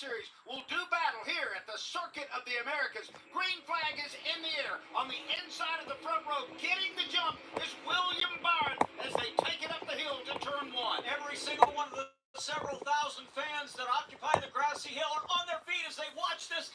Series will do battle here at the Circuit of the Americas. Green flag is in the air. On the inside of the front row, getting the jump is William Byron as they take it up the hill to turn one. Every single one of the several thousand fans that occupy the grassy hill are on their feet as they watch this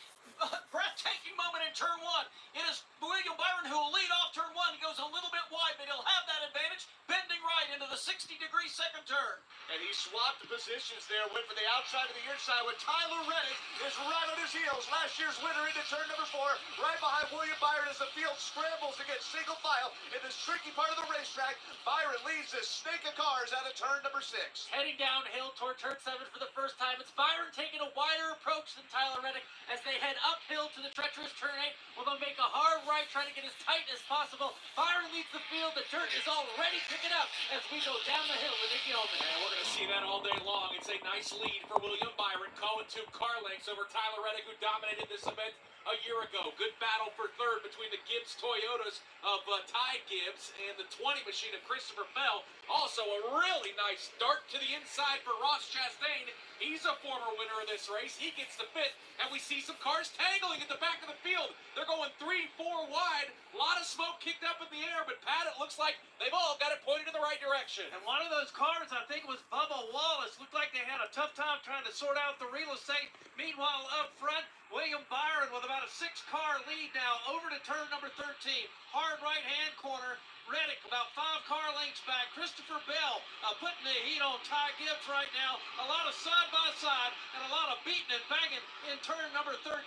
breathtaking moment in turn one. It is William Byron who will lead off turn one. He goes a little bit wide, but he'll have that advantage, bending right into the 60-degree second turn. And he swapped the positions there, went for the outside of the inside when Tyler Reddick is right on his heels. Last year's winner into turn number 4, right behind William Byron as the field scrambles to get single file in this tricky part of the racetrack. Byron leads this snake of cars out of turn number 6. Heading downhill toward turn 7 for the first time. It's Byron taking a wider approach than Tyler Reddick as they head uphill to the treacherous turn 8. Well, they'll make a hard right, trying to get as tight as possible. Byron leads the field. The dirt is already picking up as we go down the hill with Nicky Holman. And we're going to see that all day long. It's a nice lead for William Byron, calling 2 car lengths over Tyler Reddick, who dominated this event a year ago. Good battle for third between the Gibbs Toyotas of Ty Gibbs and the 20 machine of Christopher Bell. Also a really nice dart to the inside for Ross Chastain. He's a former winner of this race. He gets the fit, and we see some cars tangling at the back of the field. They're going 3-4 wide. A lot of smoke kicked up in the air, but Pat, it looks like they've all got it pointed in the right direction. And one of those cars, I think it was Bubba Wallace, looked like they had a tough time trying to sort out the real estate. Meanwhile, up front, William Byron with about a 6-car lead now over to turn number 13. Hard right-hand corner. Reddick about 5 car lengths back. Christopher Bell putting the heat on Ty Gibbs right now. A lot of side-by-side and a lot of beating and banging in turn number 13.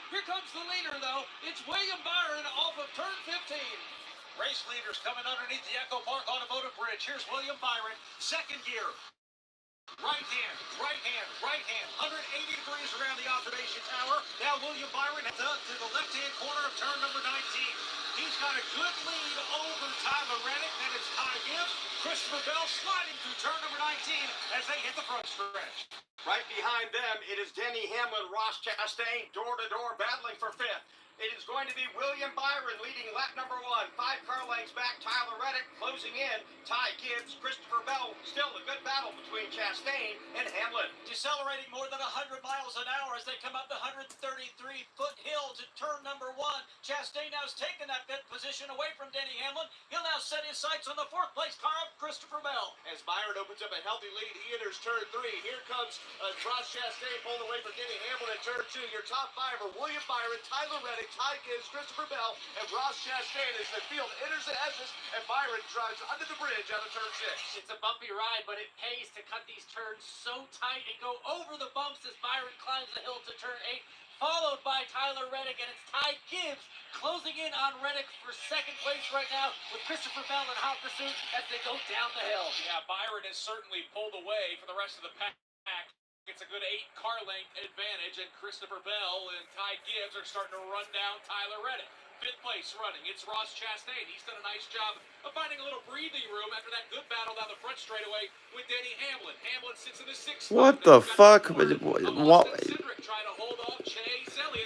Here comes the leader, though. It's William Byron off of turn 15. Race leaders coming underneath the Echo Park Automotive Bridge. Here's William Byron, second gear. Right hand, right hand, right hand. 180 degrees around the observation tower. Now William Byron heads up to the left-hand corner of turn number 19. He's got a good lead over Tyler Reddick. Then it's Ty Gibbs. Christopher Bell sliding through turn number 19 as they hit the front stretch. Right behind them, it is Denny Hamlin, Ross Chastain, door-to-door battling for 5th. It is going to be William Byron leading lap number 1. 5 car lengths back, Tyler Reddick closing in. Ty Gibbs, Christopher Bell. Still a good battle between Chastain and Hamlin. Decelerating more than 100 miles an hour as they come up the 133-foot hill to turn number 1. Chastain now has taken that fifth position away from Denny Hamlin. He'll now set his sights on the 4th place car of Christopher Bell. As Byron opens up a healthy lead, he enters turn 3. Here comes Ross Chastain pulling away from Denny Hamlin in turn 2. Your top 5 are William Byron, Tyler Reddick, Ty Gibbs, Christopher Bell, and Ross Chastain as the field enters the edges, and Byron drives under the bridge out of turn 6. It's a bumpy ride, but it pays to cut these turns so tight and go over the bumps as Byron climbs the hill to turn 8, followed by Tyler Reddick, and it's Ty Gibbs closing in on Reddick for 2nd place right now with Christopher Bell in hot pursuit as they go down the hill. Yeah, Byron has certainly pulled away from the rest of the pack. It's a good 8 car length advantage, and Christopher Bell and Ty Gibbs are starting to run down Tyler Reddick. 5th place running, it's Ross Chastain. He's done a nice job of finding a little breathing room after that good battle down the front straightaway with Denny Hamlin. Hamlin sits in the 6th spot. What the fuck?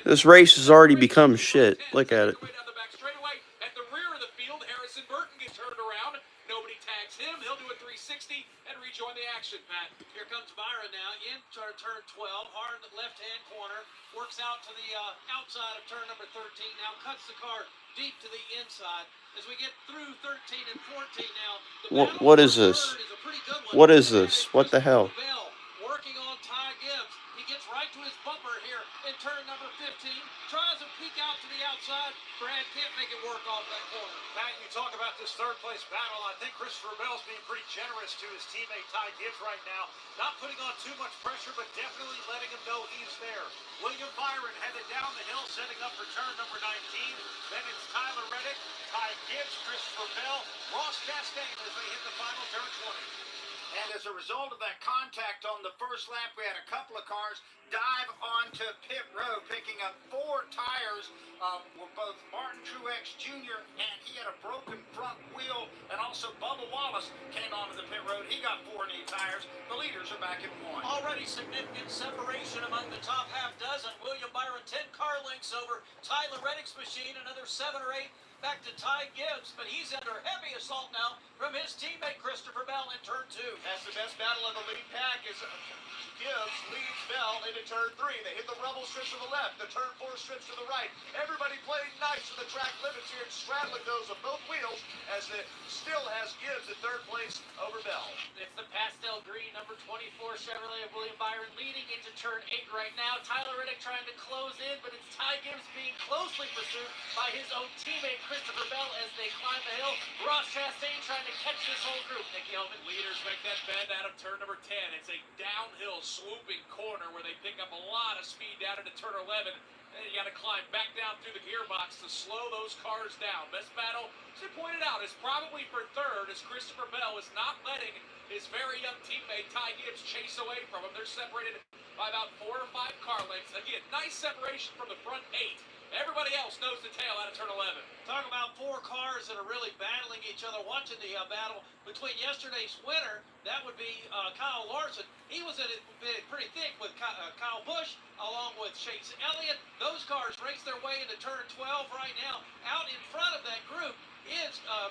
This race has already become shit. Look at it. At the rear of the field, Harrison Burton gets turned around. Nobody tags him. He'll do a 360 and rejoin the action, Pat. Here comes Byron now in turn 12, hard left-hand corner, works out to the outside of turn number 13, now cuts the car deep to the inside. As we get through 13 and 14 now, what is this? What is this? What the hell? Bell working on Ty Gibbs. He gets right to his bumper here in turn number 15, tries to peek out to the outside. Brad can't make it work off that corner. Pat, you talk about this 3rd place battle. I think Christopher Bell's being pretty generous to his teammate Ty Gibbs right now. Not putting on too much pressure, but definitely letting him know he's there. William Byron headed down the hill, setting up for turn number 19. Then it's Tyler Reddick, Ty Gibbs, Christopher Bell, Ross Chastain as they hit the final turn 20. And as a result of that contact on the first lap, we had a couple of cars dive onto pit road, picking up 4 tires. Were both Martin Truex Jr. and he had a broken front wheel, and also Bubba Wallace came onto the pit road. He got 4 knee tires. The leaders are back in 1. Already significant separation among the top half dozen. William Byron 10 car lengths over Tyler Reddick's machine, another 7 or 8 back to Ty Gibbs, but he's under heavy assault now from his teammate Christopher Bell in turn 2. That's the best battle of the lead pack is Gibbs leads Bell into turn 3. They hit the rubble strips to the left, the turn 4 strips to the right. Everybody playing nice for the track limits here, and straddling those of both wheels as it still has Gibbs in third place over Bell. It's the pastel green number 24 Chevrolet of William Byron leading into turn 8 right now. Tyler Reddick trying to close in, but it's Ty Gibbs being closely pursued by his own teammate Christopher Bell as they climb the hill. Ross Chastain trying to catch this whole group. Nicky Holman. Leaders make that bend out of turn number 10. It's a downhill swooping corner where they pick up a lot of speed down into turn 11. And you got to climb back down through the gearbox to slow those cars down. Best battle, as you pointed out, is probably for third, as Christopher Bell is not letting his very young teammate Ty Gibbs chase away from him. They're separated by about 4 or 5 car lengths. Again, nice separation from the front 8. Everybody else nose to tail out of turn 11. Talk about 4 cars that are really battling each other. Watching the battle between yesterday's winner, that would be Kyle Larson. He was in it pretty thick with Kyle Busch along with Chase Elliott. Those cars race their way into turn 12 right now. Out in front of that group is the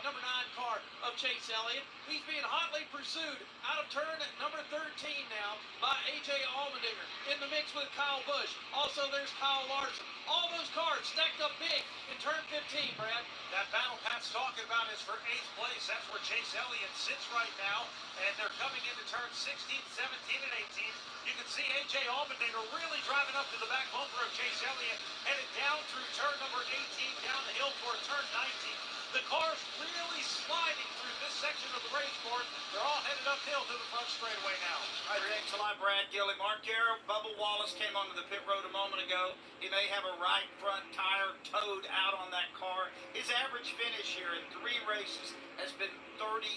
number 9 car of Chase Elliott. He's being hotly pursued out of turn number 13 now by A.J. Allmendinger in the mix with Kyle Busch. Also, there's Kyle Larson. All those cars stacked up big in turn 15, Brad. That battle Pat's talking about is for 8th place. That's where Chase Elliott sits right now, and they're coming into turn 16, 17, and 18. You can see A.J. Allmendinger really driving up to the back bumper of Chase Elliott, headed down through turn number 18, down the hill toward turn 19. The cars really sliding through this section of the racecourse. They're all headed uphill to the front straightaway now. All right, thanks a lot, Brad Gilly. Mark Garrow, Bubba Wallace came onto the pit road a moment ago. He may have a right front tire towed out on that car. His average finish here in 3 races has been 38.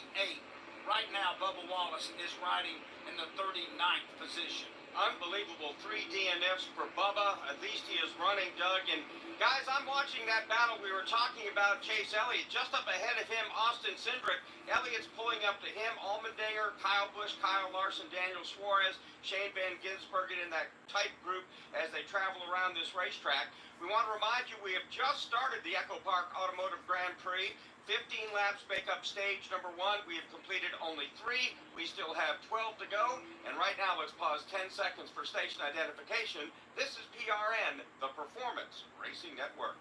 Right now, Bubba Wallace is riding in the 39th position. Unbelievable 3 DNFs for Bubba. At least he is running, Doug. And guys, I'm watching that battle. We were talking about Chase Elliott. Just up ahead of him, Austin Cindric. Elliott's pulling up to him. Allmendinger, Kyle Busch, Kyle Larson, Daniel Suarez, Shane Van Gisbergen in that tight group as they travel around this racetrack. We want to remind you we have just started the Echo Park Automotive Grand Prix. 15 laps make up stage number 1. We have completed only 3. We still have 12 to go. And right now, let's pause 10 seconds for station identification. This is PRN, the Performance Racing Network.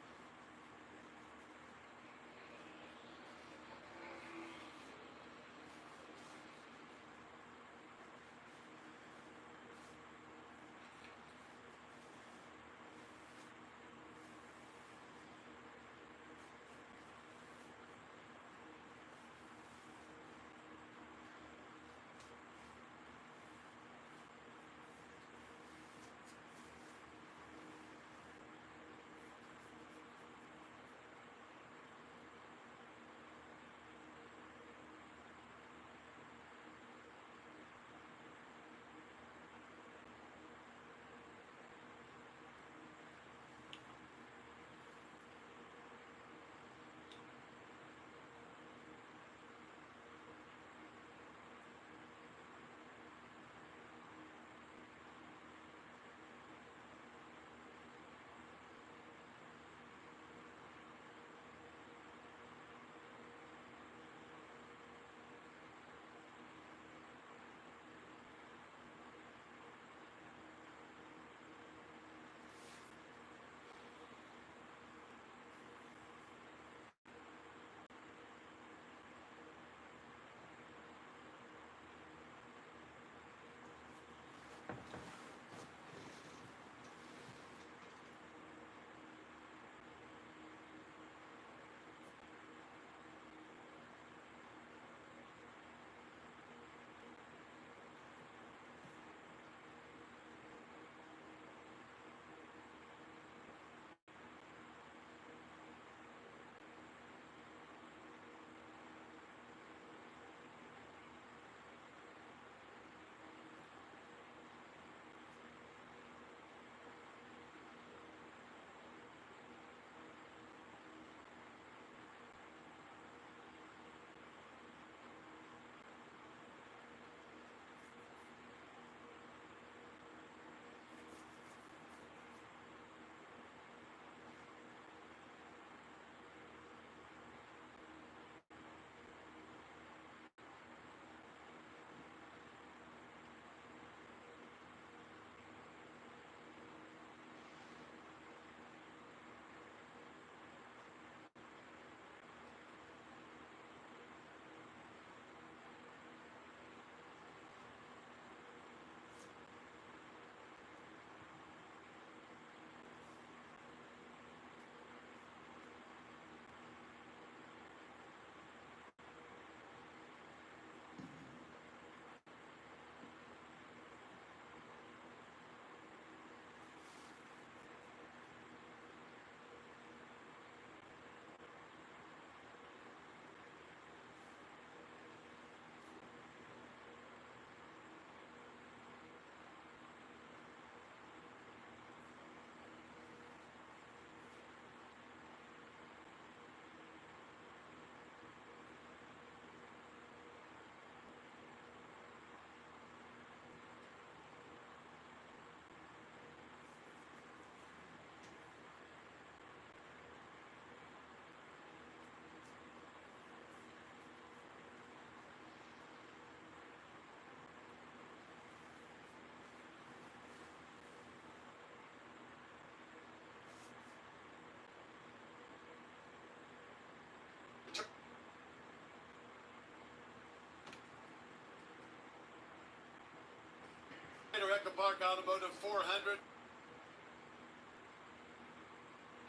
Echo Park Automotive 400.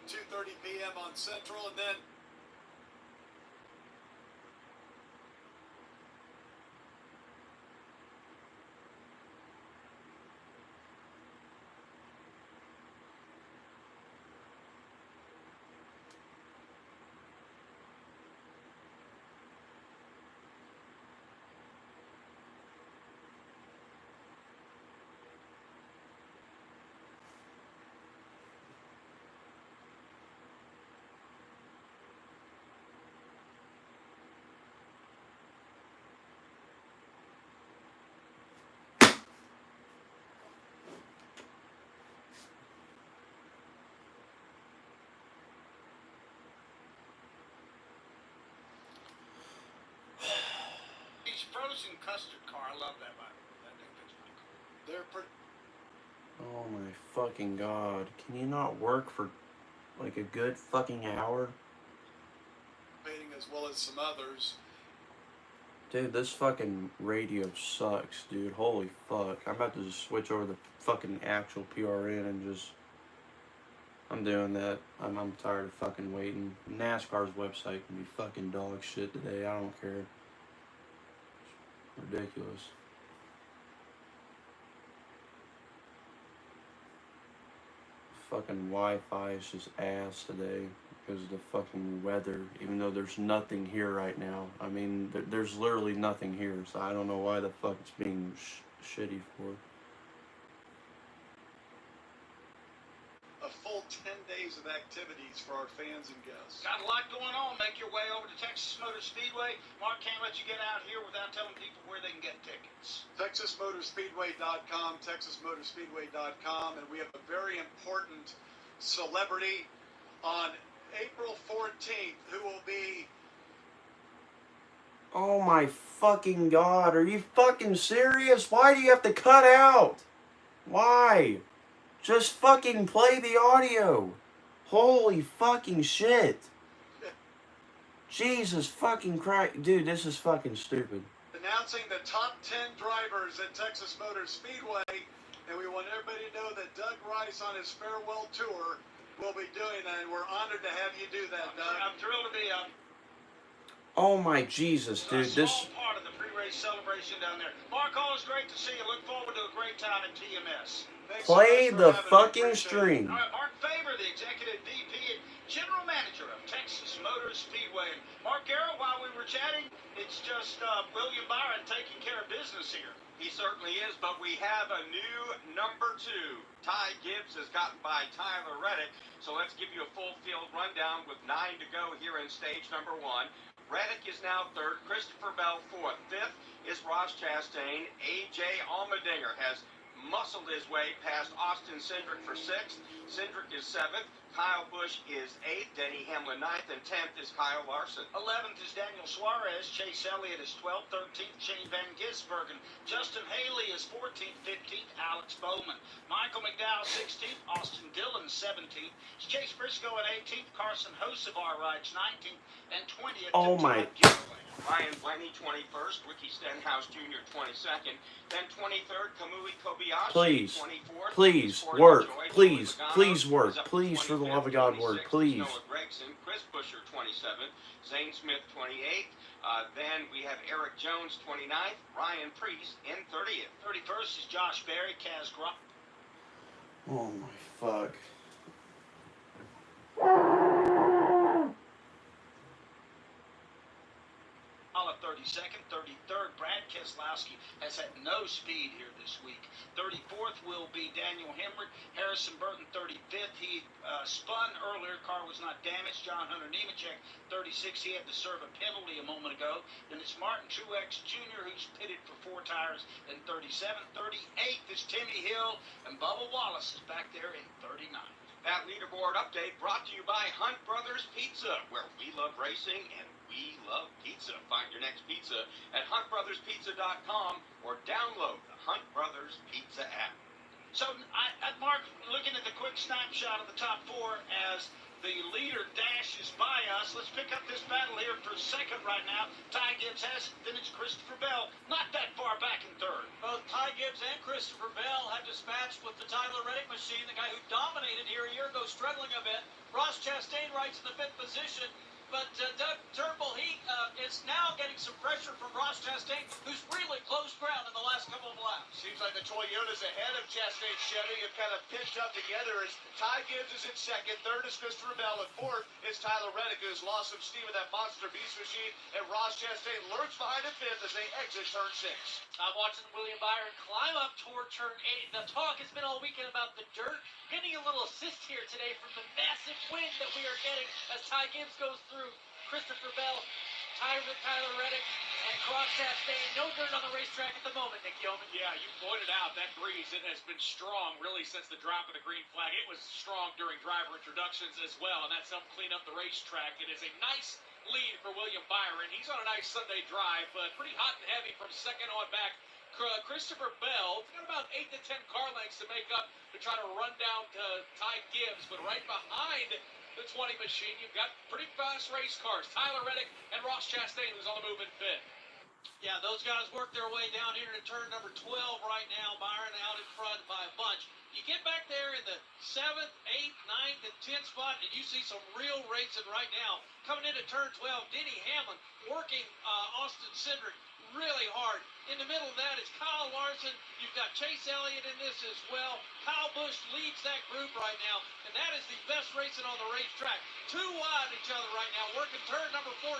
2:30 p.m. on Central, and then frozen custard car. I love that Byron. That thing looks pretty cool. they're pretty. Oh my fucking god. Can you not work for like a good fucking hour? As well as some others. Dude, this fucking radio sucks, dude. Holy fuck. I'm about to just switch over to fucking actual PRN and just... I'm doing that. I'm tired of fucking waiting. NASCAR's website can be fucking dog shit today. I don't care. It's ridiculous. Fucking Wi-Fi is just ass today because of the fucking weather, even though there's nothing here right now. I mean, there's literally nothing here, so I don't know why the fuck it's being shitty for. A full 10 days of activities for our fans and guests. Got a lot going on. Make your way over to Texas Motor Speedway. Mark can't let you get out here without telling people where they can get tickets. TexasMotorspeedway.com, TexasMotorspeedway.com, and we have a very important celebrity on April 14th who will be... Oh my fucking god, are you fucking serious? Why do you have to cut out? Why? Just fucking play the audio. Holy fucking shit. Jesus fucking Christ. Dude, this is fucking stupid. Announcing the top 10 drivers at Texas Motor Speedway, and we want everybody to know that Doug Rice on his farewell tour will be doing that, and we're honored to have you do that, Doug. I'm thrilled to be Oh my Jesus, dude. a small part of the pre-race celebration down there. Mark, always great to see you. Look forward to a great time at TMS. Thanks Play so much for the having me. fucking Appreciate it. stream. All right, Mark Faber, the Executive VP and General Manager of Texas Motor Speedway. And Mark Garrett, while we were chatting, it's just William Byron taking care of business here. He certainly is, but we have a new number 2. Ty Gibbs has gotten by Tyler Reddick, so let's give you a full field rundown with 9 to go here in stage number 1. Reddick is now 3rd, Christopher Bell 4th, 5th is Ross Chastain. A.J. Allmendinger has muscled his way past Austin Cindric for 6th. Cindric is 7th. Kyle Busch is 8th. Denny Hamlin 9th. And 10th is Kyle Larson. 11th is Daniel Suarez. Chase Elliott is 12th. 13th, Shane Van Gisbergen. Justin Haley is 14th. 15th, Alex Bowman. Michael McDowell 16th. Austin Dillon 17th. Chase Briscoe at 18th. Carson Hocevar rides 19th. And 20th. Oh my. Ryan Blaney 21st. Ricky Stenhouse Jr. 22nd. Then 23rd, Kamui Kobayashi. Please. 24th. Please work. Please. Please work. Please, for the love of God, work. Please. Noah Gregson, Chris Buescher 27th. Zane Smith 28th. Then we have Eric Jones 29th. Ryan Preece in 30th. 31st is Josh Berry. Kaz Grump. Oh my fuck. 32nd, 33rd, Brad Keselowski has had no speed here this week. 34th will be Daniel Hemrick. Harrison Burton, 35th. He spun earlier. Car was not damaged. John Hunter Nemechek, 36th. He had to serve a penalty a moment ago. Then it's Martin Truex Jr., who's pitted for 4 tires in 37th. 38th is Timmy Hill. And Bubba Wallace is back there in 39th. That leaderboard update brought to you by Hunt Brothers Pizza, where we love racing and we love pizza. Find your next pizza at huntbrotherspizza.com or download the Hunt Brothers Pizza app. So, Mark, looking at the quick snapshot of the top 4 as The leader dashes by us. Let's pick up this battle here for second right now. Ty Gibbs has it. Then it's Christopher Bell. Not that far back in third. Both Ty Gibbs and Christopher Bell have dispatched with the Tyler Reddick machine, the guy who dominated here a year ago, struggling a bit. Ross Chastain rides in the 5th position. But Doug Turnbull, he is now getting some pressure from Ross Chastain, who's really close ground in the last couple of laps. Seems like the Toyota's ahead of Chastain Chevy. Have kind of pinched up together as Ty Gibbs is in second. Third is Christopher Bell. And fourth is Tyler Reddick, who's lost some steam with that monster beast machine. And Ross Chastain lurks behind in fifth as they exit turn 6. I'm watching William Byron climb up toward turn 8. The talk has been all weekend about the dirt. Getting a little assist here today from the massive wind that we are getting as Ty Gibbs goes through Christopher Bell, Tyler Reddick, and Ross Chastain. No dirt on the racetrack at the moment, Nick Yeoman. Yeah, you pointed out that breeze. It has been strong really since the drop of the green flag. It was strong during driver introductions as well, and that's helped clean up the racetrack. It is a nice lead for William Byron. He's on a nice Sunday drive, but pretty hot and heavy from second on back. Christopher Bell got about 8 to 10 car lengths to make up to try to run down to Ty Gibbs, but right behind the 20 machine, you've got pretty fast race cars. Tyler Reddick and Ross Chastain, who's on the move in 5th. Yeah, those guys work their way down here to turn number 12 right now. Byron out in front by a bunch. You get back there in the 7th, 8th, 9th, and 10th spot, and you see some real racing right now. Coming into turn 12, Denny Hamlin working Austin Cindric really hard. In the middle of that is Kyle Larson. You've got Chase Elliott in this as well. Kyle Busch leads that group right now, and that is the best racing on the racetrack. 2 wide each other right now, working turn number 14.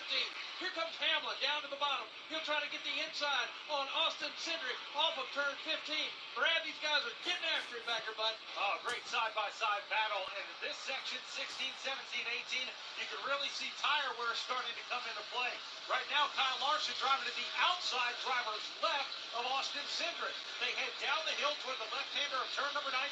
Here comes Hamlin down to the bottom. He'll try to get the inside on Austin Cindric off of turn 15. Brad, these guys are getting after it, Backer Bud. Oh, great side-by-side battle. And in this section, 16, 17, 18, you can really see tire wear starting to come into play. Right now, Kyle Larson driving to the outside driver's left of Austin Cindric. They head down the hill toward the left-hander of turn number 19.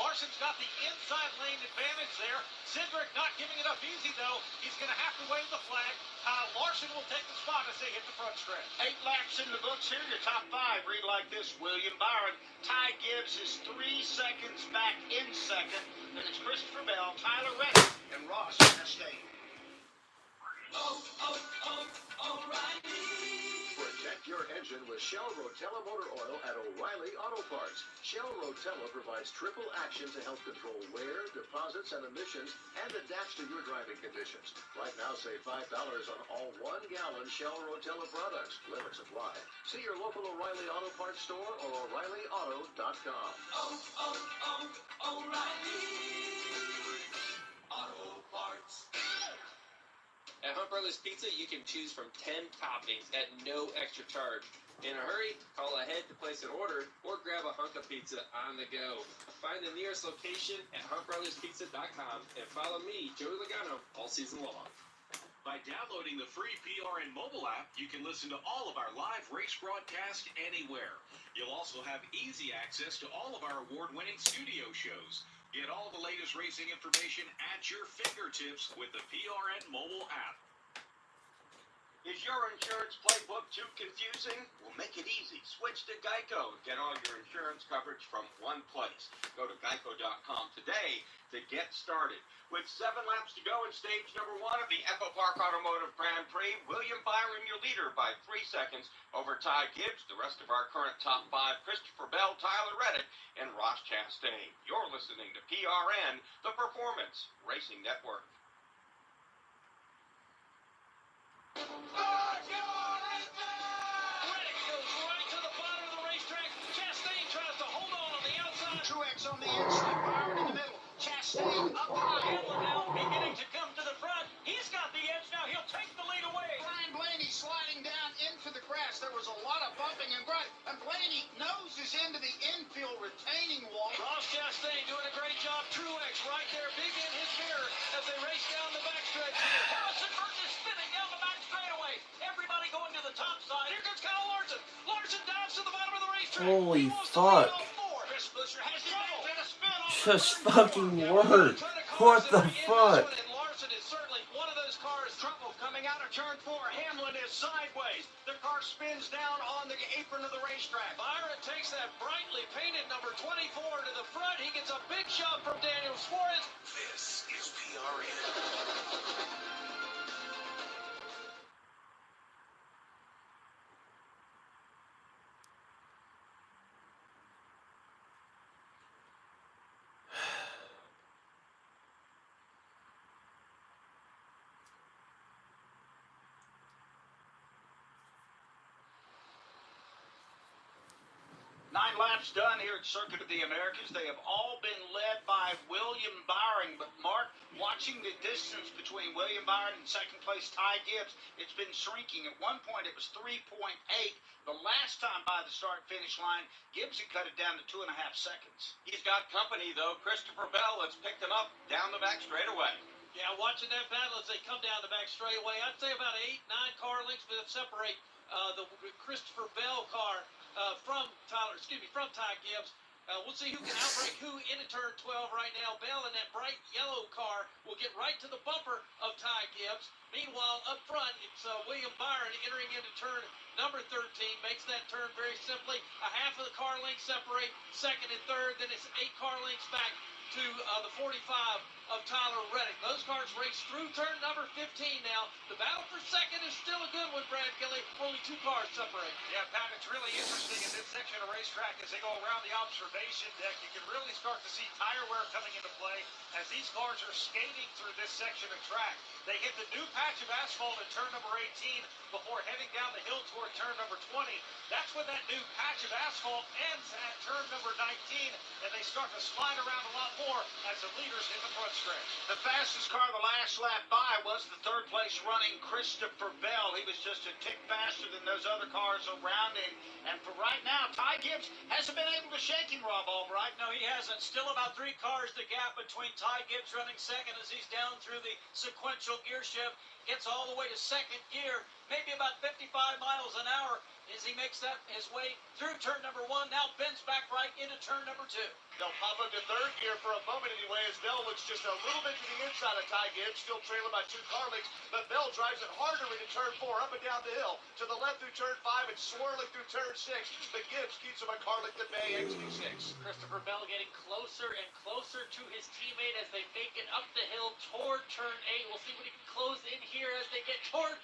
Larson's got the inside lane advantage there. Cindric not giving it up easy, though. He's going to have to wave the flag. Kyle Larson will take the spot as they hit the front stretch. 8 laps in the books here. Your top 5 read like this. William Byron. Ty Gibbs is 3 seconds back in second. Then it's Christopher Bell, Tyler Reddick, and Ross Chastain. Protect your engine with Shell Rotella Motor Oil at O'Reilly Auto Parts. Shell Rotella provides triple action to help control wear, deposits, and emissions, and adapts to your driving conditions. Right now, save $5 on all 1-gallon Shell Rotella products. Limits apply. See your local O'Reilly Auto Parts store or O'ReillyAuto.com. O'Reilly Auto Parts. At Hunt Brothers Pizza, you can choose from 10 toppings at no extra charge. In a hurry, call ahead to place an order or grab a hunk of pizza on the go. Find the nearest location at huntbrotherspizza.com and follow me, Joey Logano, all season long. By downloading the free PRN mobile app, you can listen to all of our live race broadcasts anywhere. You'll also have easy access to all of our award-winning studio shows. Get all the latest racing information at your fingertips with the PRN mobile app. Is your insurance playbook too confusing? Well, make it easy. Switch to Geico. Get all your insurance coverage from one place. Go to geico.com today to get started. With 7 laps to go in stage number 1 of the Echo Park Automotive Grand Prix, William Byron, your leader, by 3 seconds over Ty Gibbs. The rest of our current top 5, Christopher Bell, Tyler Reddick, and Ross Chastain. You're listening to PRN, the Performance Racing Network. Reddick goes right to the bottom of the racetrack. Chastain tries to hold on the outside. Truex on the inside, Byron in the middle. Chastain up high. Hamlin now beginning to come to the front. He's got the edge now. He'll take the lead away. Brian Blaney sliding down into the grass. There was a lot of bumping and grinding. And Blaney noses into the infield retaining wall. Ross Chastain doing a great job. Truex right there, big in his mirror as they race down the backstretch here. Harrison Burton is spinning down the back straightaway. Everybody going to the top side. Here comes Kyle Larson. Larson dives to the bottom of the racetrack. Holy fuck. Chris Buescher has trouble. Just fucking work. What the fuck? And Larson is certainly one of those cars. Trouble coming out of turn 4. Hamlin is sideways. The car spins down on the apron of the racetrack. Byron takes that brightly painted number 24 to the front. He gets a big shot from Daniel Suarez. This is PRN. Nine laps done here at Circuit of the Americas. They have all been led by William Byron. But Mark, watching the distance between William Byron and second place Ty Gibbs, it's been shrinking. At one point it was 3.8. The last time by the start-finish line, Gibbs had cut it down to 2.5 seconds. He's got company, though. Christopher Bell has picked him up down the back straightaway. Yeah, watching that battle as they come down the back straightaway, I'd say about 8-9 car lengths that separate the Christopher Bell car from Ty Gibbs. We'll see who can outbreak who into turn 12 right now. Bell in that bright yellow car will get right to the bumper of Ty Gibbs. Meanwhile, up front, it's William Byron entering into turn number 13. Makes that turn very simply. A half of the car length separate second and third. Then it's 8 car lengths back to the 45 of Tyler Reddick. Those cars race through turn number 15 now. The battle for second is still a good one, Brad Gilly. Only 2 cars separate. Yeah, Pat, it's really interesting in this section of racetrack as they go around the observation deck. You can really start to see tire wear coming into play as these cars are skating through this section of track. They hit the new patch of asphalt at turn number 18 before heading down the hill toward turn number 20. That's when that new patch of asphalt ends at turn number 19, and they start to slide around a lot more as the leaders hit the front stretch. The fastest car the last lap by was the third place running Christopher Bell. He was just a tick faster than those other cars around him. And for right now, Ty Gibbs hasn't been able to shake him, Rob Albright. No, he hasn't. Still about 3 cars the gap between Ty Gibbs running second as he's down through the sequential gear shift. Gets all the way to second gear, maybe about 55 miles an hour as he makes that his way through turn number 1. Now bends back right into turn number 2. They'll pop up to third gear for a moment anyway as Bell looks just a little bit to the inside of Ty Gibbs, still trailing by 2 car lengths, but Bell drives it harder into turn 4, up and down the hill, to the left through turn 5 and swirling through turn 6, but Gibbs keeps him a car length at bay, exiting 6. Christopher Bell getting closer and closer to his teammate as they make it up the hill toward turn 8. We'll see what he can close in here as they get toward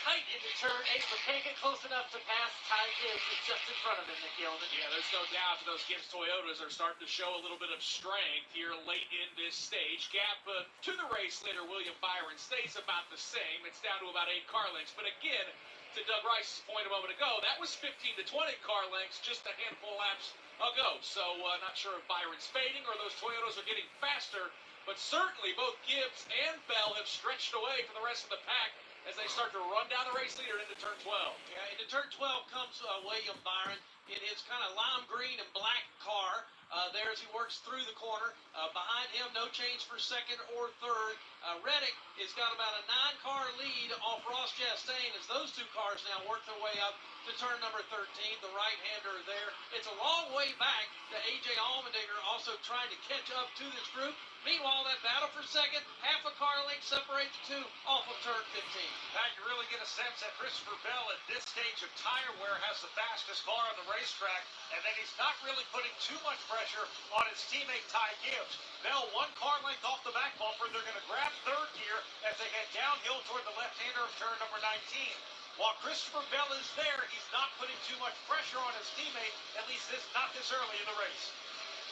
tight into turn 8, but can't get close enough to pass Ty Gibbs. It's just in front of him, Nick Yeoman. Yeah, there's no doubt that those Gibbs Toyotas are starting to show a little bit of strength here late in this stage. Gap to the race leader, William Byron, stays about the same. It's down to about 8 car lengths. But again, to Doug Rice's point a moment ago, that was 15 to 20 car lengths just a handful of laps ago. So not sure if Byron's fading or those Toyotas are getting faster. But certainly both Gibbs and Bell have stretched away from the rest of the pack as they start to run down the race leader into turn 12. Yeah, into turn 12 comes William Byron in his kind of lime green and black car. There as he works through the corner. Behind him, no change for second or third. Reddick has got about a 9-car lead off Ross Chastain as those 2 cars now work their way up to turn number 13. The right-hander there. It's a long way back to A.J. Allmendinger also trying to catch up to this group. Meanwhile, that battle for second, half a car length separates the 2 off of turn 15. Now you really get a sense that Christopher Bell at this stage of tire wear has the fastest car on the racetrack, and then he's not really putting too much pressure on his teammate Ty Gibbs. Bell 1 car length off the back bumper. They're going to grab third gear as they head downhill toward the left-hander of turn number 19. While Christopher Bell is there, he's not putting too much pressure on his teammate, at least not this early in the race.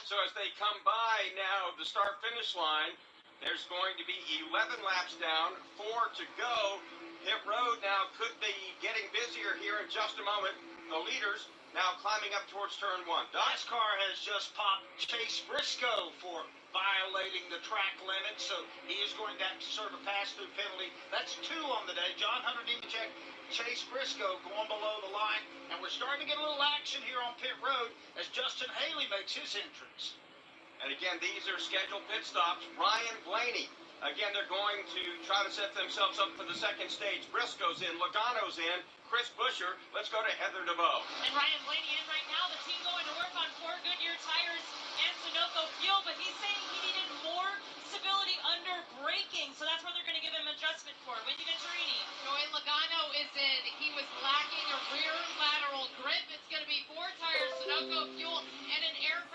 So as they come by now the start-finish line, there's going to be 11 laps down, 4 to go. Pit road now could be getting busier here in just a moment. The leaders now climbing up towards turn 1. NASCAR has just popped Chase Briscoe for violating the track limit, so he is going to have to serve a pass-through penalty. That's 2 on the day. John Hunter Nemechek, Chase Briscoe going below the line, and we're starting to get a little action here on pit road as Justin Haley makes his entrance. And again, these are scheduled pit stops. Ryan Blaney. Again, they're going to try to set themselves up for the second stage. Briscoe's in, Logano's in, Chris Buescher. Let's go to Heather DeVoe. And Ryan Blaney in right now. The team going to work on 4 Goodyear tires and Sunoco fuel, but he's saying he needed more stability under braking, so that's what they're going to give him adjustment for. Wendy Venturini.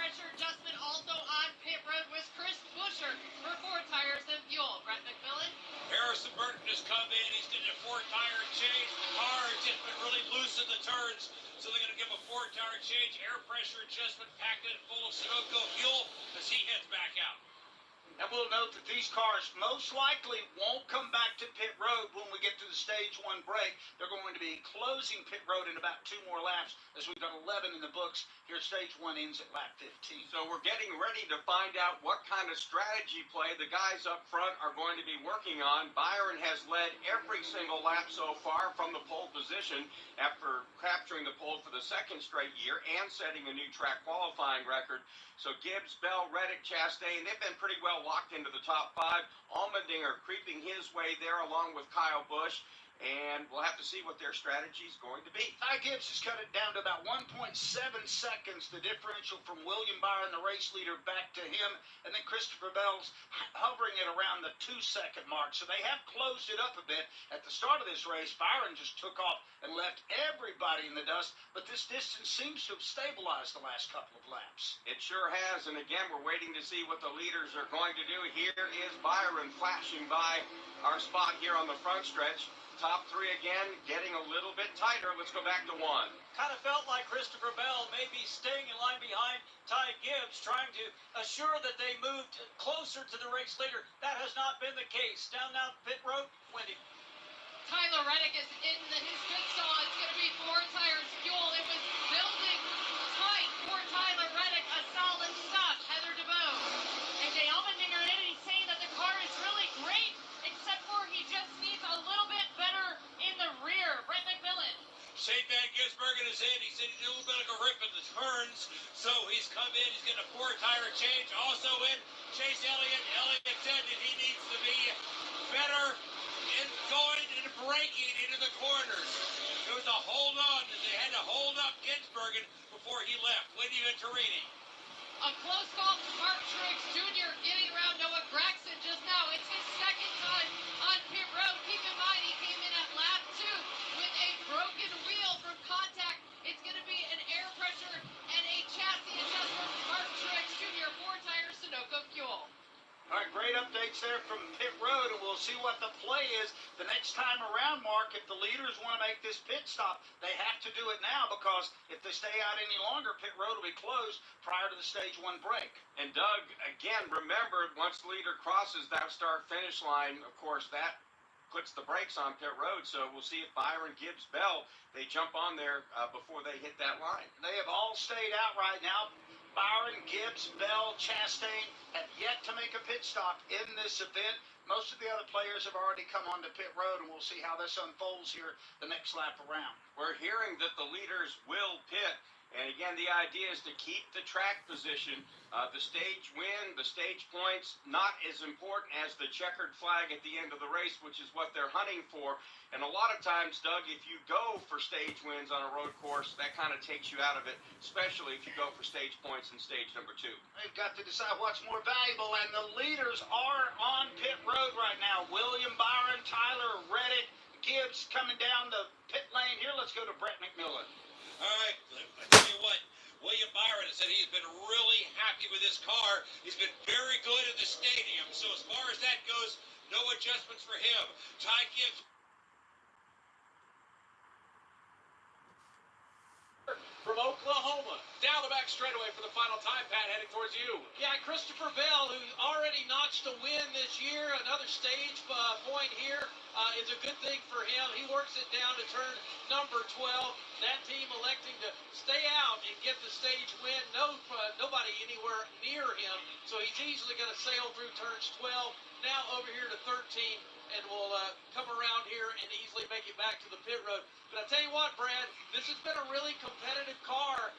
pressure adjustment also on pit road was Chris Buescher for 4 tires and fuel. Brett McMillan. Harrison Burton has come in. He's getting a 4-tire change. The car has just been really loose in the turns, so they're going to give him a 4-tire change. Air pressure adjustment packed in full of Sunoco fuel as he heads back out. And we'll note that these cars most likely won't come back to pit road when we get to the stage 1 break. They're going to be closing pit road in about 2 more laps, as we've got 11 in the books. Here, stage 1 ends at lap 15. So we're getting ready to find out what kind of strategy play the guys up front are going to be working on. Byron has led every single lap so far from the pole position after capturing the pole for the 2nd straight year and setting a new track qualifying record. So Gibbs, Bell, Reddick, Chastain, they've been pretty well locked into the top 5. Allmendinger creeping his way there along with Kyle Busch. And we'll have to see what their strategy is going to be. Ty Gibbs has cut it down to about 1.7 seconds, the differential from William Byron, the race leader, back to him. And then Christopher Bell's hovering at around the 2-second mark. So they have closed it up a bit. At the start of this race, Byron just took off and left everybody in the dust. But this distance seems to have stabilized the last couple of laps. It sure has. And again, we're waiting to see what the leaders are going to do. Here is Byron flashing by our spot here on the front stretch. Top 3 again, getting a little bit tighter. Let's go back to 1. Kind of felt like Christopher Bell may be staying in line behind Ty Gibbs, trying to assure that they moved closer to the race leader. That has not been the case. Down pit road, Wendy. Tyler Reddick is in his pit stall. It's going to be 4 tires fuel. It was building tight for Tyler Reddick. A solid stop. Heather DeBose. AJ Allmendinger in, and he's saying that the car is really great, except for he just needs a little bit better in the rear. Brett McMillan. Shane Van Gisbergen is in. He said he's a little bit of a rip in the turns, so he's come in. He's getting a 4-tire change. Also in, Chase Elliott. Elliott said that he needs to be better in going and breaking into the corners. There was a hold on. They had to hold up Gisbergen before he left. Wendy Venturini. A close call from Mark Truex Jr. getting around Noah Gragson just now. It's his 2nd time on pit road. Keep in mind he came in at lap 2 with a broken wheel from contact. It's going to be an air pressure and a chassis adjustment. Mark Truex Jr. 4 tires Sunoco fuel. All right, great updates there from pit road, and we'll see what the play is the next time around, Mark. If the leaders want to make this pit stop, they have to do it now, because if they stay out any longer, pit road will be closed prior to the stage 1 break. And Doug, again, remember, once the leader crosses that start-finish line, of course, that puts the brakes on pit road. So we'll see if Byron, Gibbs, Bell, they jump on there before they hit that line. They have all stayed out right now. Byron, Gibbs, Bell, Chastain have yet to make a pit stop in this event. Most of the other players have already come onto pit road, and we'll see how this unfolds here the next lap around. We're hearing that the leaders will pit. And again, the idea is to keep the track position. The stage win, the stage points, not as important as the checkered flag at the end of the race, which is what they're hunting for. And a lot of times, Doug, if you go for stage wins on a road course, that kind of takes you out of it, especially if you go for stage points in stage number 2. They've got to decide what's more valuable, and the leaders are on pit road right now. William Byron, Tyler Reddick, Gibbs coming down the pit lane here. Let's go to Brett McMillan. All right, I tell you what, William Byron said he's been really happy with his car. He's been very good in the stadium. So as far as that goes, no adjustments for him. Ty Gibbs. From Oklahoma, down the back straightaway for the final time, Pat, heading towards you. Yeah, Christopher Bell, who already notched a win this year, another stage point here, is a good thing for him. He works it down to turn number 12. That team electing to stay out and get the stage win. Nobody anywhere near him, so he's easily going to sail through turns 12, now over here to 13, and will come around here and easily make it back to the pit road. But I tell you what, Brad, this has been a really competitive car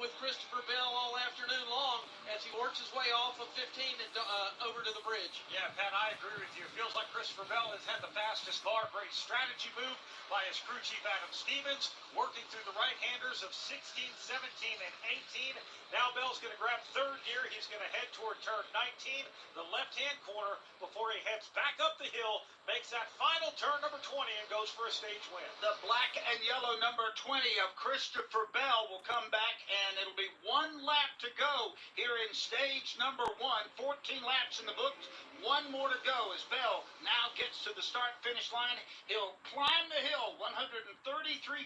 with Christopher Bell all afternoon long as he works his way off off of 15 and over to the bridge. Yeah, Pat, I agree with you. It feels like Christopher Bell has had the fastest car. Great strategy move by his crew chief, Adam Stevens, working through the right-handers of 16, 17, and 18. Now Bell's going to grab third gear. He's going to head toward turn 19, the left-hand corner, before he heads back up the hill, makes that final turn number 20, and goes for a stage win. The black and yellow number 20 of Christopher Bell will come back, and it'll be one lap to go here in stage number 1. 14 laps in the books. One more to go as Bell now gets to the start-finish line. He'll climb the hill 133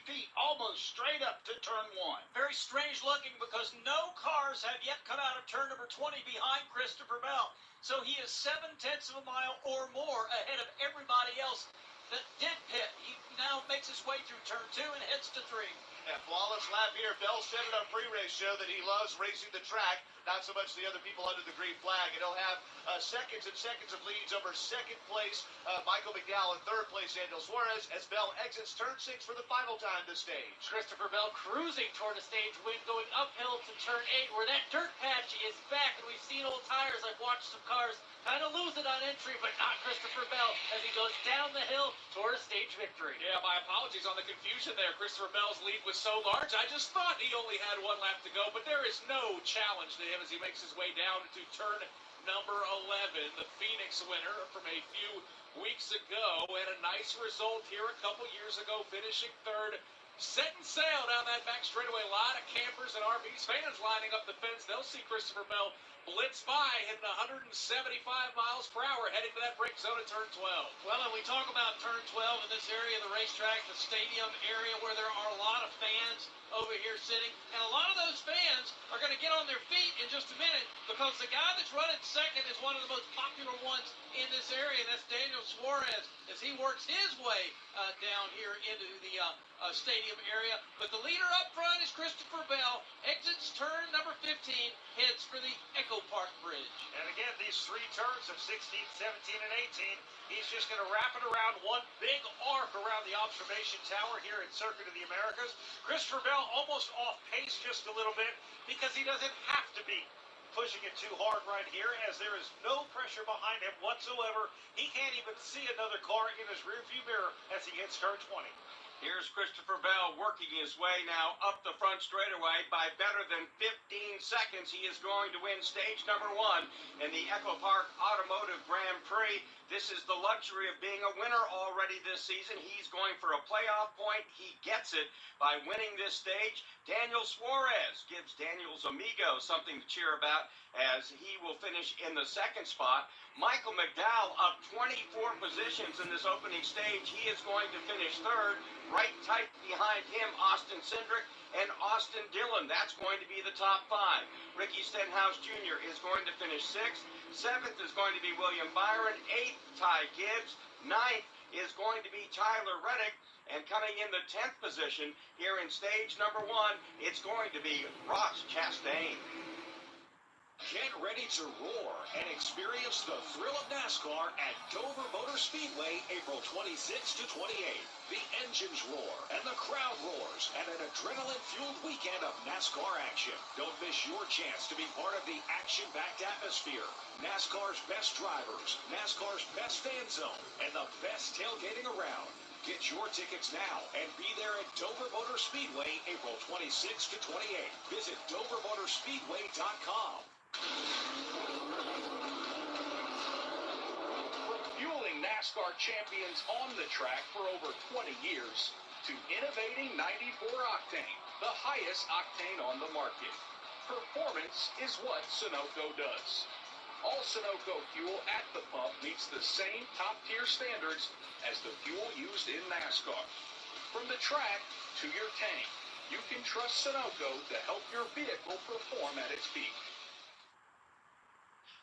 feet, almost straight up to turn 1. Very strange looking because no cars have yet come out of turn number 20 behind Christopher Bell. So he is 7/10 of a mile or more ahead of everybody else that did pit. He now makes his way through turn 2 and heads to 3. A flawless lap here. Bell said it on pre-race show that he loves racing the track, not so much the other people under the green flag. And he'll have seconds and seconds of leads over second place Michael McDowell, and third place Daniel Suarez, as Bell exits turn 6 for the final time this stage. Christopher Bell cruising toward a stage win, going uphill to turn 8, where that dirt patch is back, and we've seen old tires. I've watched some cars kind of lose it on entry, but not Christopher Bell as he goes down the hill toward a stage victory. Yeah, my apologies on the confusion there. Christopher Bell's lead was so large, I just thought he only had one lap to go, but there is no challenge to him as he makes his way down to turn number 11, the Phoenix winner from a few weeks ago, and a nice result here a couple years ago, finishing third. Setting sail down that back straightaway. A lot of campers and RVs, fans lining up the fence. They'll see Christopher Bell blitz by, hitting 175 miles per hour, heading to that break zone at turn 12. Well, and we talk about turn 12 in this area of the racetrack, the stadium area, where there are a lot of fans over here sitting, and a lot of those fans are going to get on their feet in just a minute, because the guy that's running second is one of the most popular ones in this area, and that's Daniel Suarez, as he works his way down here into the stadium area. But the leader up front is Christopher Bell, exits turn number 15, heads for the Echo Park Bridge. And again, these three turns of 16, 17, and 18, he's just going to wrap it around one big arc around the observation tower here at Circuit of the Americas. Christopher Bell almost off pace just a little bit because he doesn't have to be pushing it too hard right here, as there is no pressure behind him whatsoever. He can't even see another car in his rearview mirror as he hits turn 20. Here's Christopher Bell working his way now up the front straightaway by better than 15 seconds. He is going to win stage number 1 in the Echo Park Automotive Grand Prix. This is the luxury of being a winner already this season. He's going for a playoff point. He gets it by winning this stage. Daniel Suarez gives Daniel's amigo something to cheer about, as he will finish in the second spot. Michael McDowell up 24 positions in this opening stage. He is going to finish third. Right tight behind him, Austin Cindric and Austin Dillon. That's going to be the top 5. Ricky Stenhouse Jr. is going to finish 6th. 7th is going to be William Byron. 8th, Ty Gibbs. 9th is going to be Tyler Reddick. And coming in the 10th position here in stage number 1, it's going to be Ross Chastain. Get ready to roar and experience the thrill of NASCAR at Dover Motor Speedway, April 26 to 28. The engines roar and the crowd roars at an adrenaline-fueled weekend of NASCAR action. Don't miss your chance to be part of the action-packed atmosphere. NASCAR's best drivers, NASCAR's best fan zone, and the best tailgating around. Get your tickets now and be there at Dover Motor Speedway, April 26 to 28. Visit DoverMotorspeedway.com. From fueling NASCAR champions on the track for over 20 years to innovating 94 octane, the highest octane on the market. Performance is what Sunoco does. All Sunoco fuel at the pump meets the same top-tier standards as the fuel used in NASCAR. From the track to your tank, you can trust Sunoco to help your vehicle perform at its peak.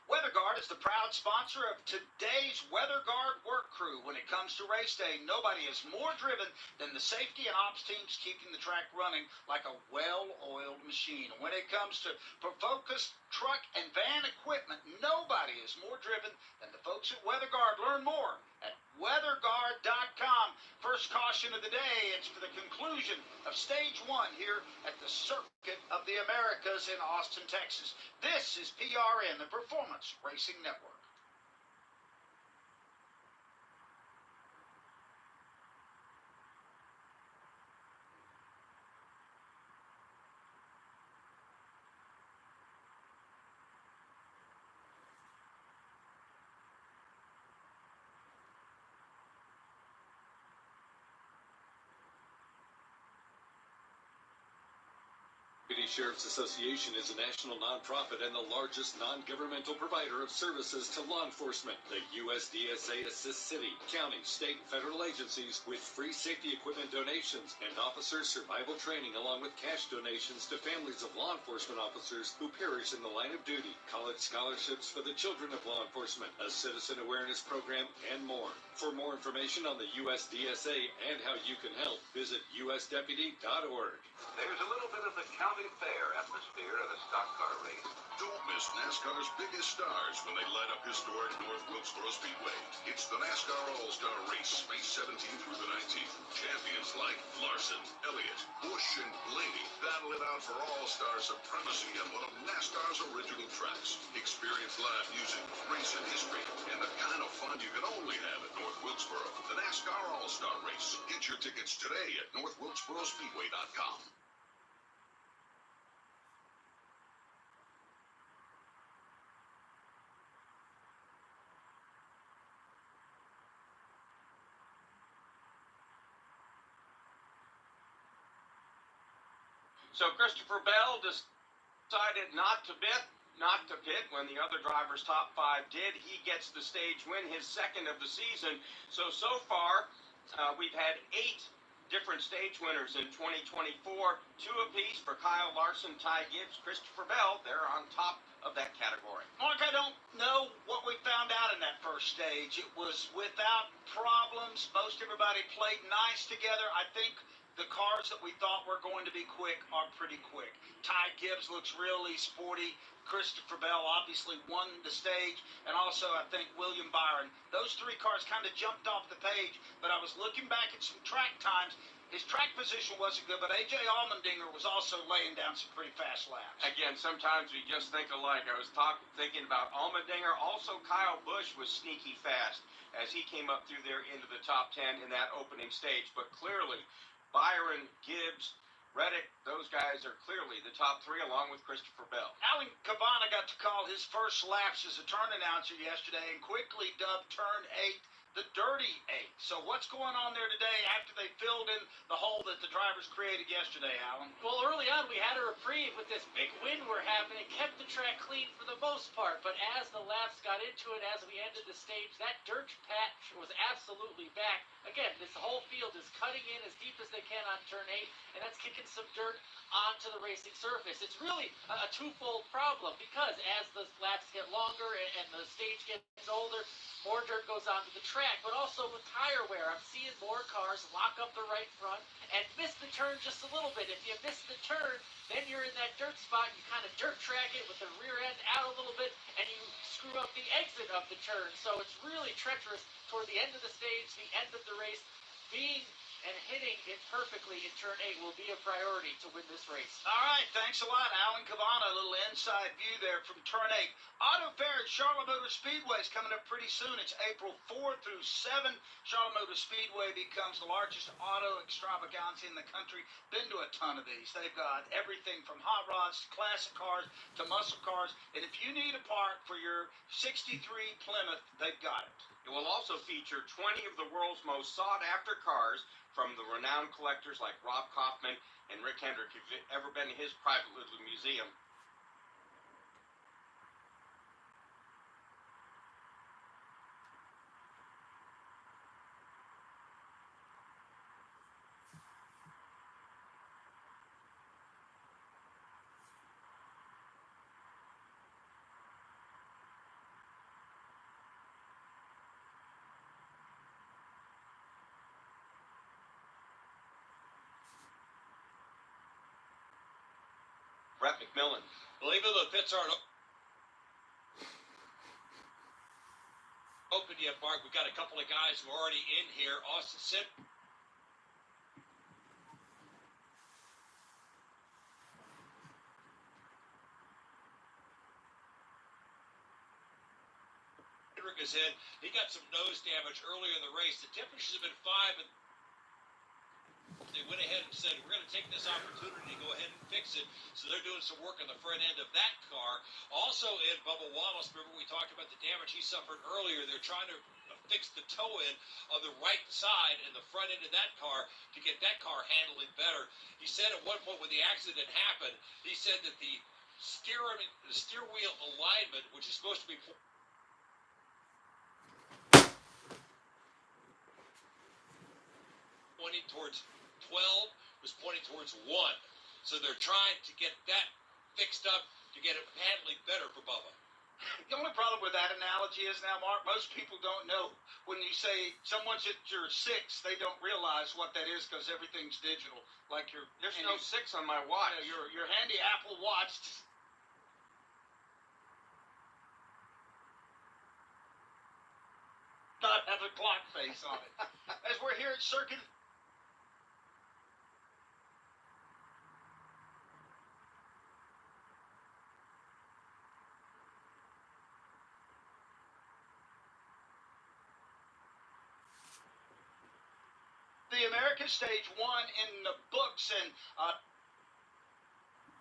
WeatherGuard is the proud sponsor of today's WeatherGuard work crew. When it comes to race day, nobody is more driven than the safety and ops teams keeping the track running like a well-oiled machine. When it comes to focused truck and van equipment, nobody is more driven than the folks at WeatherGuard. Learn more at weatherguard.com. First caution of the day, it's for the conclusion of stage 1 here at the Circuit of the Americas in Austin, Texas. This is PRN, the Performance Racing Network. Deputy Sheriff's Association is a national nonprofit and the largest non-governmental provider of services to law enforcement. The USDSA assists city, county, state, and federal agencies with free safety equipment donations and officer survival training, along with cash donations to families of law enforcement officers who perish in the line of duty, college scholarships for the children of law enforcement, a citizen awareness program, and more. For more information on the USDSA and how you can help, visit usdeputy.org. There's a little bit of the county fair atmosphere at a stock car race. Don't miss NASCAR's biggest stars when they light up historic North Wilkesboro Speedway. It's the NASCAR All-Star Race, May 17th through the 19th. Champions like Larson, Elliott, Busch, and Blaney battle it out for All-Star supremacy on one of NASCAR's original tracks. Experience live music, race and history, and the kind of fun you can only have at North Wilkesboro. The NASCAR All-Star Race. Get your tickets today at northwilkesborospeedway.com. So Christopher Bell decided not to pit when the other drivers' top 5 did. He gets the stage win, his second of the season. So far, we've had 8 different stage winners in 2024, 2 apiece for Kyle Larson, Ty Gibbs, Christopher Bell. They're on top of that category. Mark, I don't know what we found out in that first stage. It was without problems. Most everybody played nice together. I think the cars that we thought were going to be quick are pretty quick. Ty Gibbs looks really sporty. Christopher Bell obviously won the stage. And also, I think William Byron. Those 3 cars kind of jumped off the page. But I was looking back at some track times. His track position wasn't good, but A.J. Allmendinger was also laying down some pretty fast laps. Again, sometimes we just think alike. I was thinking about Allmendinger. Also, Kyle Busch was sneaky fast as he came up through there into the top 10 in that opening stage. But clearly, Byron, Gibbs, Reddick, those guys are clearly the top 3 along with Christopher Bell. Alan Cavana got to call his first laps as a turn announcer yesterday and quickly dubbed turn 8 the Dirty 8. So what's going on there today after they filled in the hole that the drivers created yesterday, Alan? Well, early on, we had a reprieve with this big wind we're having. It kept the track clean for the most part, but as the laps got into it, as we ended the stage, that dirt patch was absolutely back. Again, this whole field is cutting in as deep as they can on turn 8, and that's kicking some dirt onto the racing surface. It's really a twofold problem, because as the laps get longer and the stage gets older, more dirt goes onto the track, but also with tire wear. I'm seeing more cars lock up the right front and miss the turn just a little bit. If you miss the turn, then you're in that dirt spot. You kind of dirt track it with the rear end out a little bit, and you screw up the exit of the turn. So it's really treacherous toward the end of the stage, the end of the race. Being and hitting it perfectly in turn 8 will be a priority to win this race. All right, thanks a lot, Alan Cavana. A little inside view there from turn 8. Auto Fair at Charlotte Motor Speedway is coming up pretty soon. It's April 4 through 7. Charlotte Motor Speedway becomes the largest auto extravaganza in the country. Been to a ton of these. They've got everything from hot rods to classic cars to muscle cars. And if you need a part for your 63 Plymouth, they've got it. It will also feature 20 of the world's most sought-after cars from the renowned collectors like Rob Kaufman and Rick Hendrick. If you've ever been to his private little museum, Brett McMillan. Believe it, the pits aren't Open yet, Mark. We've got a couple of guys who are already in here. Austin Cindric is in. He got some nose damage earlier in the race. The temperatures have been 5, and they went ahead and said, we're going to take this opportunity to go ahead and fix it. So they're doing some work on the front end of that car. Also in Bubba Wallace, remember we talked about the damage he suffered earlier. They're trying to fix the toe end on the right side and the front end of that car to get that car handling better. He said at one point when the accident happened, he said that the steer wheel alignment, which is supposed to be pointing towards 12, was pointing towards 1. So they're trying to get that fixed up to get it handling better for Bubba. The only problem with that analogy is now, Mark, most people don't know. When you say someone's at your 6, they don't realize what that is because everything's digital. Like There's no 6 on my watch. Your handy Apple Watch. Not have a clock face on it. As we're here at Circuit. The American Stage 1 in the books, and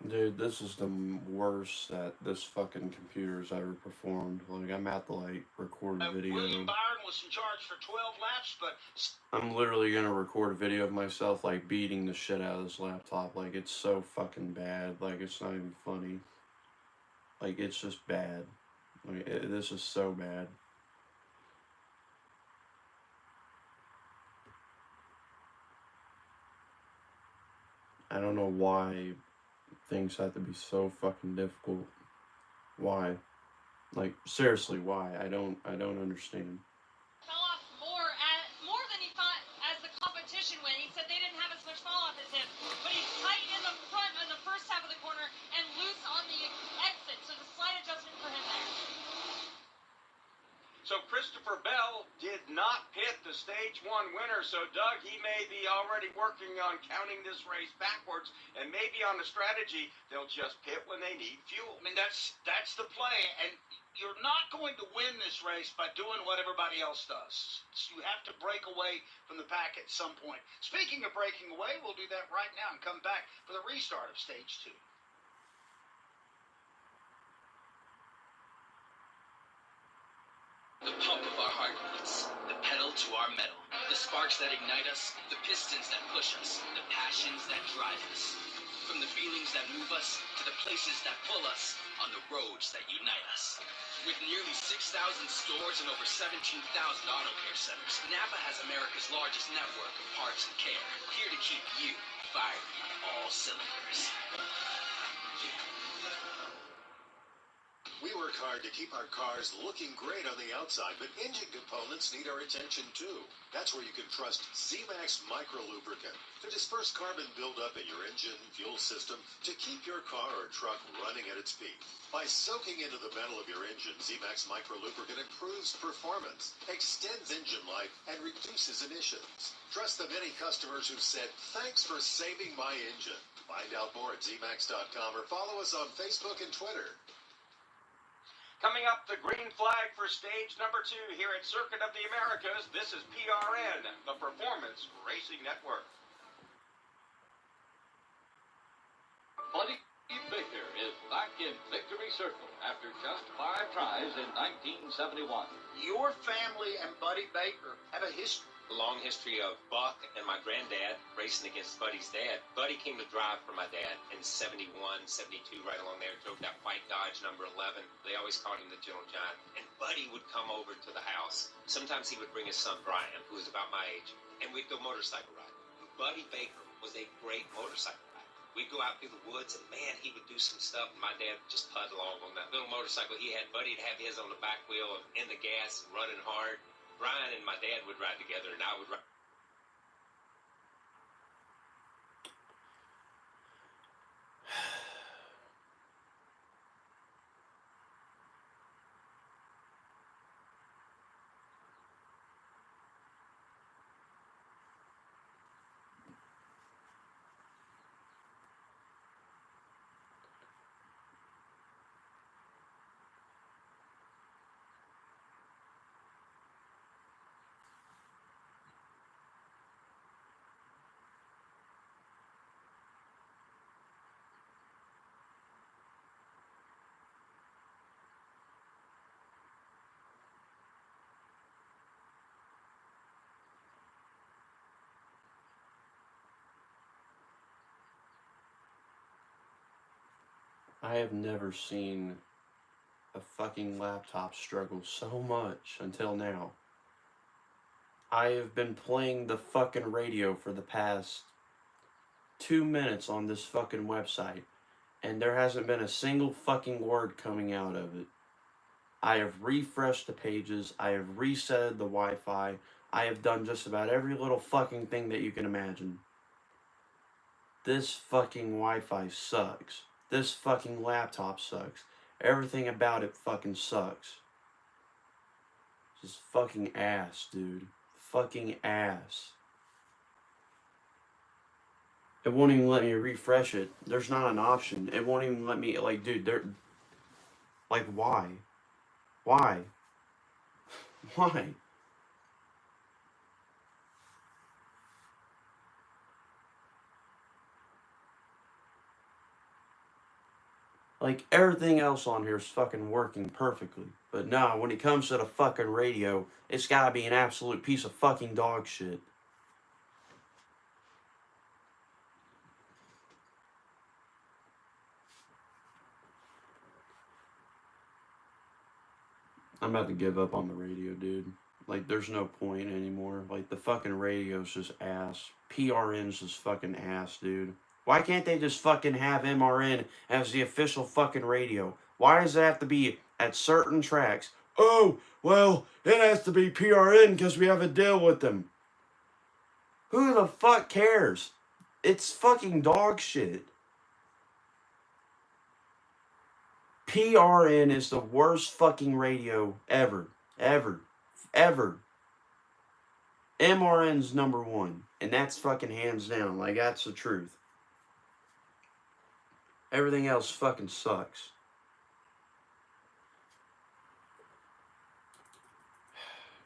Dude, this is the worst that this fucking computer's ever performed. Like, I'm at the, like, record a video. William Byron was in charge for 12 laps, but I'm literally gonna record a video of myself, like, beating the shit out of this laptop. Like, it's so fucking bad. Like, it's not even funny. Like, it's just bad. Like, this is so bad. I don't know why things have to be so fucking difficult. Why? Like, seriously, why? I don't understand. Fell off more than he thought as the competition went. He said they didn't have as much fall off as him, but he's tight in the front in the first half of the corner and loose on the exit. So the slight adjustment for him there. So Christopher Bell did not pit the Stage 1 winner. So, Doug, he may be already working on counting this race backwards, and maybe on the strategy, they'll just pit when they need fuel. I mean, that's the play, and you're not going to win this race by doing what everybody else does. You have to break away from the pack at some point. Speaking of breaking away, we'll do that right now and come back for the restart of Stage 2. The pump of our heartbeats, the pedal to our metal, the sparks that ignite us, the pistons that push us, the passions that drive us. From the feelings that move us to the places that pull us on the roads that unite us. With nearly 6,000 stores and over 17,000 auto care centers, Napa has America's largest network of parts and care, here to keep you firing on all cylinders. We work hard to keep our cars looking great on the outside, but engine components need our attention too. That's where you can trust Z-Max Micro Lubricant to disperse carbon buildup in your engine, fuel system, to keep your car or truck running at its peak. By soaking into the metal of your engine, Z-Max Micro Lubricant improves performance, extends engine life, and reduces emissions. Trust the many customers who've said, "Thanks for saving my engine." Find out more at zmax.com or follow us on Facebook and Twitter. Coming up, the green flag for stage number 2 here at Circuit of the Americas. This is PRN, the Performance Racing Network. Buddy Baker is back in victory circle after just 5 tries in 1971. Your family and Buddy Baker have a history. Long history of Buck and my granddad racing against Buddy's dad. Buddy came to drive for my dad in 71, 72, right along there. Drove that white Dodge number 11. They always called him the Gentle Giant. And Buddy would come over to the house. Sometimes he would bring his son Brian, who was about my age, and we'd go motorcycle riding. Buddy Baker was a great motorcycle rider. We'd go out through the woods, and man, he would do some stuff, and my dad would just pud along on that little motorcycle he had. Buddy'd have his on the back wheel in the gas, running hard. Brian and my dad would ride together, and I would ride. I have never seen a fucking laptop struggle so much until now. I have been playing the fucking radio for the past 2 minutes on this fucking website, and there hasn't been a single fucking word coming out of it. I have refreshed the pages, I have reset the Wi-Fi, I have done just about every little fucking thing that you can imagine. This fucking Wi-Fi sucks. This fucking laptop sucks. Everything about it fucking sucks. Just fucking ass, dude. Fucking ass. It won't even let me refresh it. There's not an option. It won't even let me, like, dude, there... Like, why? Why? Why? Like, everything else on here is fucking working perfectly. But no, when it comes to the fucking radio, it's gotta be an absolute piece of fucking dog shit. I'm about to give up on the radio, dude. Like, there's no point anymore. Like, the fucking radio's just ass. PRN's just fucking ass, dude. Why can't they just fucking have MRN as the official fucking radio? Why does it have to be at certain tracks? Oh, well, it has to be PRN because we have a deal with them. Who the fuck cares? It's fucking dog shit. PRN is the worst fucking radio ever. Ever. Ever. MRN's number one. And that's fucking hands down. Like, that's the truth. Everything else fucking sucks.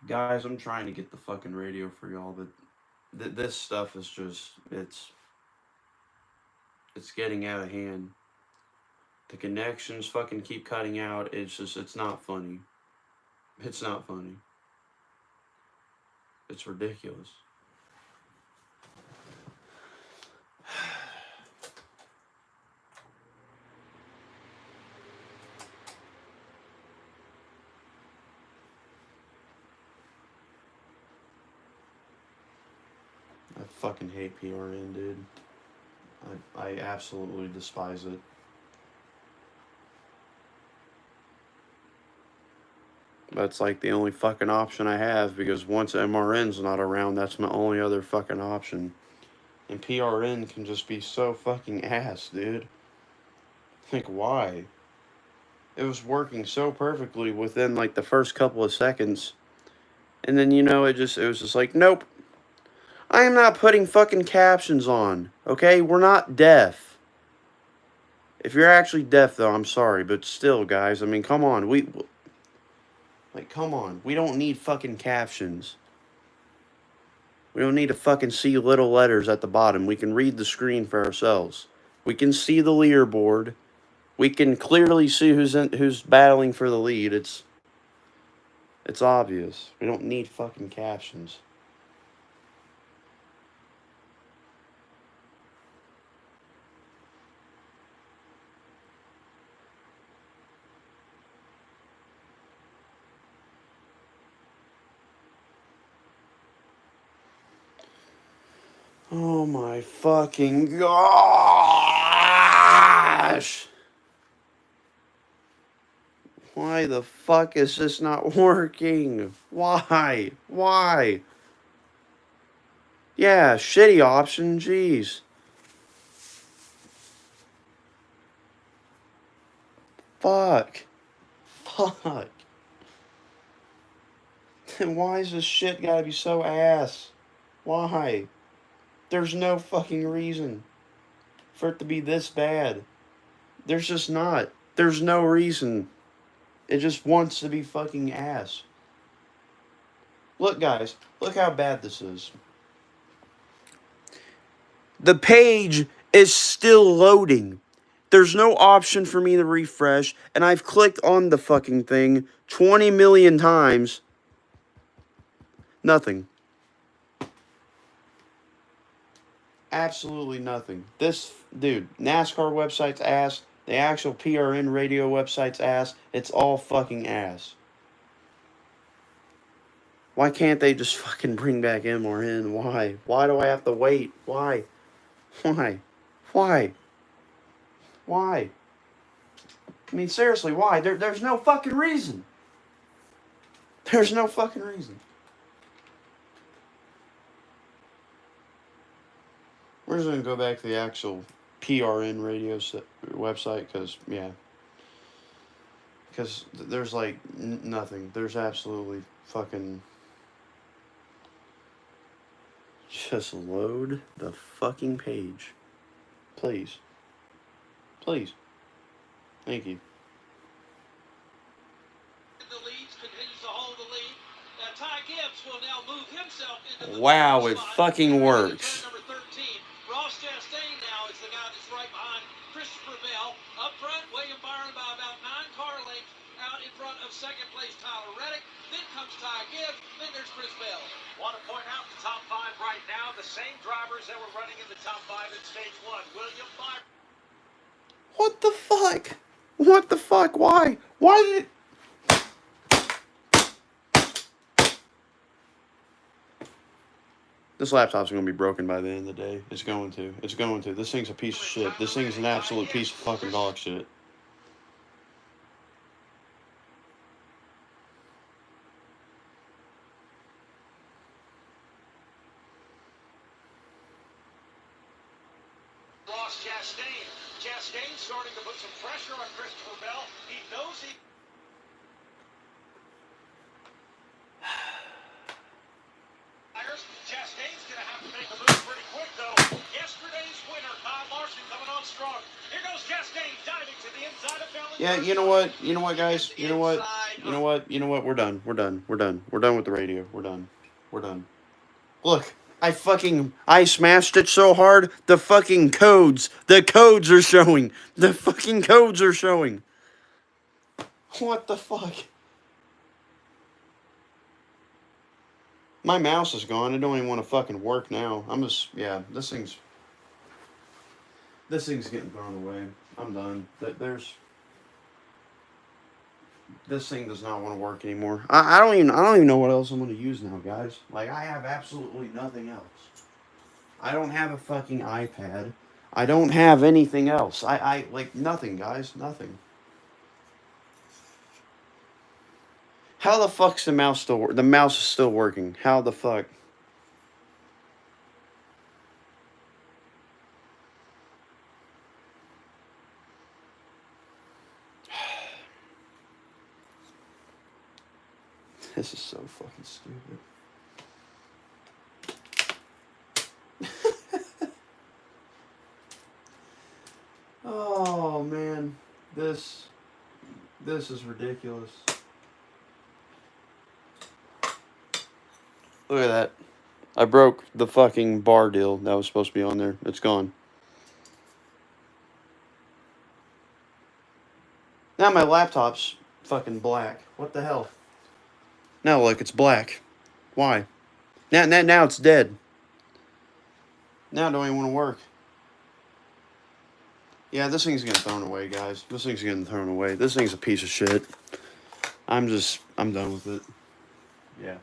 Guys, I'm trying to get the fucking radio for y'all, but this stuff is just, it's getting out of hand. The connections fucking keep cutting out. It's just, it's not funny. It's not funny. It's ridiculous. I fucking hate PRN, dude. I absolutely despise it. That's like the only fucking option I have, because once MRN's not around, that's my only other fucking option. And PRN can just be so fucking ass, dude. Like, why? It was working so perfectly within like the first couple of seconds. And then, you know, it was just like, nope. I am not putting fucking captions on, okay? We're not deaf. If you're actually deaf, though, I'm sorry, but still, guys, I mean, come on. Come on. We don't need fucking captions. We don't need to fucking see little letters at the bottom. We can read the screen for ourselves. We can see the leaderboard. We can clearly see who's battling for the lead. It's obvious. We don't need fucking captions. Oh my fucking gosh! Why the fuck is this not working? Why? Why? Yeah, shitty option, jeez. Fuck. Fuck. Then why is this shit gotta be so ass? Why? There's no fucking reason for it to be this bad. There's just not. There's no reason. It just wants to be fucking ass. Look, guys. Look how bad this is. The page is still loading. There's no option for me to refresh, and I've clicked on the fucking thing 20 million times. Nothing. Absolutely nothing. This, dude, NASCAR website's ass. The actual PRN radio website's ass. It's all fucking ass. Why can't they just fucking bring back MRN? Why? Why do I have to wait? Why? Why? Why? Why? I mean, seriously, why? There's no fucking reason. There's no fucking reason. We're just going to go back to the actual PRN radio website because, yeah. Because there's, like, nothing. There's absolutely fucking... Just load the fucking page. Please. Please. Thank you. The leads continues to hold the lead. Ty Gibbs will now move himself into the Wow, it slot. fucking works. Number 13. Ross Chastain now is the guy that's right behind Christopher Bell. Up front, William Byron by about 9 car lengths. Out in front of second place Tyler Reddick. Then comes Ty Gibbs. Then there's Chris Bell. Want to point out the top 5 right now, the same drivers that were running in the top 5 in stage 1. William Byron. What the fuck? What the fuck? Why? Why did it... This laptop's going to be broken by the end of the day. It's going to. It's going to. This thing's a piece of shit. This thing's an absolute piece of fucking dog shit. Ross Chastain. Chastain starting to put some pressure on Christopher Bell. He knows he... Chastain's going to have to make a move pretty quick, though. Yesterday's winner, Kyle Larson, coming on strong. Here goes Chastain diving to the inside of Bell. Yeah, you know what? You know what, guys? You know what? You know what? You know what? We're done. We're done. We're done. We're done with the radio. We're done. We're done. Look, I smashed it so hard, the fucking codes are showing. The fucking codes are showing. What the fuck? My mouse is gone. I don't even want to fucking work now. I'm just, yeah, this thing's getting thrown away. I'm done. This thing does not want to work anymore. I don't even know what else I'm going to use now, guys. Like, I have absolutely nothing else. I don't have a fucking iPad. I don't have anything else. I like nothing, guys. Nothing. How the fuck's the mouse still working? The mouse is still working. How the fuck? This is so fucking stupid. Oh man, this is ridiculous. Look at that. I broke the fucking bar deal that was supposed to be on there. It's gone. Now my laptop's fucking black. What the hell? Now look, it's black. Why? Now it's dead. Now it don't even want to work. Yeah, this thing's getting thrown away, guys. This thing's getting thrown away. This thing's a piece of shit. I'm done with it. Yeah.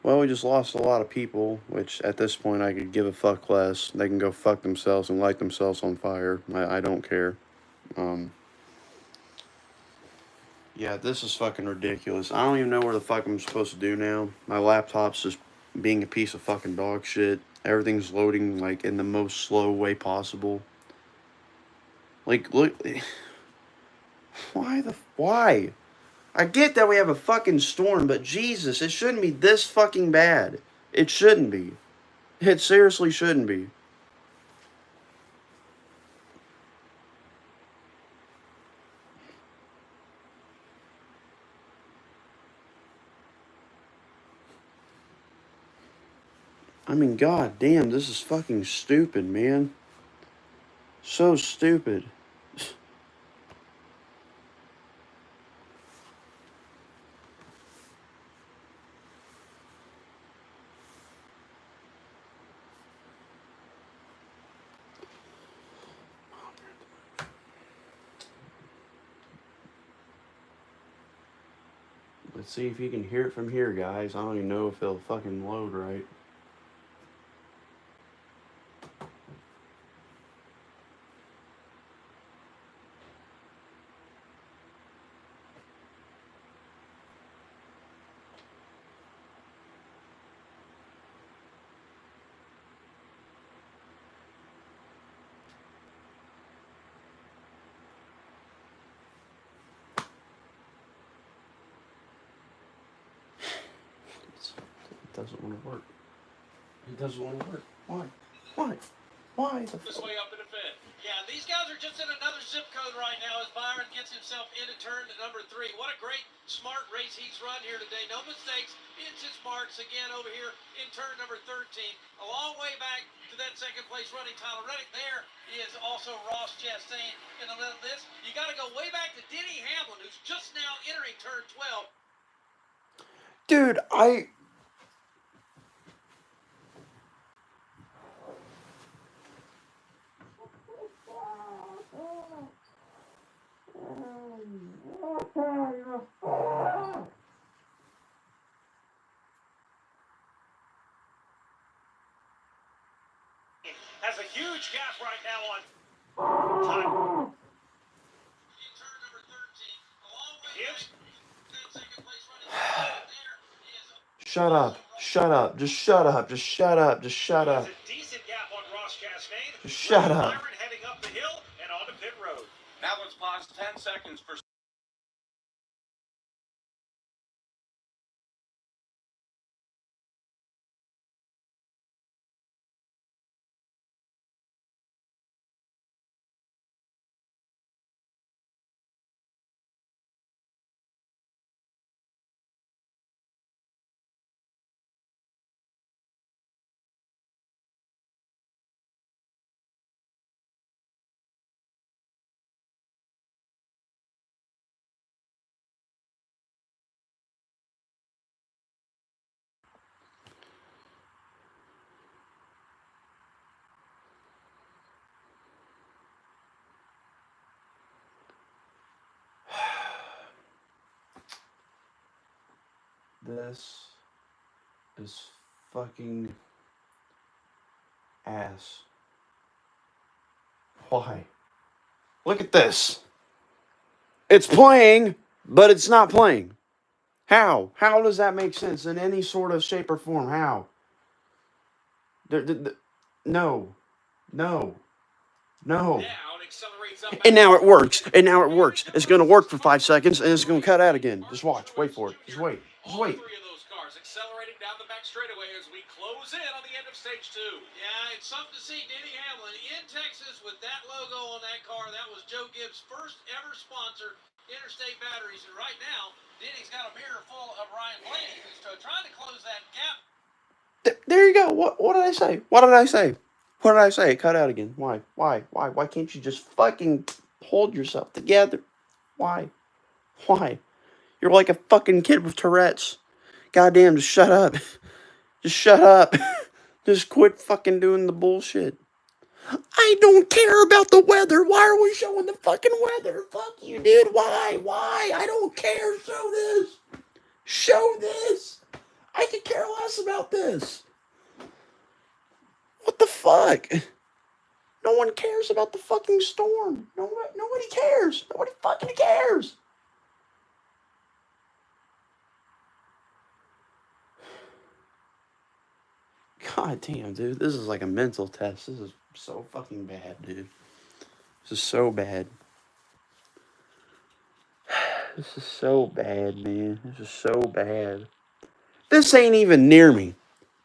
Well, we just lost a lot of people, which at this point I could give a fuck less. They can go fuck themselves and light themselves on fire. I don't care. Yeah, this is fucking ridiculous. I don't even know where the fuck I'm supposed to do now. My laptop's just being a piece of fucking dog shit. Everything's loading, like, in the most slow way possible. Like, look... Why? I get that we have a fucking storm, but Jesus, it shouldn't be this fucking bad. It shouldn't be. It seriously shouldn't be. I mean, god damn, this is fucking stupid, man. So stupid. Let's see if you can hear it from here, guys. I don't even know if it'll fucking load right. It doesn't want to work. It doesn't want to work. Why? Why the This way up in the fifth. Yeah, these guys are just in another zip code right now as Byron gets himself into turn to number 3. What a great, smart race he's run here today. No mistakes. Hits his marks again over here in turn number 13. A long way back to that second place running Tyler Reddick. There is also Ross Chastain in the middle of this. You got to go way back to Denny Hamlin, who's just now entering turn 12. Dude, Has a huge gap right now on time. In turn number 13. A long way back to that second place running there is... Shut up. Shut up. Just shut up. Just shut up. Just shut up. There's a decent gap on Ross Chastain. Just shut up. Byron heading up the hill and onto pit road. Now let's pause 10 seconds for This is fucking ass. Why? Look at this. It's playing, but it's not playing. How? How does that make sense in any sort of shape or form? How? No. And now it works. It's going to work for 5 seconds, and it's going to cut out again. Just watch. Wait for it. Just wait. All three of those cars accelerating down the back straightaway as we close in on the end of stage 2. Yeah, it's something to see Denny Hamlin in Texas with that logo on that car. That was Joe Gibbs' first ever sponsor, Interstate Batteries. And right now, Denny's got a mirror full of Ryan Blaney, who's trying to close that gap. There you go. What did I say? What did I say? It cut out again. Why? Why can't you just fucking hold yourself together? Why? You're like a fucking kid with Tourette's. Goddamn, just shut up. Just shut up. Just quit fucking doing the bullshit. I don't care about the weather. Why are we showing the fucking weather? Fuck you, dude. Why? I don't care. Show this. I could care less about this. What the fuck? No one cares about the fucking storm. Nobody cares. Nobody fucking cares. God damn, dude. This is like a mental test. This is so fucking bad, dude. This is so bad. This is so bad, man. This is so bad. This ain't even near me.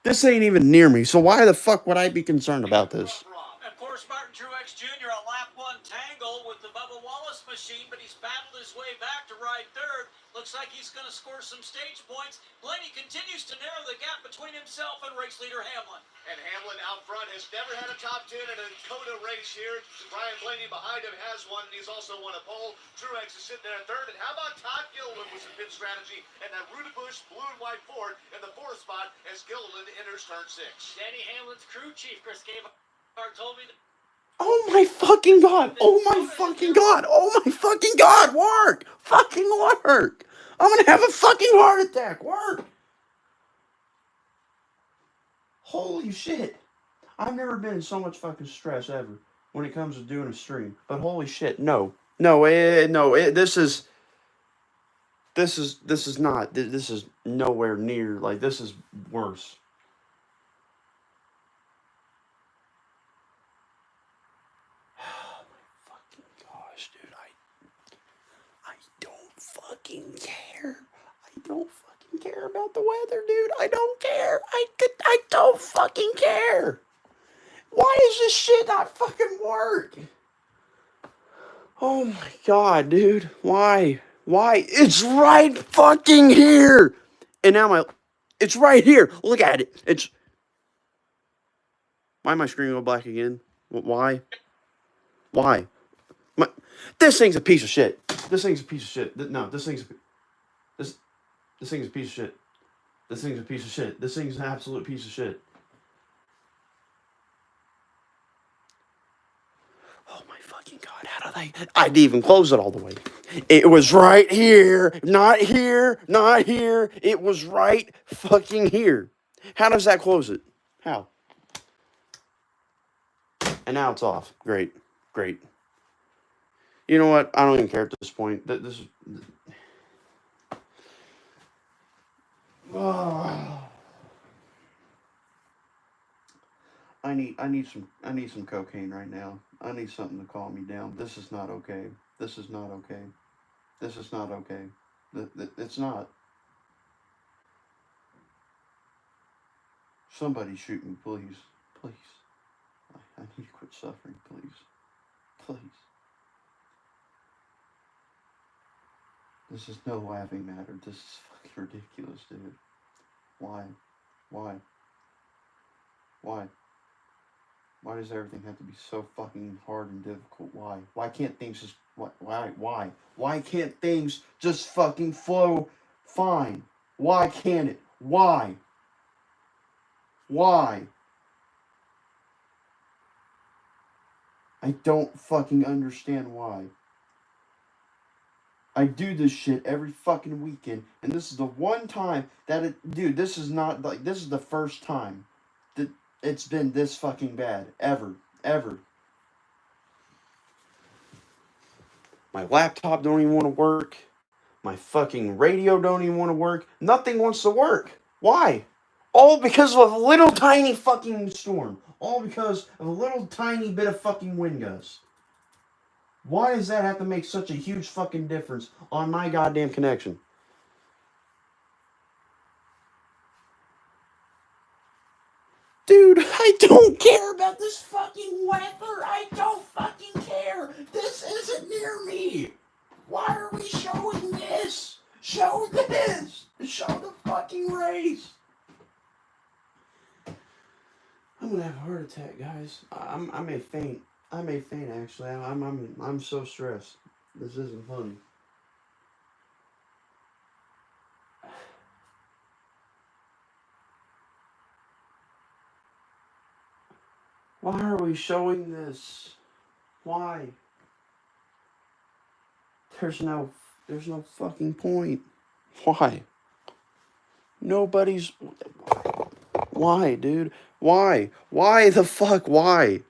This ain't even near me. So why the fuck would I be concerned about this? Of course, Martin Truex Jr. a lap one tangle with the Bubba Wallace machine, but he's battled his way back to ride third. Looks like he's going to score some stage points. Blaney continues to narrow the gap between himself and race leader Hamlin. And Hamlin out front has never had a top 10 in a Cota race here. Brian Blaney behind him has one, and he's also won a pole. Truex is sitting there at third. And how about Todd Gilliland with some pit strategy and that Rudebush blue and white Ford in the fourth spot as Gilliland enters turn 6. Danny Hamlin's crew chief, Chris Gabehart, told me that. Oh my fucking god! Oh my fucking god! Oh my fucking god! Work! Fucking work! I'm gonna have a fucking heart attack! Work! Holy shit! I've never been in so much fucking stress ever when it comes to doing a stream. But holy shit, no. This is nowhere near, like, this is worse. I don't fucking care about the weather, dude. I don't care. I don't fucking care. Why does this shit not fucking work? Oh my god, dude. Why? It's right fucking here. And now it's right here. Look at it. Why am I screen go black again? Why? This thing's a piece of shit. This thing's a piece of shit. This thing's a piece of shit. This thing's a piece of shit. This thing's an absolute piece of shit. Oh my fucking god, how did I didn't even close it all the way. It was right here. Not here. Not here. It was right fucking here. How does that close it? How? And now it's off. Great. You know what? I don't even care at this point. This is... Oh. I need some cocaine right now. I need something to calm me down. This is not okay. This is not okay. It's not. Somebody shoot me, please. I need to quit suffering, please. This is no laughing matter. This is fucking ridiculous, dude. Why? Why does everything have to be so fucking hard and difficult? Why? Why can't things just... Why? Why can't things just fucking flow fine? Why can't it? Why? I don't fucking understand why. I do this shit every fucking weekend, and this is the one time that dude, this is not, like, this is the first time that it's been this fucking bad. Ever. My laptop don't even want to work. My fucking radio don't even want to work. Nothing wants to work. Why? All because of a little tiny fucking storm. All because of a little tiny bit of fucking wind gusts. Why does that have to make such a huge fucking difference on my goddamn connection? Dude, I don't care about this fucking weather. I don't fucking care. This isn't near me. Why are we showing this? Show this. Show the fucking race. I'm gonna have a heart attack, guys. I may faint. Actually. I'm so stressed. This isn't funny. Why are we showing this? Why? There's no fucking point. Why? Nobody's... Why, dude? Why? Why the fuck? Why?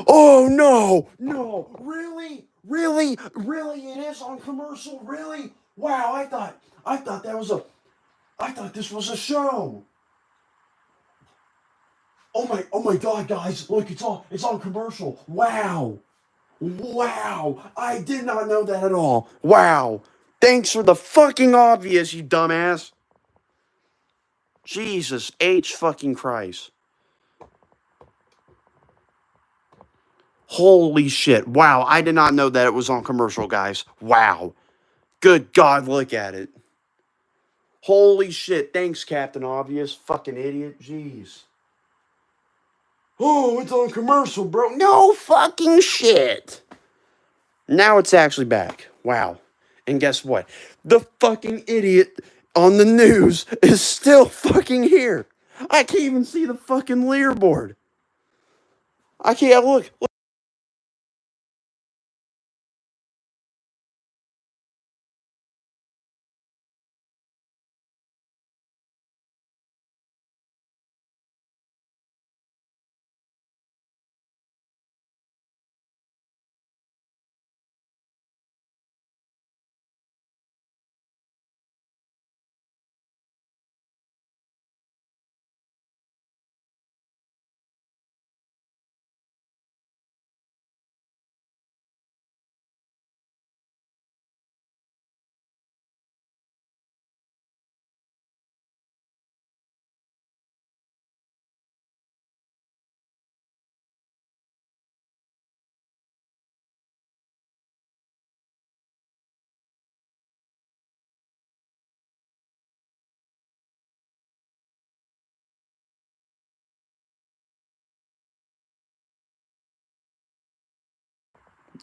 Oh, no! No! Really? Really? Really? It is on commercial? Really? Wow, I thought that was a... I thought this was a show. Oh my God, guys! Look, it's on commercial. Wow, wow! I did not know that at all. Wow! Thanks for the fucking obvious, you dumbass. Jesus H fucking Christ! Holy shit! Wow! I did not know that it was on commercial, guys. Wow! Good God, look at it. Holy shit! Thanks, Captain Obvious. Fucking idiot. Jeez. Oh, it's on commercial, bro. No fucking shit. Now it's actually back. Wow. And guess what? The fucking idiot on the news is still fucking here. I can't even see the fucking leaderboard. I can't look.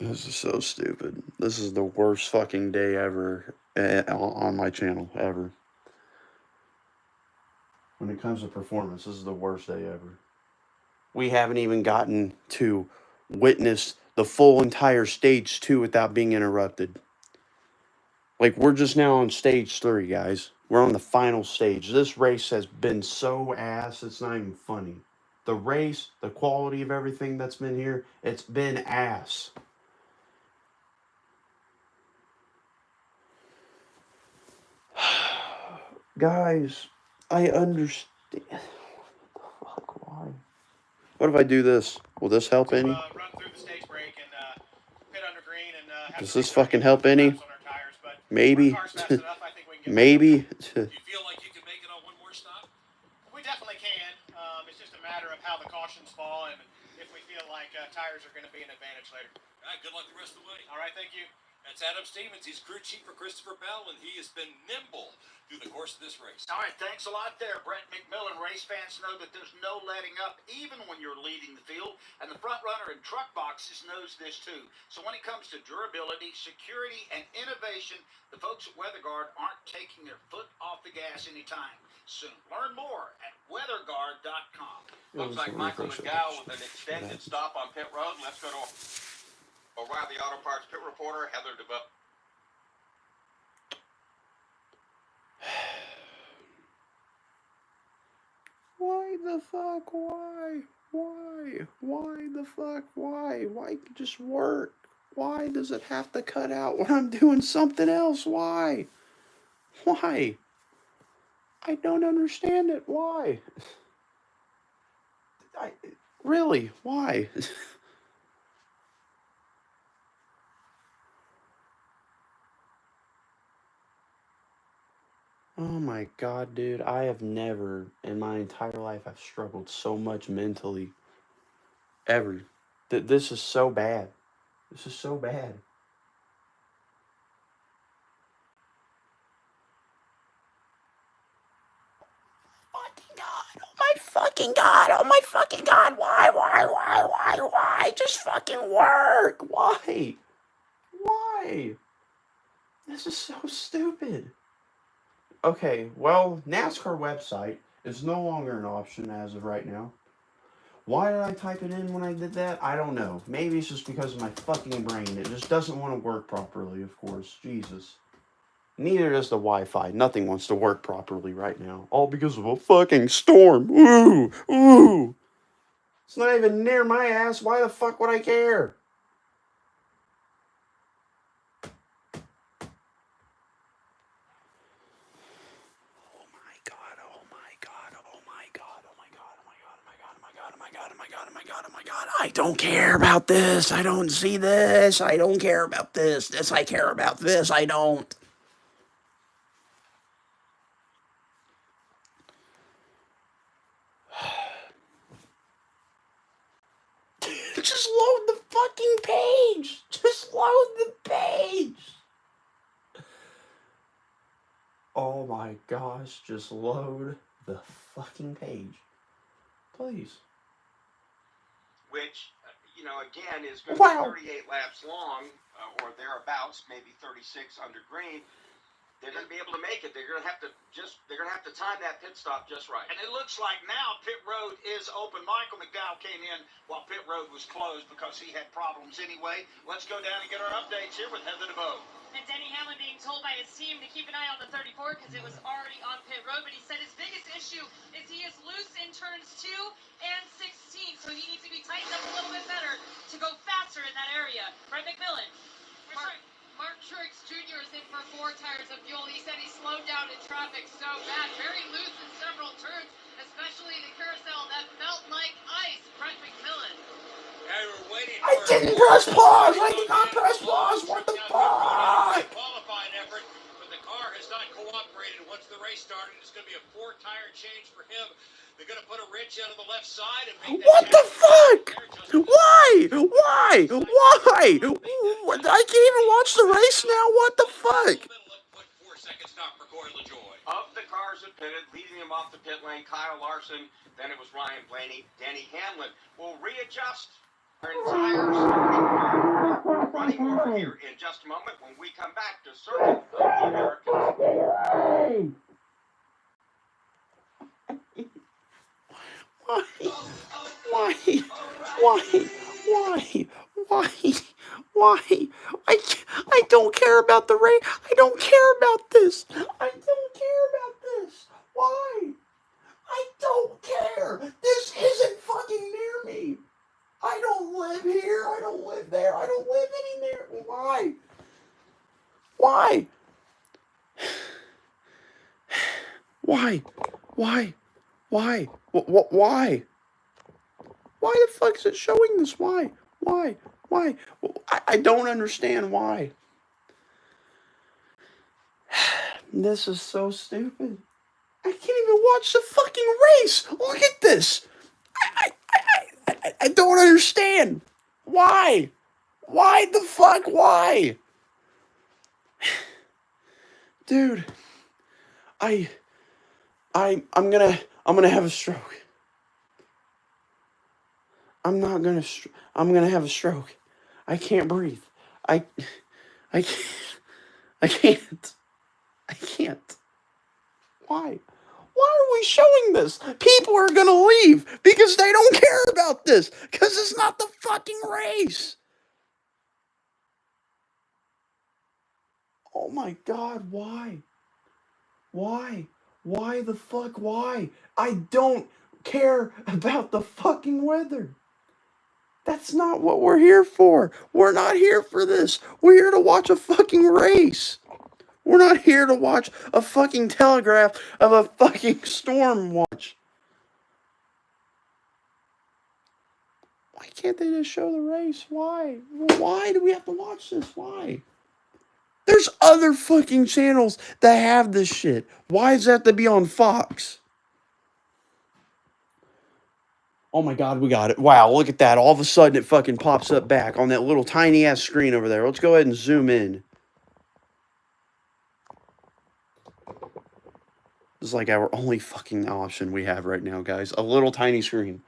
This is so stupid. This is the worst fucking day ever on my channel, ever. When it comes to performance, this is the worst day ever. We haven't even gotten to witness the full entire stage 2 without being interrupted. Like, we're just now on stage 3, guys. We're on the final stage. This race has been so ass, it's not even funny. The race, the quality of everything that's been here, it's been ass. Guys, I understand. Fuck, why? What if I do this? Will this help any? Run through the stage break and pit under green and Does this fucking help any? Maybe. Maybe. Do you feel like you can make it on one more stop? We definitely can. It's just a matter of how the cautions fall and if we feel like tires are going to be an advantage later. All right, good luck the rest of the way. All right, thank you. That's Adam Stevens. He's crew chief for Christopher Bell, and he has been nimble through the course of this race. All right, thanks a lot there, Brett McMillan. Race fans know that there's no letting up, even when you're leading the field, and the front runner in truck boxes knows this too. So when it comes to durability, security, and innovation, the folks at WeatherGuard aren't taking their foot off the gas anytime soon. Learn more at weatherguard.com. Looks like Michael McDowell with an extended stop on pit road. Let's go to O'Reilly Auto Parts pit reporter Heather DeVoe. Why the fuck? Why? Why? Why the fuck? Why? Why just work? Why does it have to cut out when I'm doing something else? Why? Why? I don't understand it. Why? Really? Why? Oh my God, dude. I have never in my entire life I've struggled so much mentally. Ever. This is so bad. This is so bad. Fucking God. Oh my fucking God. Oh my fucking God. Why? Just fucking work. Why? Why? This is so stupid. Okay, well, NASCAR website is no longer an option as of right now. Why did I type it in when I did that? I don't know. Maybe it's just because of my fucking brain. It just doesn't want to work properly, of course. Jesus. Neither does the Wi-Fi. Nothing wants to work properly right now. All because of a fucking storm. Ooh! Ooh! It's not even near my ass. Why the fuck would I care? I don't care about this. I don't see this. I don't care about this. This I care about. This I don't. Just load the fucking page. Just load the page. Oh my gosh, just load the fucking page. Please. Which, again, is going to be 38 laps long, or thereabouts, maybe 36 under green. They're going to be able to make it. They're going to have to time that pit stop just right. And it looks like now pit road is open. Michael McDowell came in while pit road was closed because he had problems anyway. Let's go down and get our updates here with Heather DeVoe. And Denny Hamlin being told by his team to keep an eye on the 34 because it was already on pit road. But he said his biggest issue is he is loose in turns 2 and 16. So he needs to be tightened up a little bit better to go faster in that area. Right, McMillan? Mark Truex Jr. is in for 4 tires of fuel. He said he slowed down in traffic so bad. Very loose in several turns, especially the carousel that felt like ice. Brent McMillan. I didn't press pause! I did not press pause! What the fuck? Qualifying effort, but the car has not cooperated. Once the race started, it's going to be a 4-tire change for him. They're going to put a wrench out of the left side and make what the fuck? Why? Why? Why? I can't even watch the race now. What the fuck? 4-second stop for Corey LaJoy. Of the cars that pitted, leading them off the pit lane, Kyle Larson, then it was Ryan Blaney, Denny Hamlin will readjust their tires. Running over here in just a moment when we come back to Circle of the Americans. Why? I don't care about the race. I don't care about this. I don't care about this. Why? I don't care. This isn't fucking near me. I don't live here. I don't live there. I don't live anywhere. Why? Why? Why? Why? Why? Why? Why the fuck is it showing this? Why? Why? Why? I don't understand why. This is so stupid. I can't even watch the fucking race. Look at this. I don't understand. Why? Why the fuck? Why? Dude, I'm gonna have a stroke. I'm gonna have a stroke. I can't breathe. I can't. Why? Why are we showing this? People are gonna leave because they don't care about this. Because it's not the fucking race. Oh my God, why? Why? Why the fuck? Why? I don't care about the fucking weather. That's not what we're here for. We're not here for this. We're here to watch a fucking race. We're not here to watch a fucking telegraph of a fucking storm watch. Why can't they just show the race? Why? Why do we have to watch this? Why? There's other fucking channels that have this shit. Why does that have to be on Fox? Oh my God, we got it. Wow, look at that. All of a sudden it fucking pops up back on that little tiny ass screen over there. Let's go ahead and zoom in. This is like our only fucking option we have right now, guys. A little tiny screen.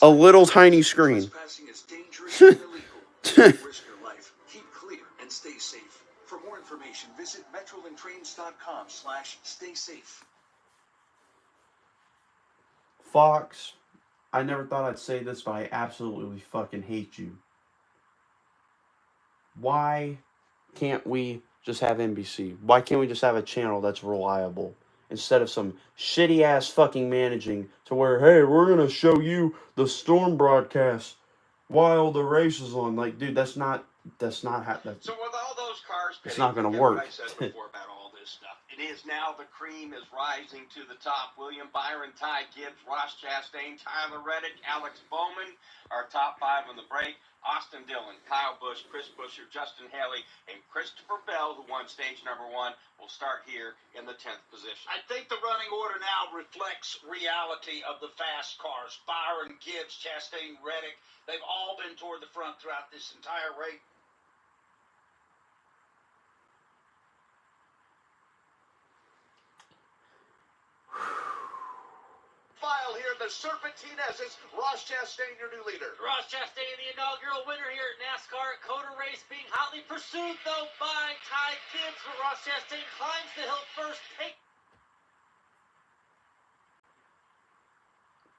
A little tiny screen. Trespassing is dangerous and illegal. Risk your life. Keep clear and stay safe. For more information, visit metrolandtrains.com/stay safe. Fox, I never thought I'd say this, but I absolutely fucking hate you. Why can't we just have NBC? Why can't we just have a channel that's reliable? Instead of some shitty ass fucking managing to where, hey, we're gonna show you the storm broadcast while the race is on. Like, dude, that's not how that. So with all those cars, It's Penny, not gonna forget work. what I said before about all this stuff. It is now the cream is rising to the top. William Byron, Ty Gibbs, Ross Chastain, Tyler Reddick, Alex Bowman, our top 5 on the break. Austin Dillon, Kyle Busch, Chris Buescher, Justin Haley, and Christopher Bell, who won stage number 1, will start here in the 10th position. I think the running order now reflects reality of the fast cars. Byron, Gibbs, Chastain, Reddick, they've all been toward the front throughout this entire race. File here, the Serpentines is Ross Chastain, your new leader. Ross Chastain, the inaugural winner here at NASCAR at Cota Race, being hotly pursued, though, by Ty Gibbs. But Ross Chastain climbs the hill first.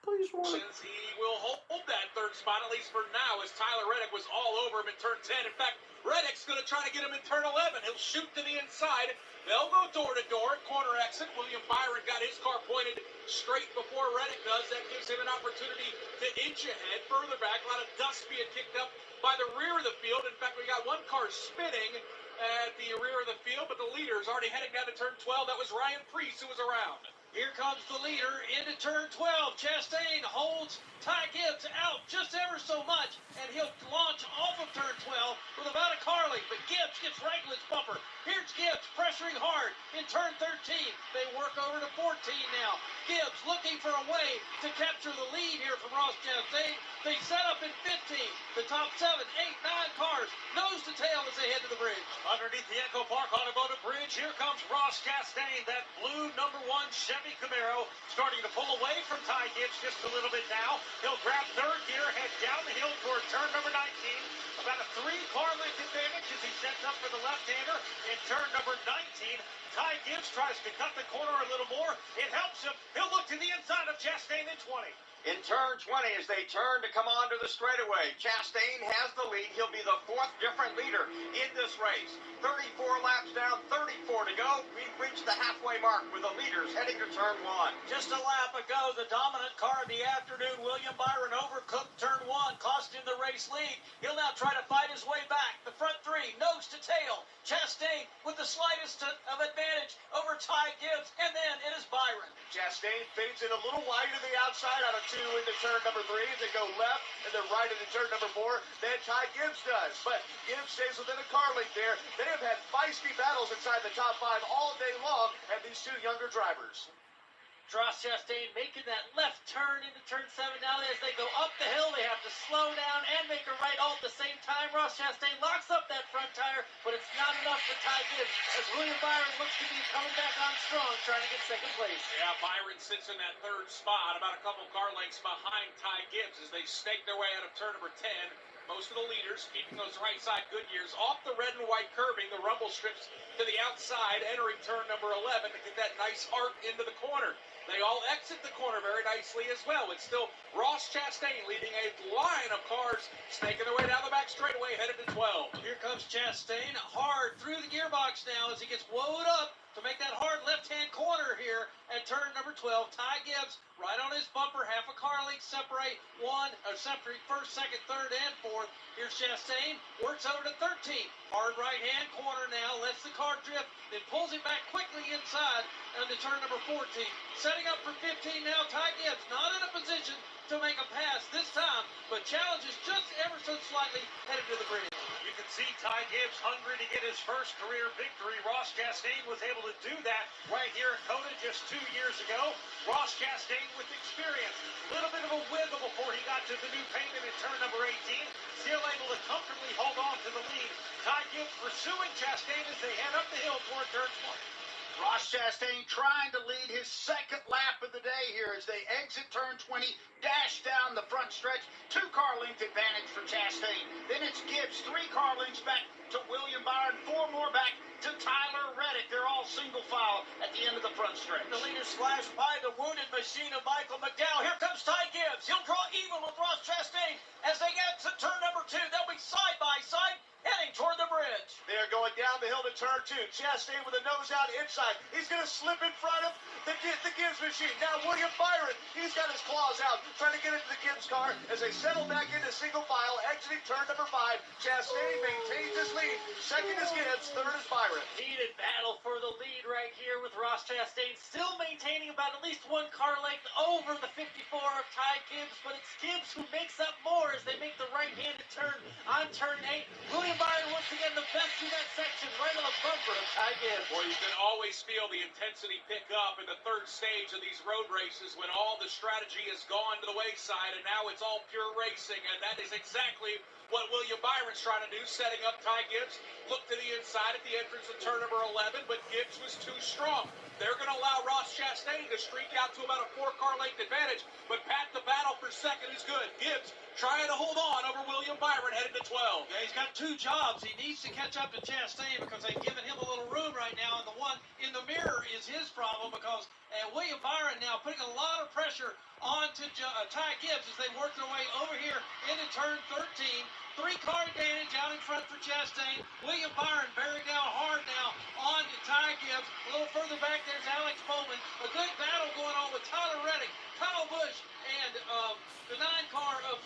Since he will hold that third spot, at least for now, as Tyler Reddick was all over him in turn 10. In fact, Reddick's going to try to get him in turn 11. He'll shoot to the inside. They'll go door to door at corner exit. William Byron got his car pointed straight before Reddick does. That gives him an opportunity to inch ahead. Further back, a lot of dust being kicked up by the rear of the field. In fact, we got one car spinning at the rear of the field, but the leader's already heading down to turn 12. That was Ryan Preece who was around. Here comes the leader into turn 12. Chastain holds Ty Gibbs out just ever so much, and he'll launch off of turn 12 with about a car length. But Gibbs gets right in his bumper. Here's Gibbs pressuring hard in turn 13. They work over to 14 now. Gibbs looking for a way to capture the lead here from Ross Chastain. They set up in 15. The top 7, 8, 9 cars, nose to tail as they head to the bridge. Underneath the Echo Park Automotive Bridge, here comes Ross Chastain, that blue number 1 Chevy Camaro, starting to pull away from Ty Gibbs just a little bit now. He'll grab third gear, head down the hill toward turn number 19. About a 3-car length advantage as he sets up for the left-hander in turn number 19. Ty Gibbs tries to cut the corner a little more. It helps him. He'll look to the inside of Chastain in 20. In turn 20, as they turn to come onto the straightaway, Chastain has the lead. He'll be the 4th different leader in this race. 34 laps down, 34 to go. We've reached the halfway mark with the leaders heading to turn 1. Just a lap ago, the dominant car of the afternoon, William Byron, overcooked turn 1, cost him the race lead. He'll now try to fight his way back. The front 3, nose to tail. Chastain with the slightest of advantage over Ty Gibbs, and then it is Byron. Chastain fades in a little wide to the outside out of 2 into turn number 3. They go left and then right into turn number 4. Then Ty Gibbs does. But Gibbs stays within a car length there. They have had feisty battles inside the top 5 all day long, and these 2 younger drivers. Ross Chastain making that left turn into turn 7. Now as they go up the hill, they have to slow down and make a right all at the same time. Ross Chastain locks up that front tire, but it's not enough for Ty Gibbs as William Byron looks to be coming back on strong, trying to get second place. Yeah, Byron sits in that third spot, about a couple car lengths behind Ty Gibbs as they stake their way out of turn number 10. Most of the leaders keeping those right side Goodyears off the red and white curbing, the rumble strips to the outside, entering turn number 11 to get that nice arc into the corner. They all exit the corner very nicely as well. It's still Ross Chastain leading a line of cars, snaking their way down the back straightaway, headed to 12. Here comes Chastain, hard through the gearbox now as he gets woed up to make that hard left-hand corner here at turn number 12. Ty Gibbs right on his bumper, half a car length separate first, second, third, and fourth. Here's Chastain, works over to 13. Hard right-hand corner now, lets the car drift, then pulls it back quickly inside into turn number 14. Setting up for 15 now, Ty Gibbs not in a position to make a pass this time, but challenges just ever so slightly headed to the bridge. You can see Ty Gibbs hungry to get his first career victory. Ross Chastain was able to do that right here at Cota just 2 years ago. Ross Chastain with experience. A little bit of a wiggle before he got to the new pavement in turn number 18. Still able to comfortably hold on to the lead. Ty Gibbs pursuing Chastain as they head up the hill toward turn 20. Ross Chastain trying to lead his second lap of the day here as they exit turn 20, dash down the front stretch. 2-car length advantage for Chastain. Then it's Gibbs, 3-car lengths back to William Byron, 4 more back to Tyler Reddick. They're all single file at the end of the front stretch. The leader slashed by the wounded machine of Michael McDowell. Here comes Ty Gibbs. He'll draw even with Ross Chastain as they get to turn number 2. They'll be side by side heading toward the bridge. They're going down the hill to turn 2. Chastain with a nose out inside. He's going to slip in front of the Gibbs machine. Now William Byron, he's got his claws out, trying to get into the Gibbs car as they settle back into single file, exiting turn number 5. Chastain maintains his lead. Second is Gibbs, third is Byron. Heated battle for the lead right here with Ross Chastain still maintaining about at least 1 car length over the 54 of Ty Gibbs, but it's Gibbs who makes up more as they make the right-handed turn on turn 8. William Byron once again the best in that section, right on the bumper of Ty Gibbs. Well, you can always feel the intensity pick up in the third stage of these road races when all the strategy has gone to the wayside and now it's all pure racing, and that is exactly what William Byron's trying to do, setting up Ty Gibbs. Look to the inside at the entrance of turn number 11, but Gibbs was too strong. They're going to allow Ross Chastain to streak out to about a 4-car length advantage, but Pat, the battle for second is good. Gibbs trying to hold on over William Byron headed to 12. Yeah, he's got 2 jobs. He needs to catch up to Chastain because they've given him a little room right now, and the one in the mirror is his problem because William Byron now putting a lot of pressure onto Ty Gibbs as they work their way over here into turn 13. 3-car advantage out in front for Chastain. William Byron buried down hard now on to Ty Gibbs. A little further back, there's Alex Bowman. A good battle going on with Tyler Reddick, Kyle Busch, and the 9-car of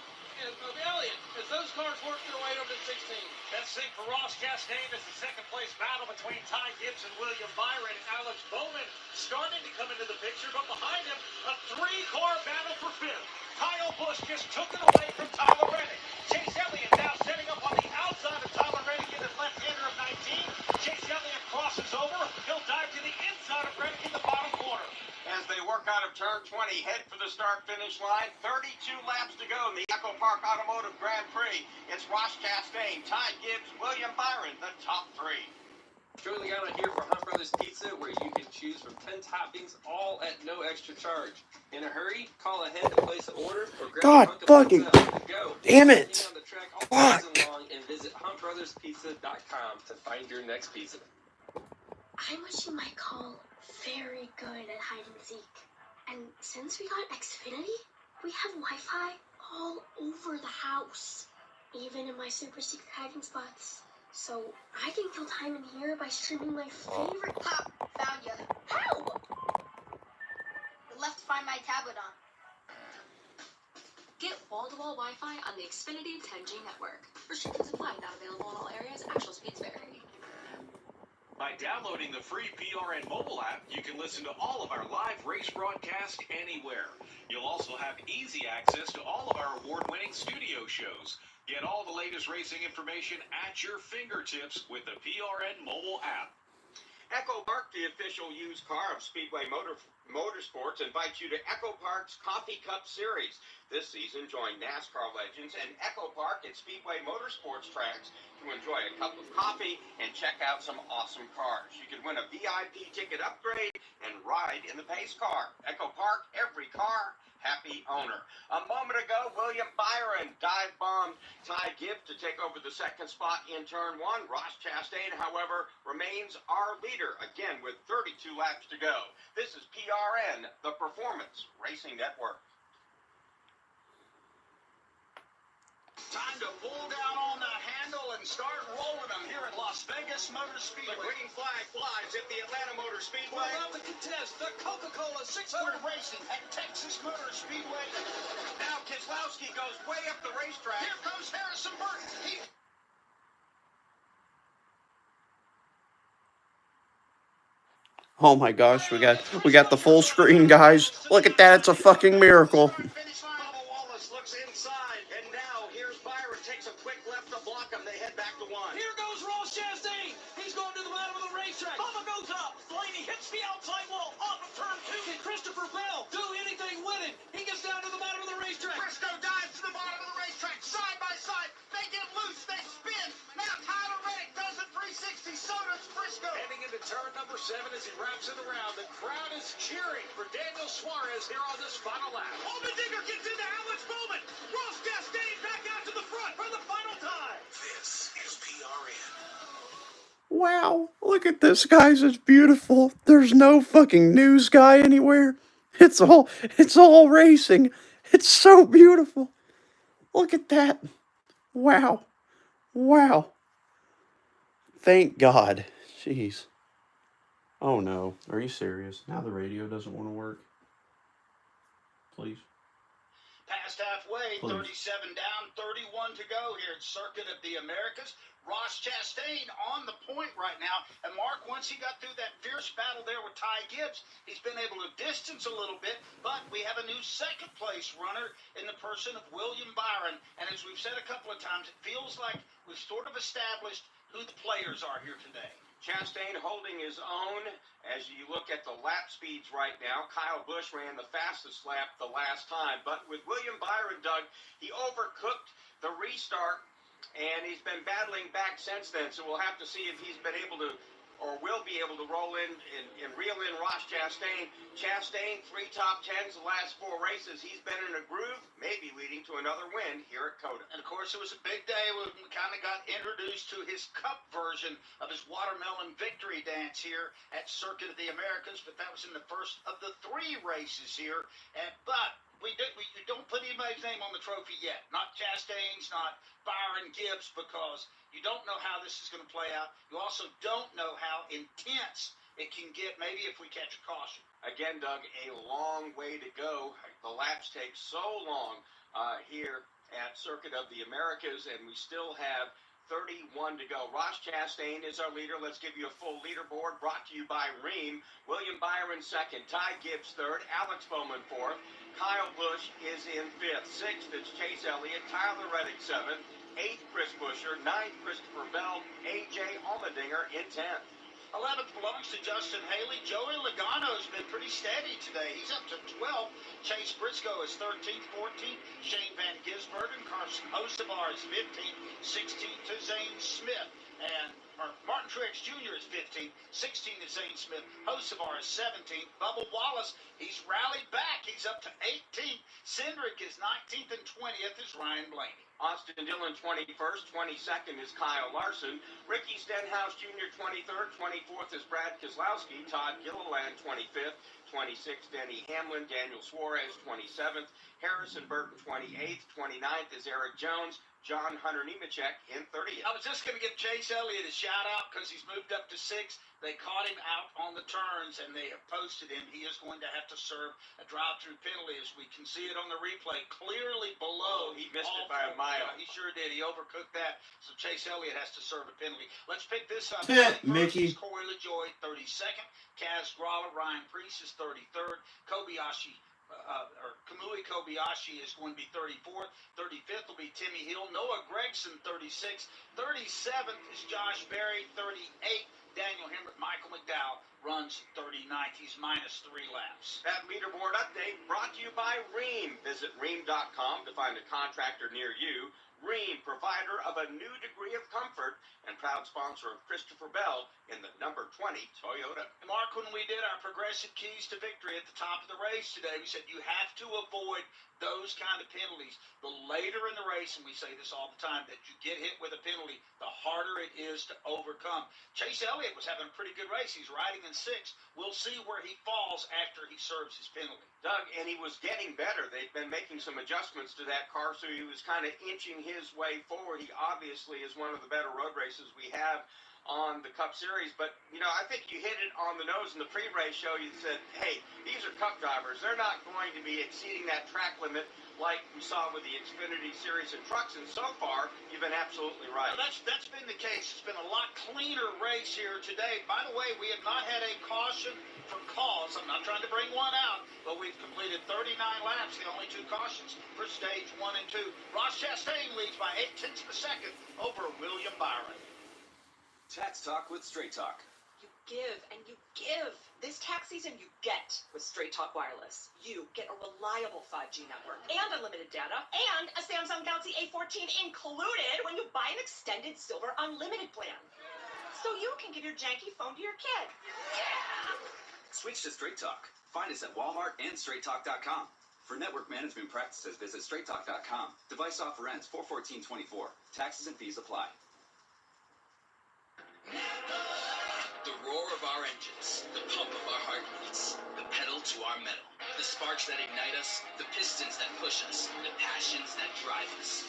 Elliott as those cars work their way over to 16. Best thing for Ross Chastain is the second-place battle between Ty Gibbs and William Byron. Alex Bowman starting to come into the picture, but behind him, a 3-car battle for fifth. Kyle Busch just took it away from Tyler Reddick. Chase Elliott now setting up on the outside of Tyler Reddick in the left-hander of 19. Chase Elliott crosses over. He'll dive to the inside of Reddick in the bottom corner. As they work out of turn 20, head for the start-finish line. 32 laps to go in the Echo Park Automotive Grand Prix. It's Ross Chastain, Ty Gibbs, William Byron, the top 3. Joey Logano here for Hunt Brothers Pizza, where you can choose from 10 toppings, all at no extra charge. In a hurry, call ahead to place an order or grab God a hunk of fucking pizza on the go. damn it. Stay on the track all season long and visit huntbrotherspizza.com to find your next pizza. I'm what you might call very good at hide and seek. And since we got Xfinity, we have Wi-Fi all over the house, even in my super secret hiding spots. So I can kill time in here by streaming my favorite. Ha! Found you. How? You left to find my tablet on. Get wall-to-wall Wi-Fi on the Xfinity 10G network. Restrictions apply, not available in all areas. Actual speeds vary. By downloading the free PRN mobile app, you can listen to all of our live race broadcasts anywhere. You'll also have easy access to all of our award-winning studio shows. Get all the latest racing information at your fingertips with the PRN mobile app. Echo Park, the official used car of Speedway Motorsports, invites you to Echo Park's Coffee Cup Series. This season, join NASCAR legends and Echo Park at Speedway Motorsports tracks to enjoy a cup of coffee and check out some awesome cars. You can win a VIP ticket upgrade and ride in the pace car. Echo Park, every car, happy owner. A moment ago, William Byron dive-bombed Ty Gibbs to take over the second spot in turn 1. Ross Chastain, however, remains our leader, again with 32 laps to go. This is PRN, the Performance Racing Network. Time to pull down on the handle and start rolling them here at Las Vegas Motor Speedway. The green flag flies at the Atlanta Motor Speedway. We're about to contest the Coca-Cola 600 Racing at Texas Motor Speedway. Now Keselowski goes way up the racetrack. Here goes Harrison Burton. Oh my gosh, we got the full screen, guys. Look at that, it's a fucking miracle. Bubba Wallace looks inside, and now here's Byron. Takes a quick left to block him. They head back to 1. Here goes Ross Chastain. He's going to the bottom of the racetrack. Bubba goes up. Blaney hits the outside wall off of turn 2. Can Christopher Bell do anything with it? He gets down to the bottom of the racetrack. Briscoe dives to the bottom of the racetrack, side by side. They get loose, they spin. Now Tyler Reddick does a 360, so does Briscoe. Heading into turn number 6, 7 as he wraps it around. The crowd is cheering for Daniel Suarez here on this final lap. Allmendinger gets into Alex Bowman. Ross Chastain back out to the front for the final time. This is PRN. Wow, look at this, guys. It's beautiful. There's no fucking news guy anywhere. It's all racing. It's so beautiful. Look at that. Wow. Wow. Thank God. Jeez. Oh no. Are you serious? Now the radio doesn't want to work. Please. Past halfway, Please. 37 down, 31 to go here at Circuit of the Americas. Ross Chastain on the point right now. And Mark, once he got through that fierce battle there with Ty Gibbs, he's been able to distance a little bit. But we have a new second place runner in the person of William Byron. And as we've said a couple of times, it feels like we've sort of established who the players are here today. Chastain holding his own as you look at the lap speeds right now. Kyle Busch ran the fastest lap the last time, but with William Byron, Doug, he overcooked the restart, and he's been battling back since then, so we'll have to see if he's been able to or will be able to roll in and reel in Ross Chastain. Chastain, 3 top 10s the last 4 races. He's been in a groove, maybe leading to another win here at Cota. And, of course, it was a big day when we kind of got introduced to his cup version of his watermelon victory dance here at Circuit of the Americas, but that was in the first of the 3 races here. But we don't put anybody's name on the trophy yet. Not Chastain's, not Byron, Gibbs, because you don't know how this is going to play out. You also don't know how intense it can get, maybe if we catch a caution. Again, Doug, a long way to go. The laps take so long here at Circuit of the Americas, and we still have 31 to go. Ross Chastain is our leader. Let's give you a full leaderboard brought to you by Rheem. William Byron second, Ty Gibbs third, Alex Bowman fourth, Kyle Busch is in fifth. Sixth is Chase Elliott, Tyler Reddick seventh, eighth Chris Buescher, ninth Christopher Bell, AJ Allmendinger in 10th. 11th belongs to Justin Haley. Joey Logano's been pretty steady today. He's up to 12th. Chase Briscoe is 13th, 14th. Shane Van Gisbergen. Carson Hocevar is 15th. 16th to Zane Smith. And Martin Truex Jr. is 15th. 16th is Zane Smith. Hocevar is 17th. Bubba Wallace, he's rallied back. He's up to 18th. Cindric is 19th, and 20th is Ryan Blaney. Austin Dillon 21st, 22nd is Kyle Larson. Ricky Stenhouse Jr. 23rd, 24th is Brad Keselowski. Todd Gilliland 25th, 26th Denny Hamlin. Daniel Suarez 27th. Harrison Burton 28th, 29th is Eric Jones. John Hunter Nemechek in 30th. I was just going to give Chase Elliott a shout-out because he's moved up to 6th. They caught him out on the turns, and they have posted him. He is going to have to serve a drive-through penalty, as we can see it on the replay, clearly below. He missed it by a mile. He sure did. He overcooked that, so Chase Elliott has to serve a penalty. Let's pick this up. Mickey. Corey LaJoie, 32nd. Kaz Gralla, Ryan Preece is 33rd. Kamui Kobayashi is going to be 34th. 35th will be Timmy Hill. Noah Gregson, 36th. 37th is Josh Berry. 38th, Daniel Hemrick. Michael McDowell runs 39th. He's minus 3 laps. That leaderboard update brought to you by Rheem. Visit Rheem.com to find a contractor near you. Rheem, provider of a new degree of comfort and proud sponsor of Christopher Bell in the number 20 Toyota. And Mark, when we did our progressive keys to victory at the top of the race today, we said you have to avoid those kind of penalties. The later in the race, and we say this all the time, that you get hit with a penalty, the harder it is to overcome. Chase Elliott was having a pretty good race. He's riding in 6th. We'll see where he falls after he serves his penalty. Doug, and he was getting better. They've been making some adjustments to that car, so he was kind of inching his way forward. He obviously is one of the better road races we have on the Cup Series, but, you know, I think you hit it on the nose in the pre-race show. You said, hey, these are Cup drivers. They're not going to be exceeding that track limit like we saw with the Xfinity Series and trucks, and so far, you've been absolutely right. Well, that's been the case. It's been a lot cleaner race here today. By the way, we have not had a caution for cause. I'm not trying to bring one out, but we've completed 39 laps, the only 2 cautions for stage 1 and 2. Ross Chastain leads by 0.8 of a second over William Byron. Tax Talk with Straight Talk. You give and you give. This tax season you get with Straight Talk Wireless. You get a reliable 5G network and unlimited data and a Samsung Galaxy A14 included when you buy an extended Silver Unlimited plan. so you can give your janky phone to your kid. Switch to Straight Talk. Find us at Walmart and StraightTalk.com. For network management practices, visit StraightTalk.com. Device offer ends 4/14/24. Taxes and fees apply. The roar of our engines, the pump of our heartbeats, the pedal to our metal, the sparks that ignite us, the pistons that push us, the passions that drive us.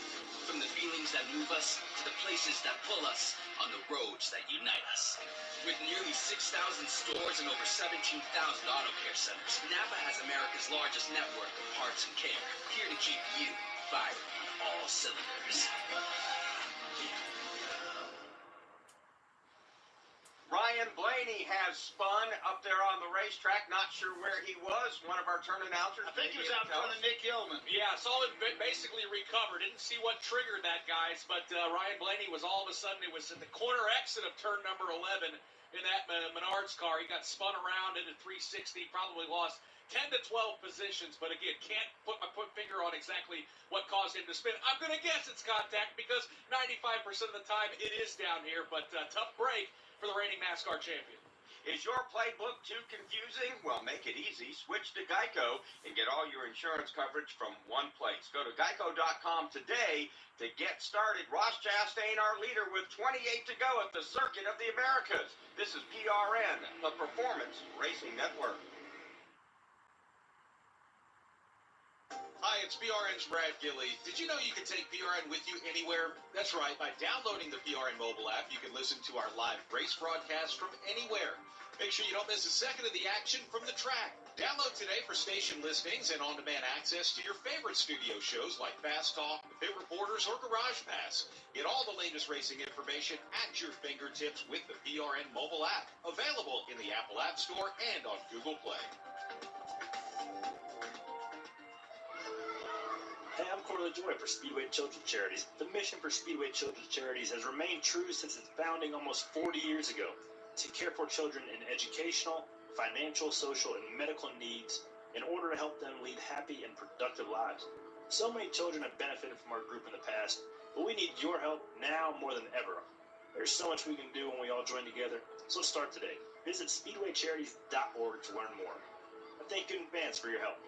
From the feelings that move us to the places that pull us on the roads that unite us. With nearly 6,000 stores and over 17,000 auto care centers, Napa has America's largest network of parts and care, here to keep you firing on all cylinders. Ryan Blaney has spun up there on the racetrack. Not sure where he was. One of our turn announcers. I think he was out in front of Nick Yeoman. Yeah, saw him basically recover. Didn't see what triggered that, guys, but Ryan Blaney was all of a sudden, it was at the corner exit of turn number 11 in that Menards car. He got spun around into 360, probably lost 10 to 12 positions, but again, can't put my finger on exactly what caused him to spin. I'm going to guess it's contact because 95% of the time it is down here, but tough break for the reigning NASCAR champion. Is your playbook too confusing? Well, make it easy. Switch to Geico and get all your insurance coverage from one place. Go to geico.com today to get started. Ross Chastain, our leader, with 28 to go at the Circuit of the Americas. This is PRN, the Performance Racing Network. Hi, it's PRN's Brad Gilley. Did you know you can take PRN with you anywhere? That's right. By downloading the PRN mobile app, you can listen to our live race broadcast from anywhere. Make sure you don't miss a second of the action from the track. Download today for station listings and on-demand access to your favorite studio shows like Fast Talk, The Pit Reporters, or Garage Pass. Get all the latest racing information at your fingertips with the PRN mobile app. Available in the Apple App Store and on Google Play. Hey, I'm Corley Joy for Speedway Children's Charities. The mission for Speedway Children's Charities has remained true since its founding almost 40 years ago, to care for children in educational, financial, social, and medical needs in order to help them lead happy and productive lives. So many children have benefited from our group in the past, but we need your help now more than ever. There's so much we can do when we all join together, so let's start today. Visit speedwaycharities.org to learn more. I thank you in advance for your help.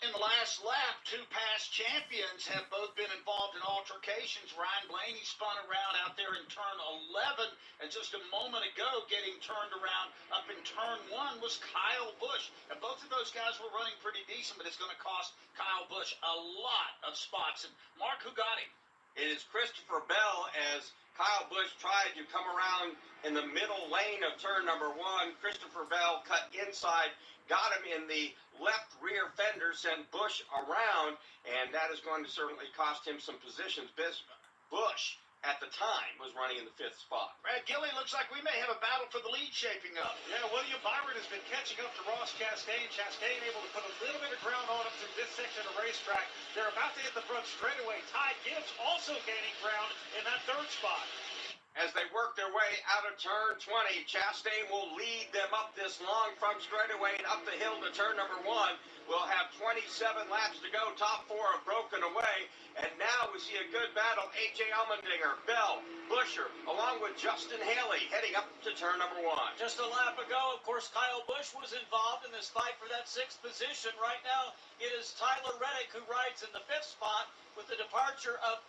In the last lap, two past champions have both been involved in altercations. Ryan Blaney spun around out there in turn 11, and just a moment ago, getting turned around up in turn 1 was Kyle Busch. And both of those guys were running pretty decent, but it's going to cost Kyle Busch a lot of spots. And Mark, who got him? It is Christopher Bell as Kyle Busch tried to come around in the middle lane of turn number 1. Christopher Bell cut inside, got him in the left rear fender, sent Busch around, and that is going to certainly cost him some positions. Busch, at the time, was running in the 5th spot. Brad Gilley, looks like we may have a battle for the lead shaping up. Yeah, William Byron has been catching up to Ross Chastain. Chastain able to put a little bit of ground on him through this section of the racetrack. They're about to hit the front straightaway. Ty Gibbs also gaining ground in that 3rd spot. As they work their way out of turn 20, Chastain will lead them up this long front straightaway and up the hill to turn number 1. We'll have 27 laps to go. Top 4 have broken away. And now we see a good battle. A.J. Allmendinger, Bell, Buescher, along with Justin Haley, heading up to turn number 1. Just a lap ago, of course, Kyle Busch was involved in this fight for that 6th position. Right now, it is Tyler Reddick who rides in the 5th spot with the departure of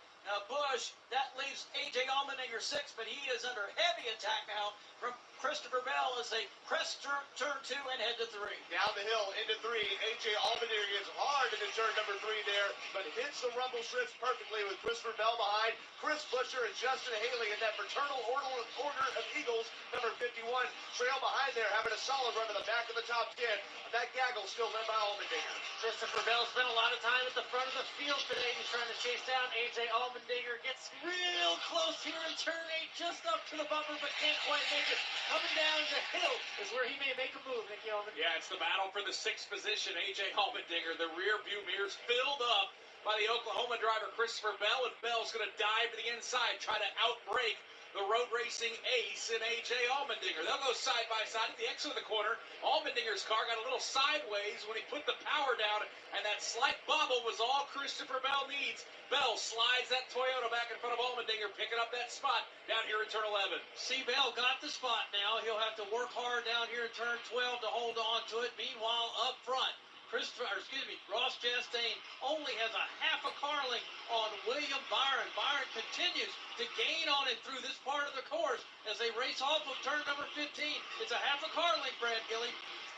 Busch. That leaves A.J. Allmendinger 6th, but he is under heavy attack now from Christopher Bell as they crest turn 2 and head to 3. Down the hill into 3. A.J. Allmendinger gets hard into turn number 3 there, but hits the rumble strips perfectly with Christopher Bell behind. Chris Buescher and Justin Haley in that fraternal order of Eagles, number 51, trail behind there, having a solid run to the back of the top 10. That gaggle still led by Allmendinger. Christopher Bell spent a lot of time at the front of the field today. He's trying to chase down A.J. Allmendinger. Gets real close here in turn 8, just up to the bumper, but can't quite make it. Coming down the hill is where he may make a move, Nicky Allmendinger. Yeah, it's the battle for the 6th position. A.J. Allmendinger, the rear view mirrors filled up by the Oklahoma driver Christopher Bell, and Bell's going to dive to the inside, try to outbreak the road racing ace in A.J. Allmendinger. They'll go side by side at the exit of the corner. Allmendinger's car got a little sideways when he put the power down, and that slight bobble was all Christopher Bell needs. Bell slides that Toyota back in front of Allmendinger, picking up that spot down here in turn 11. See, Bell got the spot now. He'll have to work hard down here in turn 12 to hold on to it. Meanwhile, up front, Ross Chastain only has a half a car length on William Byron. Byron continues to gain on him through this part of the course as they race off of turn number 15. It's a half a car length, Brad Gilly.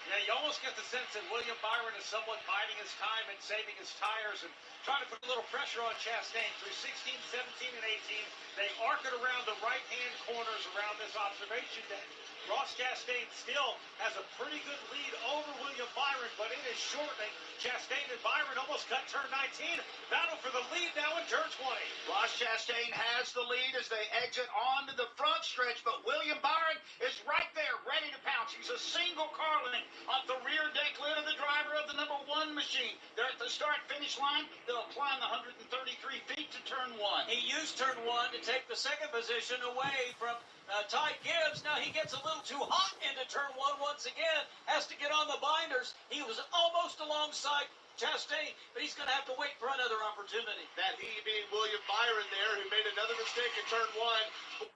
Yeah, you almost get the sense that William Byron is somewhat biding his time and saving his tires and trying to put a little pressure on Chastain. Through 16, 17, and 18, they arc it around the right-hand corners around this observation deck. Ross Chastain still has a pretty good lead over William Byron, but it is shortening. Chastain and Byron almost cut turn 19. Battle for the lead now in turn 20. Ross Chastain has the lead as they exit onto the front stretch, but William Byron is right there, ready to pounce. He's a single car length off the rear deck lid of the driver of the number 1 machine. They're at the start-finish line. They'll climb the 133 feet to turn 1. He used turn 1 to take the second position away from Ty Gibbs. Now he gets a little too hot into turn 1 once again. Has to get on the binders. He was almost alongside Chastain, but he's going to have to wait for another opportunity. That he being William Byron there, who made another mistake in turn 1.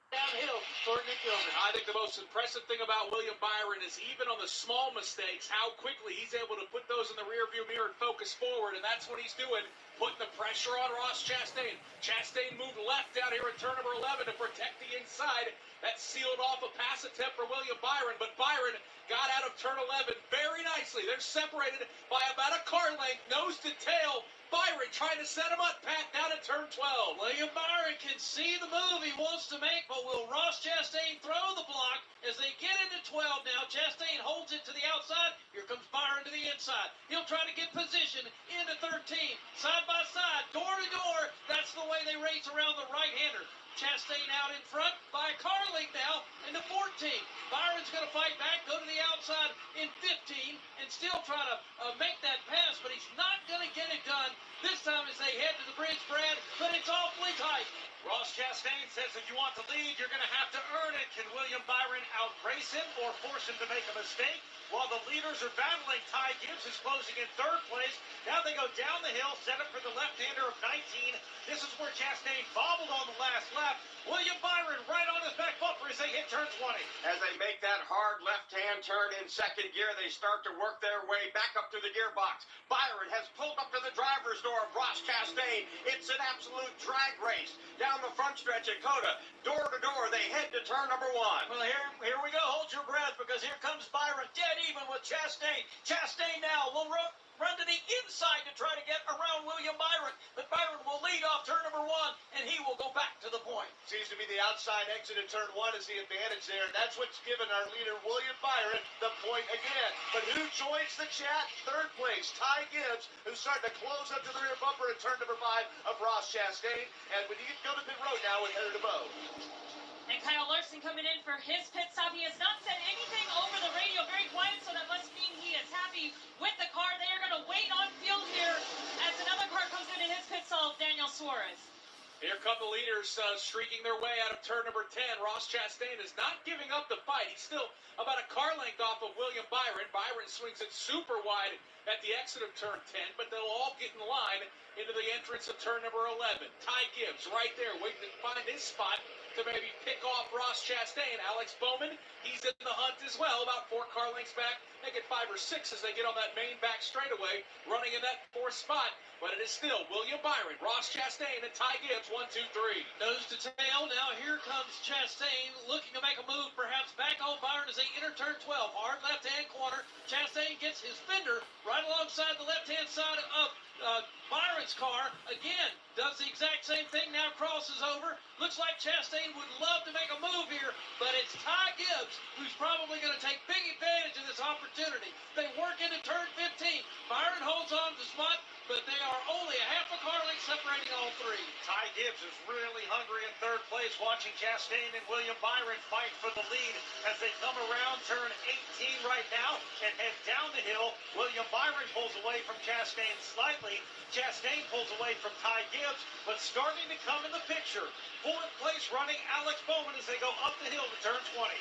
Downhill for Nick Gilman. I think the most impressive thing about William Byron is even on the small mistakes, how quickly he's able to put those in the rearview mirror and focus forward, and that's what he's doing, putting the pressure on Ross Chastain. Chastain moved left down here in turn number 11 to protect the inside. That sealed off a pass attempt for William Byron, but Byron got out of turn 11 very nicely. They're separated by about a car length, nose to tail. Byron trying to set him up, Pat, down at turn 12. William Byron can see the move he wants to make, but will Ross Chastain throw the block as they get into 12 now? Chastain holds it to the outside. Here comes Byron to the inside. He'll try to get position into 13. Side by side, door to door. That's the way they race around the right-hander. Chastain out in front by a car length now into 14. Byron's going to fight back, go to the outside in 15, and still try to make that pass, but he's not going to get it done this time as they head to the bridge, Brad, but it's awfully tight. Ross Chastain says if you want the lead, you're going to have to earn it. Can William Byron outrace him or force him to make a mistake? While the leaders are battling, Ty Gibbs is closing in third place. Now they go down the hill, set up for the left-hander of 19. This is where Chastain bobbled on the last lap. William Byron right on his back bumper as they hit turn 20. As they make that hard left-hand turn in second gear, they start to work their way back up to the gearbox. Byron has pulled up to the driver's door of Ross Chastain. It's an absolute drag race down the front stretch at Cota. Door to door, they head to turn number 1. Well, here we go. Hold your breath because here comes Byron dead even with Chastain. Chastain now will run to the inside to try to get around William Byron. But Byron will lead off turn number 1, and he will go back to the point. Seems to be the outside exit in turn 1 is the advantage there. That's what's given our leader, William Byron, the point again. But who joins the chat? Third place, Ty Gibbs, who's starting to close up to the rear bumper in turn number 5 of Ross Chastain. And we need to go to pit road now with Heather DeBow. And Kyle Larson coming in for his pit stop. He has not said anything over the radio, very quiet, so that must mean he is happy with the car. They are going to wait on field here as another car comes into his pit stop, Daniel Suarez. Here come the leaders streaking their way out of turn number 10. Ross Chastain is not giving up the fight. He's still about a car length off of William Byron. Byron swings it super wide at the exit of turn 10, but they'll all get in line into the entrance of turn number 11. Ty Gibbs right there waiting to find his spot to maybe pick off Ross Chastain. Alex Bowman, he's in the hunt as well, about 4 car lengths back. They get 5 or 6 as they get on that main back straightaway, running in that 4th spot. But it is still William Byron, Ross Chastain, and Ty Gibbs, 1, 2, 3. Nose to tail. Now here comes Chastain looking to make a move, perhaps back on Byron as they enter turn 12. Hard left-hand corner. Chastain gets his fender right alongside the left-hand side of Byron's car. Again, does the exact same thing, now crosses over. Looks like Chastain would love to make a move here, but it's Ty Gibbs who's probably going to take big advantage of this opportunity. They work into turn 15. Byron holds on to the spot. but they are only a half a car length separating all three. Ty Gibbs is really hungry in third place, watching Chastain and William Byron fight for the lead as they come around turn 18 right now and head down the hill. William Byron pulls away from Chastain slightly. Chastain pulls away from Ty Gibbs, but starting to come in the picture. Fourth place running Alex Bowman as they go up the hill to turn 20.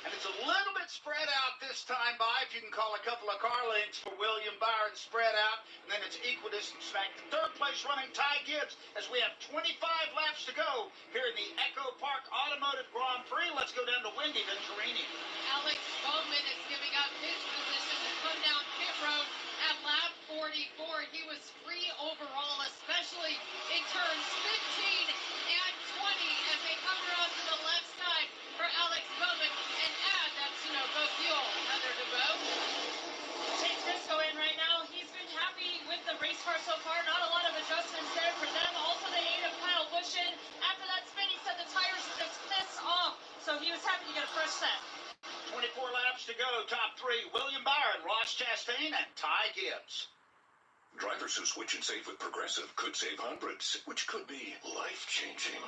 And it's a little bit spread out this time by, if you can call a couple of car lengths for William Byron spread out, and then it's equal distance back to third place running Ty Gibbs as we have 25 laps to go here in the Echo Park Automotive Grand Prix. Let's go down to Wendy Venturini. Alex Bowman is giving up his position to come down pit road at lap 44. He was free overall, especially in turns 15 and 20 as they come around to the left side for Alex Bowman and add that Sunoco fuel. Heather DeVoe. Chase Briscoe in right now. He's been happy with the race car so far. Not a lot of adjustments there for them. Also, the aid of Kyle Busch in. After that spin, he said the tires were just pissed off. So he was happy to get a fresh set. 24 laps to go. Top three, William Byron, Ross Chastain, and Ty Gibbs. Drivers who switch and save with Progressive could save hundreds, which could be life-changing.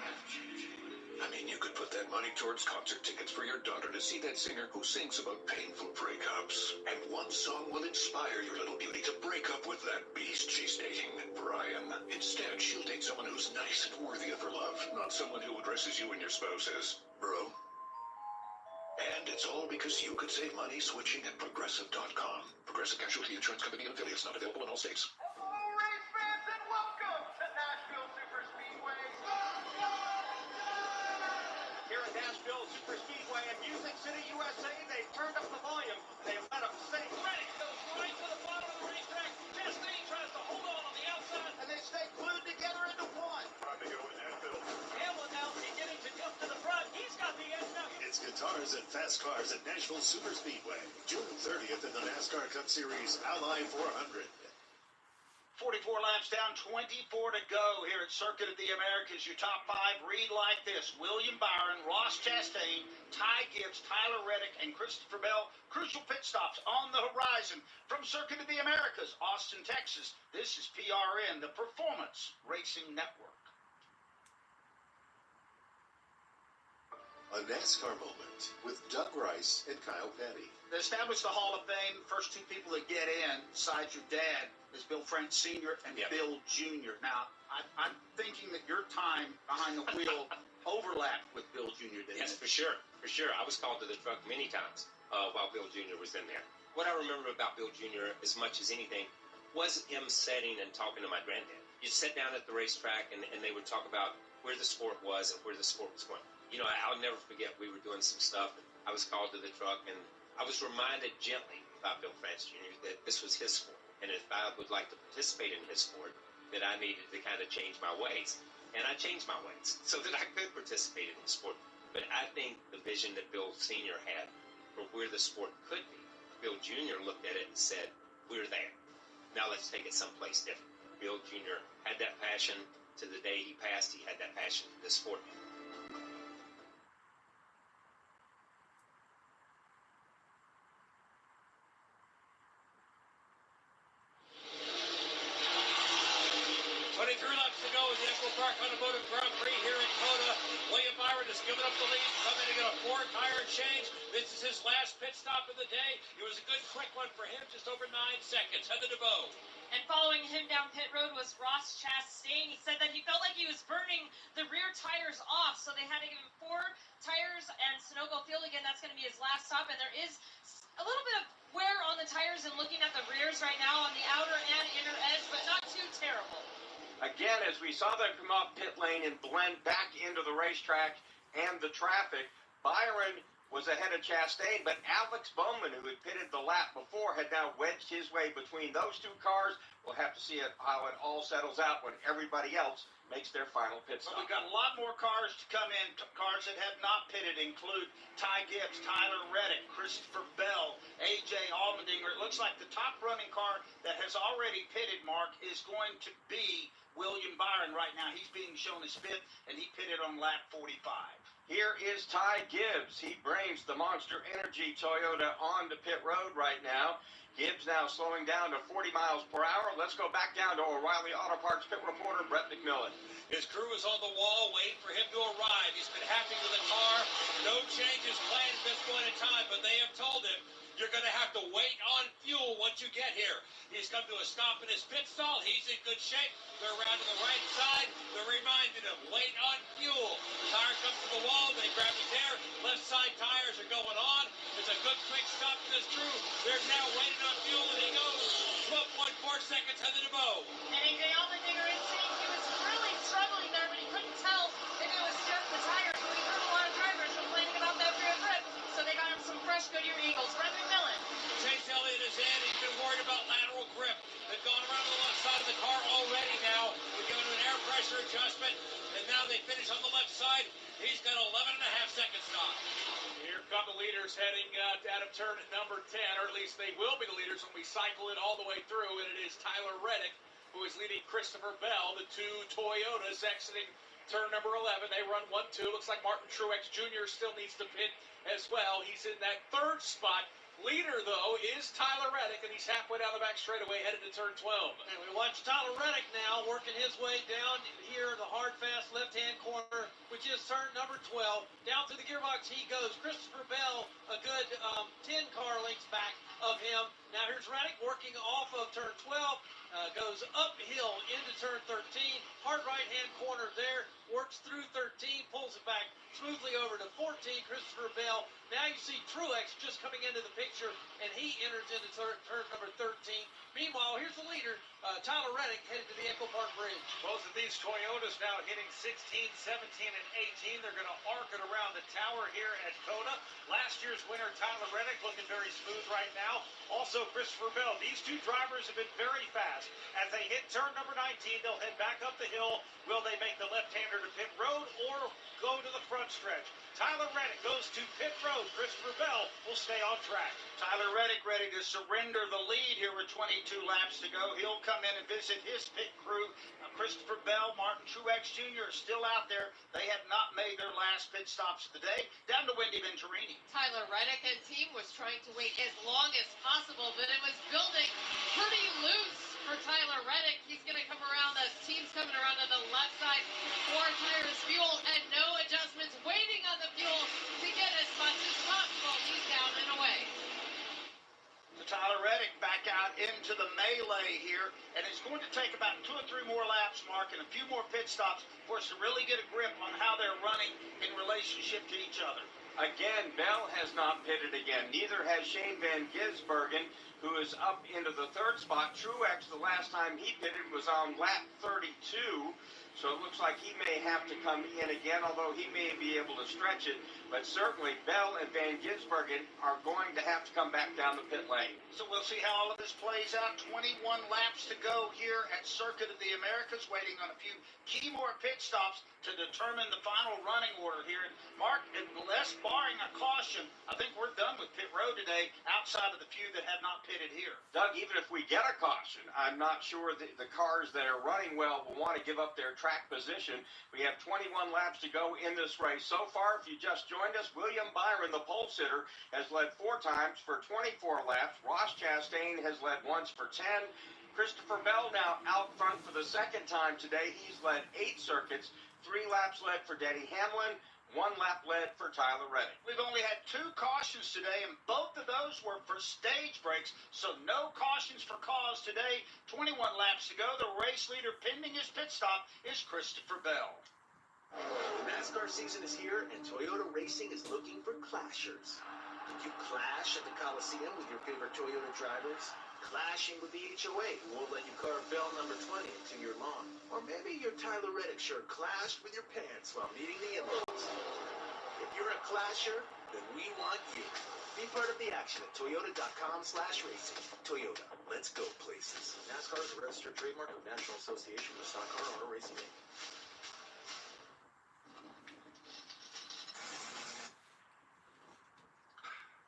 I mean, you could put that money towards concert tickets for your daughter to see that singer who sings about painful breakups. And one song will inspire your little beauty to break up with that beast she's dating, Brian. Instead, she'll date someone who's nice and worthy of her love, not someone who addresses you and your spouse as bro. And it's all because you could save money switching at Progressive.com. Progressive Casualty Insurance Company and affiliates, not available in all states. Hello, race fans, and welcome to Nashville Superspeedway. Here at Nashville Superspeedway in Music City, USA, they've turned up the volume. They've let them sing. Reddick goes right to the bottom of the racetrack. Chastain tries to hold on the outside. And they stay glued together into one. Time to go in Nashville. Hamlin now beginning to jump to the front. He's got the edge now. It's guitars and fast cars at Nashville Superspeedway, June 30th in the NASCAR Cup Series Ally 400. 44 laps down, 24 to go here at Circuit of the Americas. Your top five read like this: William Byron, Ross Chastain, Ty Gibbs, Tyler Reddick, and Christopher Bell. Crucial pit stops on the horizon from Circuit of the Americas, Austin, Texas. This is PRN, the Performance Racing Network. A NASCAR moment with Doug Rice and Kyle Petty. They established the Hall of Fame. First two people that get in, besides your dad, is Bill France Sr. and Bill Jr. Now, I'm thinking that your time behind the wheel overlapped with Bill Jr. Yes, for sure. For sure. I was called to the truck many times while Bill Jr. was in there. What I remember about Bill Jr. as much as anything was him sitting and talking to my granddad. You'd sit down at the racetrack and they would talk about where the sport was and where the sport was going. You know, I'll never forget, we were doing some stuff, and I was called to the truck, and I was reminded gently by Bill France Jr. that this was his sport, and if I would like to participate in his sport, that I needed to kind of change my ways. And I changed my ways so that I could participate in the sport. But I think the vision that Bill Sr. had for where the sport could be, Bill Jr. looked at it and said, we're there. Now let's take it someplace different. Bill Jr. had that passion to the day he passed. He had that passion for the sport. Automotive Grand Prix here in Cota. William Byron has given up the lead, coming to get a four-tire change. This is his last pit stop of the day. It was a good quick one for him, just over 9 seconds. Heather DeVoe. And following him down pit road was Ross Chastain. He said that he felt like he was burning the rear tires off, so they had to give him 4 tires and Sunoco fuel again. That's going to be his last stop, and there is a little bit of wear on the tires and looking at the rears right now on the outer and inner edge, but not too terrible. Again, as we saw them come off pit lane and blend back into the racetrack and the traffic, Byron was ahead of Chastain, but Alex Bowman, who had pitted the lap before, had now wedged his way between those two cars. We'll have to see how it all settles out when everybody else makes their final pit stop. Well, we've got a lot more cars to come in. Cars that have not pitted include Ty Gibbs, Tyler Reddick, Christopher Bell, A.J. Allmendinger. It looks like the top running car that has already pitted, Mark, is going to be William Byron right now. He's being shown his fifth, and he pitted on lap 45. Here is Ty Gibbs. He brings the Monster Energy Toyota on the pit road right now. Gibbs now slowing down to 40 miles per hour. Let's go back down to O'Reilly Auto Parts pit reporter Brett McMillan. His crew is on the wall waiting for him to arrive. He's been happy with the car. No changes planned at this point in time, but they have told him you're going to have to wait on fuel once you get here. He's come to a stop in his pit stall. He's in good shape. They're around to the right side. They're reminding him, wait on fuel. Tire comes to the wall. They grab it there. Left side tires are going on. It's a good quick stop for this crew. They're now waiting on fuel, and he goes 12.4 seconds headed to Bo. And AJ Allmendinger is saying he was really struggling there, but he couldn't tell if it was just the tires. We heard a lot of drivers complaining about that rear grip, so they got him some fresh Goodyear Eagles. Brett McMillan. Chase Elliott is in. He's been worried about lateral grip. They've gone around to the left side of the car already now. They're giving him an air pressure adjustment, and now they finish on the left side. He's got 11.5 seconds stop. Here come the leaders heading out of turn number 10, or at least they will be the leaders when we cycle it all the way through, and it is Tyler Reddick who is leading Christopher Bell, the two Toyotas exiting turn number 11. They run 1-2. Looks like Martin Truex Jr. still needs to pit as well. He's in that third spot. Leader, though, is Tyler Reddick, and he's halfway down the back straightaway headed to turn 12. And we watch Tyler Reddick now working his way down here, the hard, fast left-hand corner, which is turn number 12. Down through the gearbox he goes. Christopher Bell, a good 10 car lengths back of him. Now here's Reddick working off of turn 12, goes uphill into turn 13. Hard right-hand corner there, works through 13, pulls it back smoothly over to 14. Christopher Bell. Now you see Truex just coming into the picture, and he enters into turn number 13. Meanwhile, here's the leader, Tyler Reddick, headed to the Echo Park Bridge. Both of these Toyotas now hitting 16, 17, and 18. They're going to arc it around the tower here at Cota. Last year's winner, Tyler Reddick, looking very smooth right now. Also, Christopher Bell. These two drivers have been very fast. As they hit turn number 19, they'll head back up the hill. Will they make the left-hander to pit road or go to the front stretch? Tyler Reddick goes to pit road. Christopher Bell will stay on track. Tyler Reddick ready to surrender the lead here with 22 laps to go. He'll come in and visit his pit crew. Christopher Bell, Martin Truex Jr. are still out there. They have not made their last pit stops of the day. Down to Wendy Venturini. Tyler Reddick and team was trying to wait as long as possible, but it was building pretty loose for Tyler Reddick. He's going to come around. The team's coming around to the left side. 4 tires, fuel, and no adjustments. Waiting on the fuel to get as much as possible. He's down and away. Tyler Reddick back out into the melee here, and it's going to take about 2 or 3 more laps, Mark, and a few more pit stops for us to really get a grip on how they're running in relationship to each other. Again, Bell has not pitted again. Neither has Shane Van Gisbergen, who is up into the third spot. Truex, the last time he pitted was on lap 32, so it looks like he may have to come in again, although he may be able to stretch it. But certainly, Bell and Van Gisbergen are going to have to come back down the pit lane. So we'll see how all of this plays out. 21 laps to go here at Circuit of the Americas, waiting on a few key more pit stops to determine the final running order here. Mark, unless barring a caution, I think we're done with pit road today, outside of the few that have not pitted here. Doug, even if we get a caution, I'm not sure that the cars that are running well will want to give up their track position. We have 21 laps to go in this race. So far, if you just joined us, William Byron, the pole sitter, has led 4 times for 24 laps. Ross Chastain has led once for 10. Christopher Bell now out front for the second time today. He's led 8 circuits, 3 laps led for Denny Hamlin, 1 lap led for Tyler Reddick. We've only had 2 cautions today, and both of those were for stage breaks, so no cautions for cause today. 21 laps to go. The race leader pending his pit stop is Christopher Bell. The NASCAR season is here, and Toyota Racing is looking for clashers. Did you clash at the Coliseum with your favorite Toyota drivers? Clashing with the HOA, who won't let you carve bell number 20 into your lawn. Or maybe your Tyler Reddick shirt clashed with your pants while meeting the in-laws. If you're a clasher, then we want you. Be part of the action at toyota.com/racing. Toyota, let's go places. NASCAR is a registered trademark of National Association for Stock Car Auto Racing Inc.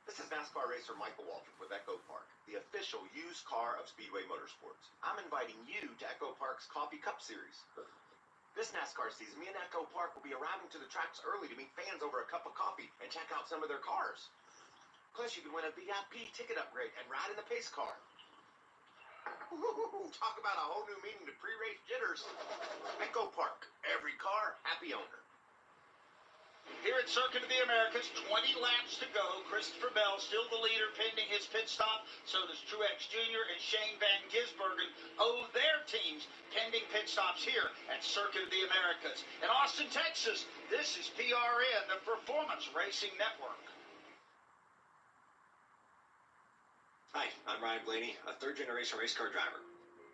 This is NASCAR racer Michael Waltrip with Echo Park, the official used car of Speedway Motorsports. I'm inviting you to Echo Park Park's Coffee Cup Series. This NASCAR season, me and Echo Park will be arriving to the tracks early to meet fans over a cup of coffee and check out some of their cars. Plus, you can win a VIP ticket upgrade and ride in the pace car. Ooh, talk about a whole new meaning to pre-race jitters. Echo Park, every car, happy owner. Here at Circuit of the Americas, 20 laps to go. Christopher Bell still the leader pending his pit stop. So does Truex Jr. and Shane Van Gisbergen owe their teams pending pit stops here at Circuit of the Americas. In Austin, Texas, this is PRN, the Performance Racing Network. Hi, I'm Ryan Blaney, a third-generation race car driver,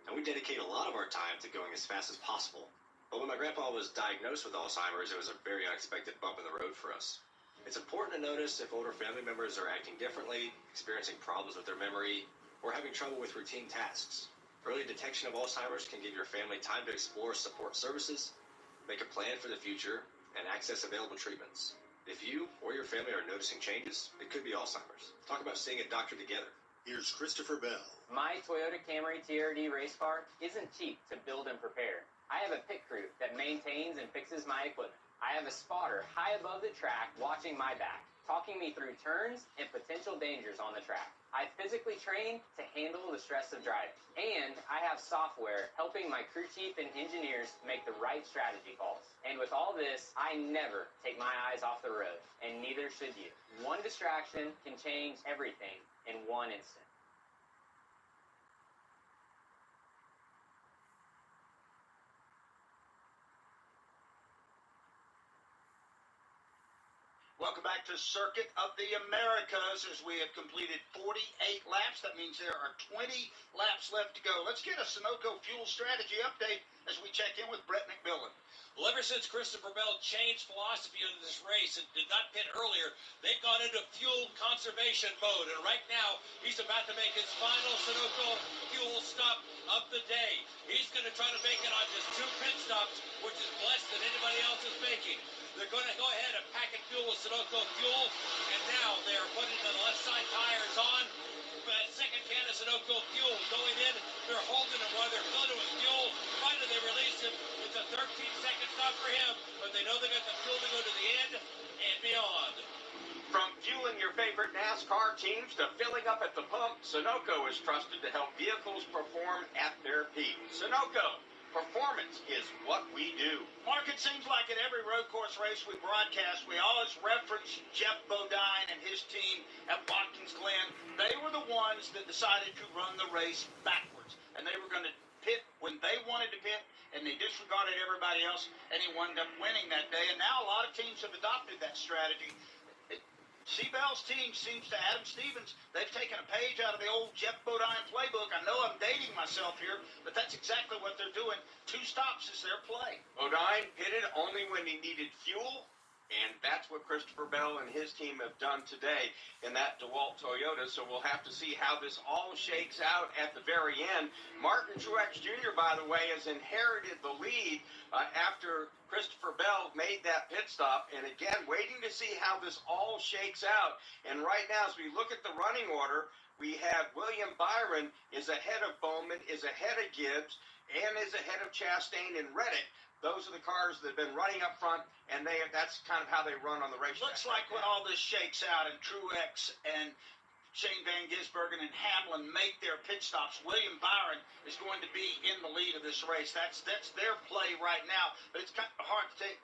and we dedicate a lot of our time to going as fast as possible. But when my grandpa was diagnosed with Alzheimer's, it was a very unexpected bump in the road for us. It's important to notice if older family members are acting differently, experiencing problems with their memory, or having trouble with routine tasks. Early detection of Alzheimer's can give your family time to explore support services, make a plan for the future, and access available treatments. If you or your family are noticing changes, it could be Alzheimer's. Talk about seeing a doctor together. Here's Christopher Bell. My Toyota Camry TRD race car isn't cheap to build and prepare. I have a pit crew that maintains and fixes my equipment. I have a spotter high above the track watching my back, talking me through turns and potential dangers on the track. I physically train to handle the stress of driving. And I have software helping my crew chief and engineers make the right strategy calls. And with all this, I never take my eyes off the road, and neither should you. One distraction can change everything in one instant. Welcome back to Circuit of the Americas as we have completed 48 laps. That means there are 20 laps left to go. Let's get a Sunoco fuel strategy update as we check in with Brett McMillan. Well, ever since Christopher Bell changed philosophy in this race and did not pit earlier, they've gone into fuel conservation mode. And right now, he's about to make his final Sunoco fuel stop of the day. He's going to try to make it on just 2 pit stops, which is less than anybody else is making. They're going to go ahead and pack and fuel with Sunoco fuel. And now they're putting the left side tires on. Second can of Sunoco fuel going in. They're holding him while they're filling it with fuel. Finally, they release him. It's a 13-second stop for him, but they know they got the fuel to go to the end and beyond. From fueling your favorite NASCAR teams to filling up at the pump, Sunoco is trusted to help vehicles perform at their peak. Sunoco, performance is what we do. Mark, it seems like at every road course race we broadcast, we always reference Jeff Bodine and his team at Watkins Glen. They were the ones that decided to run the race backwards, and they were going to pit when they wanted to pit, and they disregarded everybody else, and he wound up winning that day. And now a lot of teams have adopted that strategy. Seabell's team seems to Adam Stevens. They've taken a page out of the old Jeff Bodine playbook. I know I'm dating myself here, but that's exactly what they're doing. 2 stops is their play. Bodine pitted only when he needed fuel, and that's what Christopher Bell and his team have done today in that DeWalt Toyota. So we'll have to see how this all shakes out at the very end. Martin Truex Jr., by the way, has inherited the lead after Christopher Bell made that pit stop. And again, waiting to see how this all shakes out. And right now, as we look at the running order, we have William Byron is ahead of Bowman, is ahead of Gibbs, and is ahead of Chastain and Reddick. Those are the cars that have been running up front, and that's kind of how they run on the racetrack. Looks like when all this shakes out and Truex and Shane Van Gisbergen and Hamlin make their pit stops, William Byron is going to be in the lead of this race. That's their play right now. But it's kind of hard to take.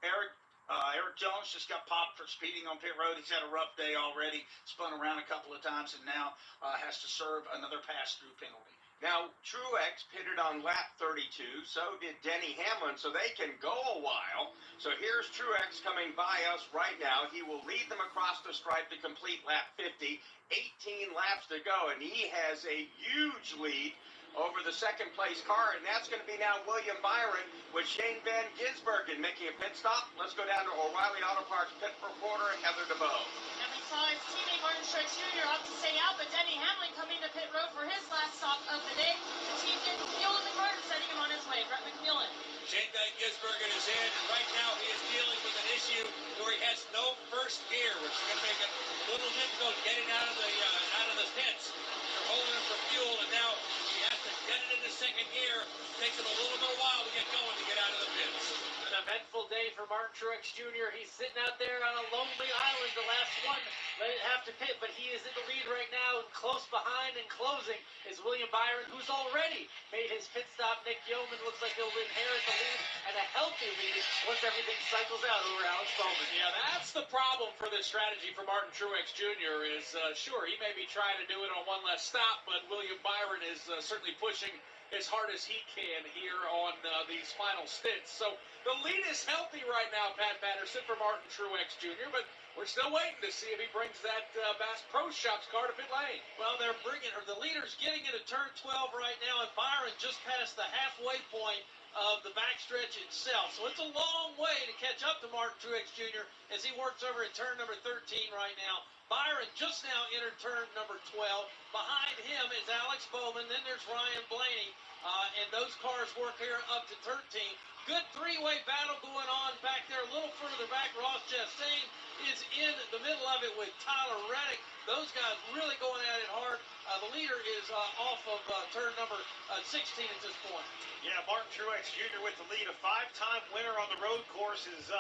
Eric Jones just got popped for speeding on pit road. He's had a rough day already, spun around a couple of times, and now has to serve another pass-through penalty. Now, Truex pitted on lap 32, so did Denny Hamlin, so they can go a while. So here's Truex coming by us right now. He will lead them across the stripe to complete lap 50. 18 laps to go, and he has a huge lead over the second-place car, and that's going to be now William Byron with Shane Van Gisbergen making a pit stop. Let's go down to O'Reilly Auto Parts pit reporter Heather DeBow. And we saw his teammate Martin Truex Jr. up to stay out, but Denny Hamlin coming to pit road for his last stop of the day. The team getting fuel in the car, setting him on his way. Brett McMillan. Shane Van Gisbergen is in, and right now he is dealing with an issue where he has no first gear, which is going to make it a little difficult getting out of the pits. They're holding him for fuel, and now he has to get it into second gear. Takes him a little bit of while to get going to get out of the pits. An eventful day for Martin Truex Jr. He's sitting out there on a lonely island, the last one. Let it have to pit, but he is in the lead right now, and close behind and closing is William Byron, who's already made his pit stop. Nick Yeoman looks like he'll inherit the lead and a healthy lead once everything cycles out over Alex Bowman. Yeah, that's the problem for this strategy for Martin Truex Jr. is, sure, he may be trying to do it on one less stop, but William Byron is certainly pushing as hard as he can here on these final stints. So the lead is healthy right now, Pat Patterson, for Martin Truex Jr., but we're still waiting to see if he brings that Bass Pro Shops car to pit lane. Well, they're bringing her. The leader's getting into turn 12 right now, and Byron just passed the halfway point of the backstretch itself. So it's a long way to catch up to Martin Truex Jr. as he works over at turn number 13 right now. Byron just now entered turn number 12. Behind him is Alex Bowman. Then there's Ryan Blaney. And those cars work here up to 13. Good three-way battle going on back there. A little further back, Ross Chastain is in the middle of it with Tyler Reddick. Those guys really going at it hard. The leader is off of turn number 16 at this point. Yeah, Martin Truex Jr. with the lead. A five-time winner on the road course is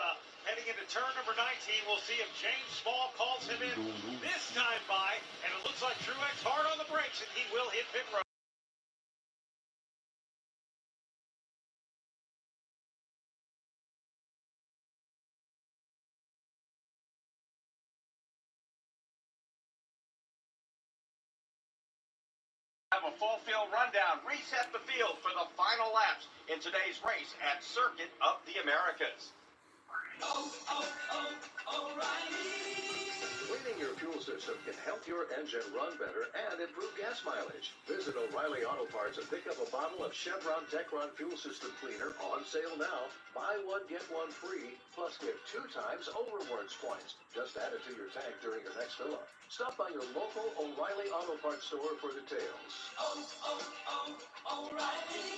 heading into turn number 19. We'll see if James Small calls him in this time by. And it looks like Truex hard on the brakes, and he will hit pit road. Have a full field rundown, reset the field for the final laps in today's race at Circuit of the Americas. Cleaning your fuel system can help your engine run better and improve gas mileage. Visit O'Reilly Auto Parts and pick up a bottle of Chevron Techron Fuel System Cleaner on sale now. Buy one, get one free, plus get 2 times overwarranty points. Just add it to your tank during your next fill-up. Stop by your local O'Reilly Auto Parts store for details. O'Reilly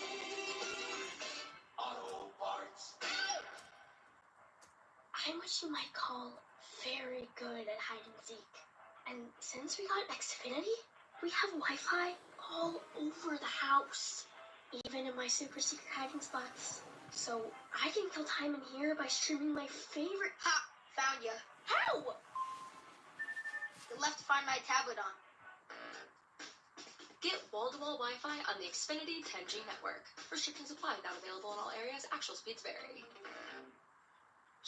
Auto Parts. I'm what you might call very good at hide and seek. And since we got Xfinity, we have Wi-Fi all over the house, even in my super secret hiding spots. So I can kill time in here by streaming my favorite. Ha! Found ya. How? You left Find My tablet on. Get wall-to-wall Wi-Fi on the Xfinity 10G network. Restrictions apply. Not available in all areas. Actual speeds vary.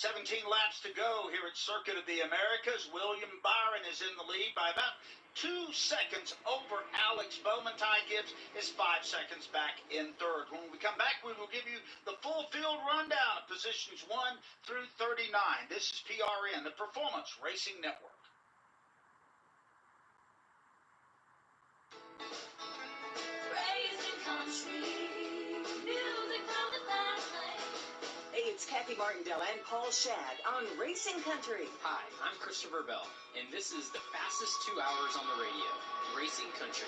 17 laps to go here at Circuit of the Americas. William Byron is in the lead by about 2 seconds over Alex Bowman. Ty Gibbs is 5 seconds back in third. When we come back, we will give you the full field rundown of positions 1 through 39. This is PRN, the Performance Racing Network. Racing country, music from the fast lane. Hey, it's Kathy Martindale and Paul Shad on Racing Country. Hi, I'm Christopher Bell, and this is the fastest 2 hours on the radio, Racing Country.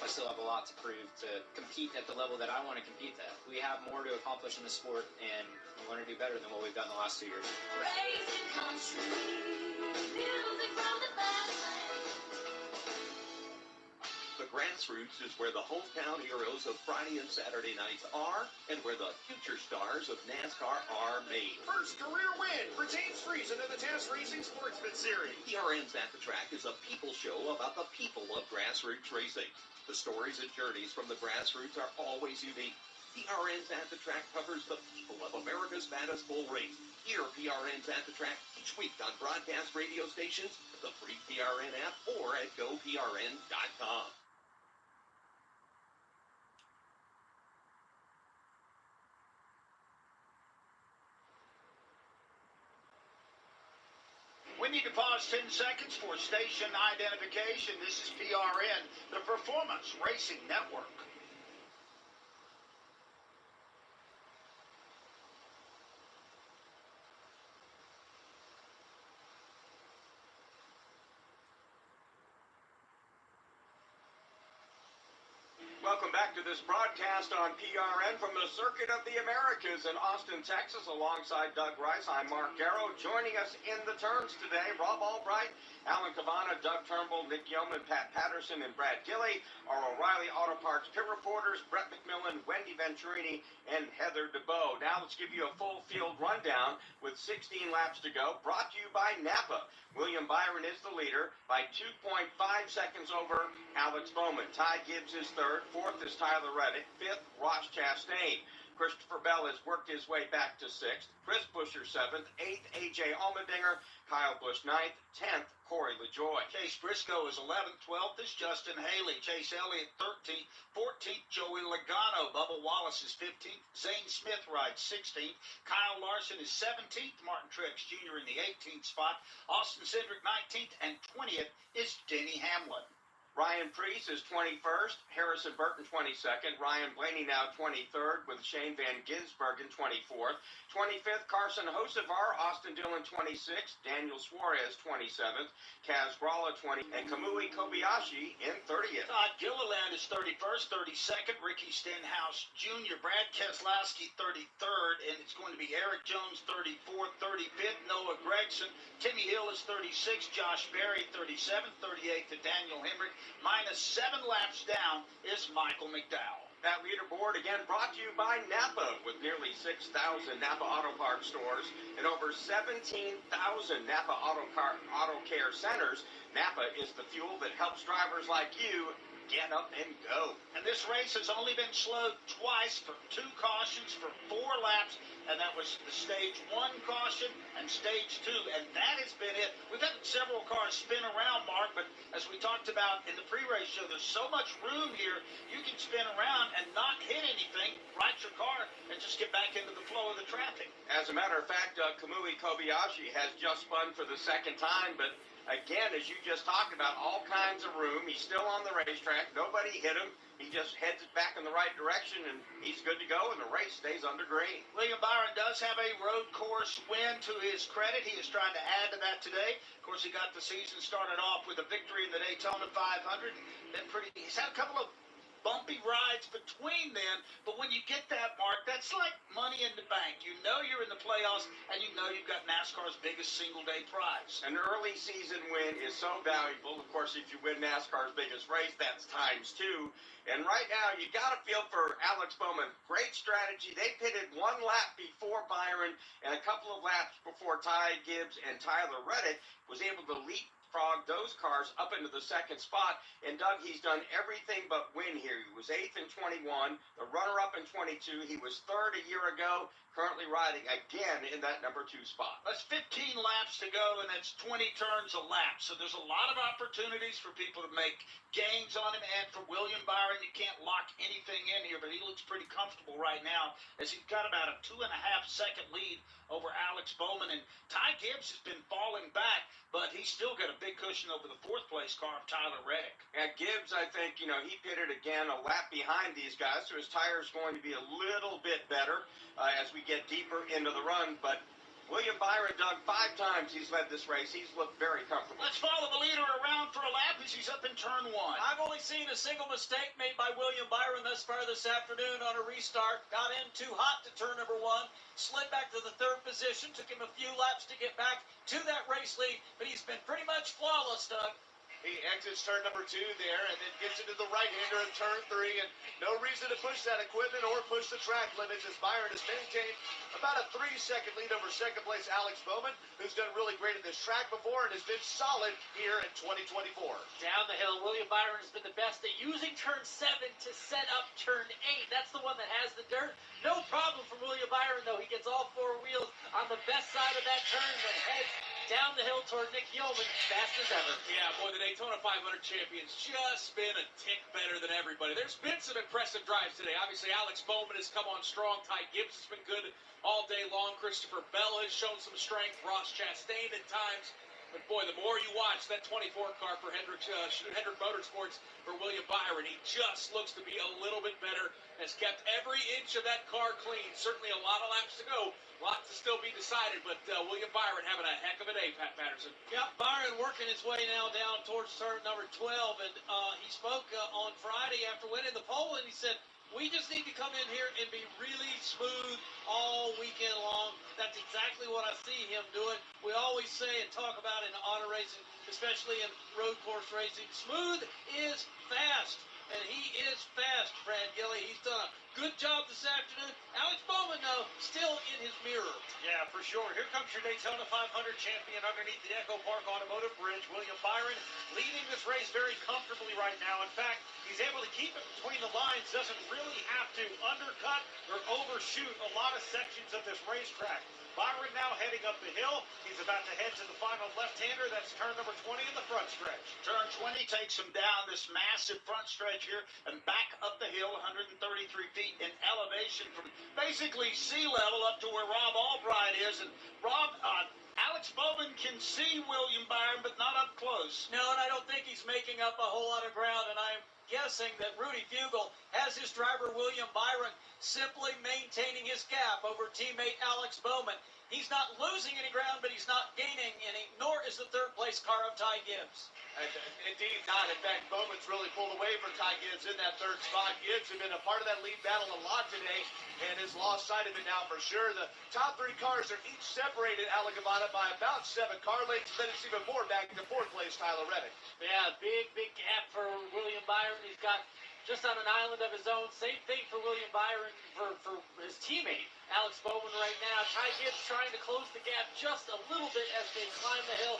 I still have a lot to prove to compete at the level that I want to compete at. We have more to accomplish in the sport, and we want to do better than what we've done the last 2 years. Racing country, music from the fast lane. The grassroots is where the hometown heroes of Friday and Saturday nights are, and where the future stars of NASCAR are made. First career win for James Friesen in the Test Racing Sportsman Series. PRN's At the Track is a people show about the people of grassroots racing. The stories and journeys from the grassroots are always unique. PRN's At the Track covers the people of America's fattest bull race. Hear PRN's At the Track each week on broadcast radio stations, the free PRN app, or at GoPRN.com. We need to pause 10 seconds for station identification. This is PRN, the Performance Racing Network. Welcome back to this broadcast on PRN from the Circuit of the Americas in Austin, Texas, alongside Doug Rice. I'm Mark Garrow. Joining us in the turns today, Rob Albright, Alan Cavana, Doug Turnbull, Nick Yeoman, Pat Patterson, and Brad Gilley. Our O'Reilly Auto Parts pit reporters, Brett McMillan, Wendy Venturini, and Heather DeBoe. Now let's give you a full field rundown with 16 laps to go, brought to you by Napa. William Byron is the leader by 2.5 seconds over Alex Bowman. Ty Gibbs is third. Fourth is Tyler Reddick. Fifth, Ross Chastain. Christopher Bell has worked his way back to sixth. Chris Buescher seventh. Eighth, A.J. Allmendinger. Kyle Busch ninth. 10th, Corey LaJoie. Chase Briscoe is 11th. 12th is Justin Haley. Chase Elliott 13th. 14th, Joey Logano. Bubba Wallace is 15th. Zane Smith rides 16th. Kyle Larson is 17th. Martin Truex Jr. in the 18th spot. Austin Cindric 19th. And 20th is Denny Hamlin. Ryan Preece is 21st, Harrison Burton 22nd, Ryan Blaney now 23rd with Shane Van Gisbergen 24th, 25th Carson Hocevar, Austin Dillon 26th, Daniel Suarez 27th, Kaz Gralla 20th, and Kamui Kobayashi in 30th. Todd Gilliland is 31st, 32nd, Ricky Stenhouse Jr., Brad Keselowski 33rd, and it's going to be Eric Jones 34th, 35th, Noah Gragson, Timmy Hill is 36th, Josh Berry 37th, 38th to Daniel Hemrick. Minus 7 laps down is Michael McDowell. That leaderboard again brought to you by Napa, with nearly 6,000 Napa Auto Parts stores and over 17,000 Napa Auto Care centers. Napa is the fuel that helps drivers like you get up and go. And this race has only been slowed twice for 2 cautions for 4 laps, and that was the stage 1 caution and stage 2, and that has been it. We've had several cars spin around, Mark, but as we talked about in the pre-race show, there's so much room here, you can spin around and not hit anything, right your car, and just get back into the flow of the traffic. As a matter of fact, Kamui Kobayashi has just spun for the second time, but again, as you just talked about, all kinds of room. He's still on the racetrack. Nobody hit him. He just heads it back in the right direction, and he's good to go, and the race stays under green. William Byron does have a road course win to his credit. He is trying to add to that today. Of course, he got the season started off with a victory in the Daytona 500. He's had a couple of bumpy rides between them, but when you get that, Mark, that's like money in the bank. You know you're in the playoffs, and you know you've got NASCAR's biggest single-day prize. An early season win is so valuable. Of course, if you win NASCAR's biggest race, that's times 2. And right now, you got to feel for Alex Bowman. Great strategy. They pitted 1 lap before Byron and a couple of laps before Ty Gibbs and Tyler Reddick was able to leapfrog those cars up into the second spot. And Doug, he's done everything but win here. He was 8th in 21, the runner-up in 22. He was 3rd a year ago, currently riding again in that number 2 spot. That's 15 laps to go, and that's 20 turns a lap. So there's a lot of opportunities for people to make gains on him. And for William Byron, you can't lock anything in here, but he looks pretty comfortable right now as he's got about a 2.5-second lead over Alex Bowman. And Ty Gibbs has been falling back, but he's still got a big cushion over the 4th-place car of Tyler Reddick. At Gibbs, I think, he pitted again a lap behind these guys, so his tire's going to be a little bit better as we get deeper into the run. But William Byron, Doug, 5 times he's led this race. He's looked very comfortable. Let's follow the leader around for a lap as he's up in turn 1. I've only seen a single mistake made by William Byron thus far this afternoon on a restart. Got in too hot to turn number 1. Slid back to the 3rd position. Took him a few laps to get back to that race lead, but he's been pretty much flawless, Doug. He exits turn number 2 there and then gets into the right-hander in turn 3, and no reason to push that equipment or push the track limits as Byron has maintained about a 3-second lead over second-place Alex Bowman, who's done really great in this track before and has been solid here in 2024. Down the hill, William Byron has been the best at using turn 7 to set up turn 8. That's the one that has the dirt. No problem for William Byron, though. He gets all 4 wheels on the best side of that turn and heads down the hill toward Nick Yeoman, fast as ever. Yeah, boy, the Daytona 500 champion's just been a tick better than everybody. There's been some impressive drives today. Obviously, Alex Bowman has come on strong. Ty Gibbs has been good all day long. Christopher Bell has shown some strength. Ross Chastain at times. But boy, the more you watch that 24 car for Hendrick Motorsports for William Byron, he just looks to be a little bit better. Has kept every inch of that car clean. Certainly a lot of laps to go. Lots to still be decided, but William Byron having a heck of a day, Pat Patterson. Yep, Byron working his way now down towards turn number 12, and he spoke on Friday after winning the pole, and he said, we just need to come in here and be really smooth all weekend long. That's exactly what I see him doing. We always say and talk about in auto racing, especially in road course racing, smooth is fast. And he is fast, Brad Gilly. He's done a good job this afternoon. Alex Bowman, though, still in his mirror. Yeah, for sure. Here comes your Daytona 500 champion underneath the Echo Park Automotive Bridge, William Byron, leading this race very comfortably right now. In fact, he's able to keep it between the lines, doesn't really have to undercut or overshoot a lot of sections of this racetrack. Byron now heading up the hill. He's about to head to the final left-hander. That's turn number 20 in the front stretch. Turn 20 takes him down this massive front stretch here and back up the hill, 133 feet in elevation from basically sea level up to where Rob Albright is. And Rob, Alex Bowman can see William Byron, but not up close. No, and I don't think he's making up a whole lot of ground, and I'm guessing that Rudy Fugle has his driver William Byron simply maintaining his gap over teammate Alex Bowman. He's not losing any ground, but he's not gaining any, nor is the third place car of Ty Gibbs. Indeed not. In fact, Bowman's really pulled away from Ty Gibbs in that third spot. Gibbs has been a part of that lead battle a lot today and has lost sight of it now for sure. The top three cars are each separated, Alagabana, by about 7 car lengths. Then it's even more back to fourth place, Tyler Reddick. Yeah, big gap for William Byron. He's got just on an island of his own. Same thing for William Byron, for his teammate, Alex Bowman right now. Ty Gibbs trying to close the gap just a little bit as they climb the hill.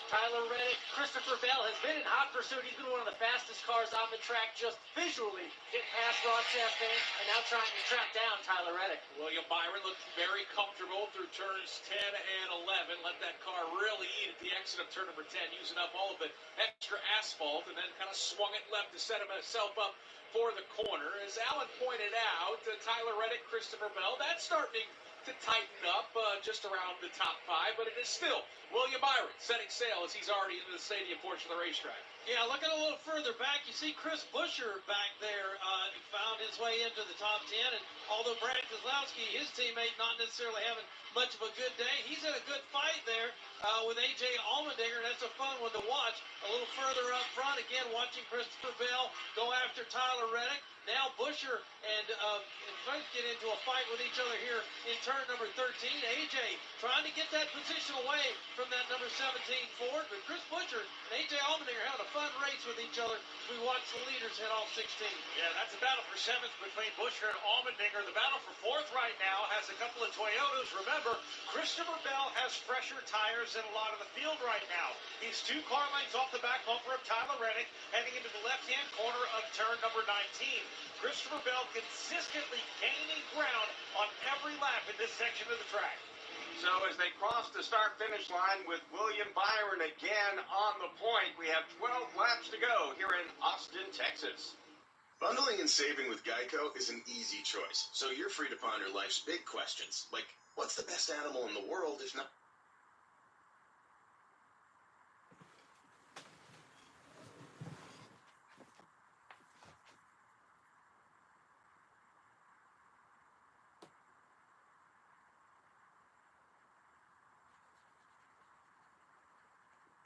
Tyler Reddick, Christopher Bell has been in hot pursuit. He's been one of the fastest cars on the track just visually. Getting past Ron Chastain and now trying to track down Tyler Reddick. William Byron looked very comfortable through turns 10 and 11. Let that car really eat at the exit of turn number 10, using up all of the extra asphalt, and then kind of swung it left to set himself up for the corner. As Alan pointed out, Tyler Reddick, Christopher Bell, that's starting to tighten up just around the top 5, but it is still William Byron setting sail as he's already into the stadium portion of the racetrack. Yeah, looking a little further back, you see Chris Buescher back there. He found his way into the top 10, and although Brad Keselowski, his teammate, not necessarily having much of a good day, he's in a good fight there with A.J. Allmendinger. That's a fun one to watch. A little further up front, again, watching Christopher Bell go after Tyler Reddick. Now Buescher and Funk get into a fight with each other here in turn number 13. A.J. trying to get that position away from that number 17 Ford, but Chris Buescher and A.J. Allmendinger having a fun race with each other as we watch the leaders head off 16. Yeah, that's a battle for 7th between Buescher and Allmendinger. The battle for 4th right now has a couple of Toyotas. Remember, Christopher Bell has fresher tires than a lot of the field right now. He's 2 car lengths off the back bumper of Tyler Reddick, heading into the left-hand corner of turn number 19. Christopher Bell consistently gaining ground on every lap in this section of the track. So as they cross the start-finish line with William Byron again on the point, we have 12 laps to go here in Austin, Texas. Bundling and saving with Geico is an easy choice, so you're free to ponder life's big questions, like what's the best animal in the world if not...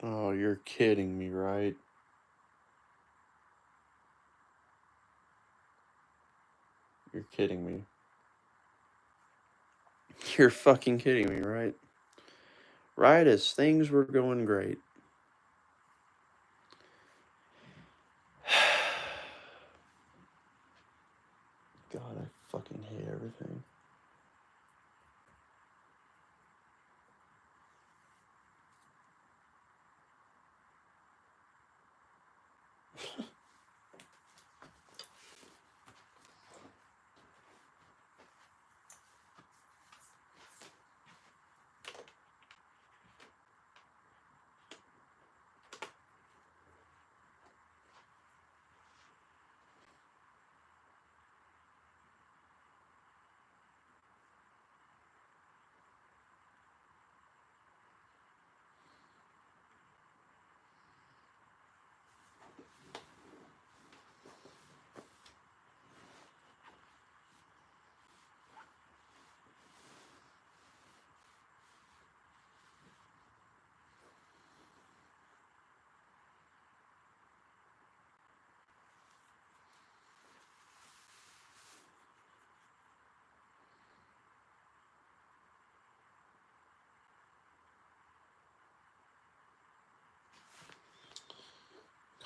Oh, you're kidding me, right? You're kidding me. You're fucking kidding me, right? Right as things were going great. God, I fucking hate everything.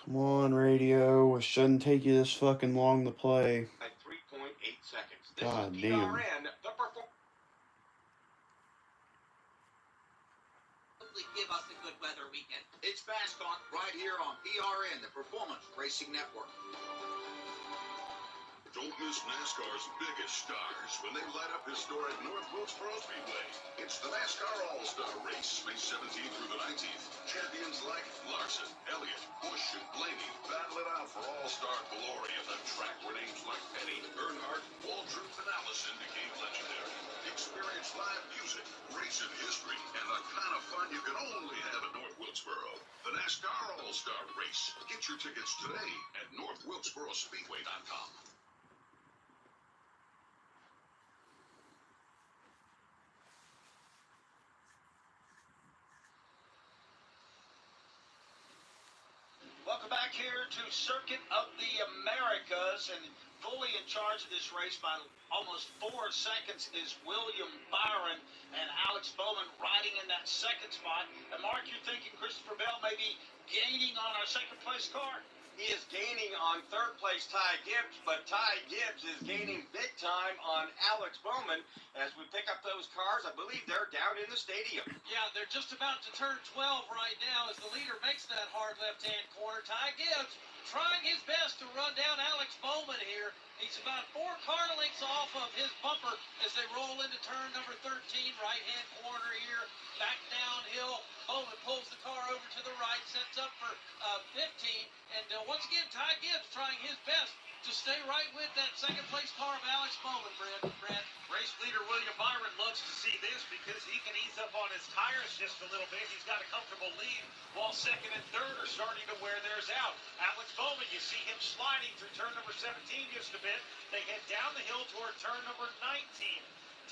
Come on, radio. It shouldn't take you this fucking long to play. At 3.8 seconds. This God is damn. PRN, the performance. Give us a good weather weekend. It's Fast Talk right here on PRN, the Performance Racing Network. Don't miss NASCAR's biggest stars when they light up historic North Wilkesboro Speedway. It's the NASCAR All-Star Race, May 17th through the 19th. Champions like Larson, Elliott, Busch, and Blaney battle it out for All-Star glory at the track where names like Penny, Earnhardt, Waltrip, and Allison became legendary. Experience live music, racing history, and the kind of fun you can only have at North Wilkesboro. The NASCAR All-Star Race. Get your tickets today at NorthWilkesboroSpeedway.com. Welcome back here to Circuit of the Americas, and fully in charge of this race by almost 4 seconds is William Byron, and Alex Bowman riding in that second spot. And Mark, you're thinking Christopher Bell may be gaining on our second place car? He is gaining on third place Ty Gibbs, but Ty Gibbs is gaining big time on Alex Bowman. As we pick up those cars, I believe they're down in the stadium. Yeah, they're just about to turn 12 right now as the leader makes that hard left-hand corner. Ty Gibbs trying his best to run down Alex Bowman here. He's about 4 car lengths off of his bumper as they roll into turn number 13, right-hand corner here. Back downhill, Bowman pulls the car over to the right, sets up for 15, and once again, Ty Gibbs trying his best to stay right with that second-place car of Alex Bowman, Brad. Race leader William Byron loves to see this because he can ease up on his tires just a little bit. He's got a comfortable lead while second and third are starting to wear theirs out. Alex Bowman, you see him sliding through turn number 17 just a bit. They head down the hill toward turn number 19.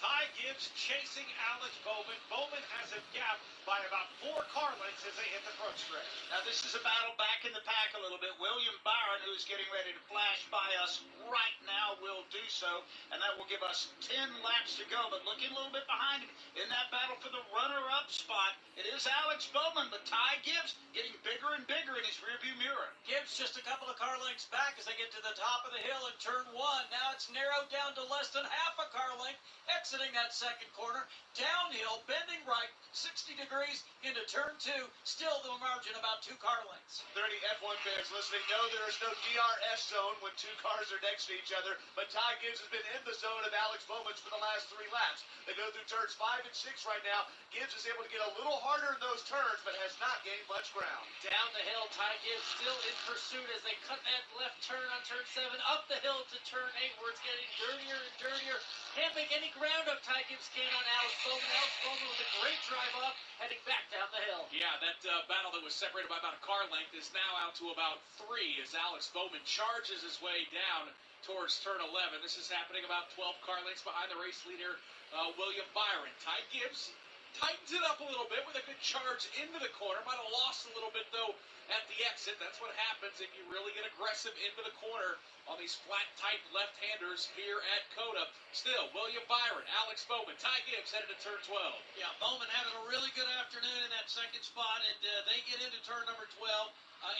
Ty Gibbs chasing Alex Bowman. Bowman has a gap by about 4 car lengths as they hit the front stretch. Now this is a battle back in the pack a little bit. William Byron, who's getting ready to flash by us right now, will do so, and that will give us 10 laps to go. But looking a little bit behind him in that battle for the runner-up spot, it is Alex Bowman, but Ty Gibbs getting bigger and bigger in his rearview mirror. Gibbs just a couple of car lengths back as they get to the top of the hill in turn 1. Now it's narrowed down to less than half a car length, exiting that second corner. Downhill, bending right, 60 degrees into turn 2. Still the margin about 2 car lengths. 30 F1 fans listening know there is no DRS zone when 2 cars are next to each other, but Ty Gibbs has been in the zone of Alex Bowman's for the last 3 laps. They go through turns 5 and 6 right now. Gibbs is able to get a little harder in those turns, but has not gained much ground. Down the hill, Ty Gibbs still in pursuit as they cut that left turn on turn 7. Up the hill to turn 8, where it's getting dirtier and dirtier. Can't make any ground up, Ty Gibbs can on Alex Bowman. Alex Bowman with a great drive up, heading back down the hill. Yeah, that battle that was separated by about a car length is now out to about 3 as Alex Bowman charges his way down towards turn 11. This is happening about 12 car lengths behind the race leader, William Byron. Ty Gibbs tightens it up a little bit with a good charge into the corner. Might have lost a little bit, though, at the exit. That's what happens if you really get aggressive into the corner on these flat, tight left-handers here at Cota. Still, William Byron, Alex Bowman, Ty Gibbs headed to turn 12. Yeah, Bowman having a really good afternoon in that second spot, and they get into turn number 12.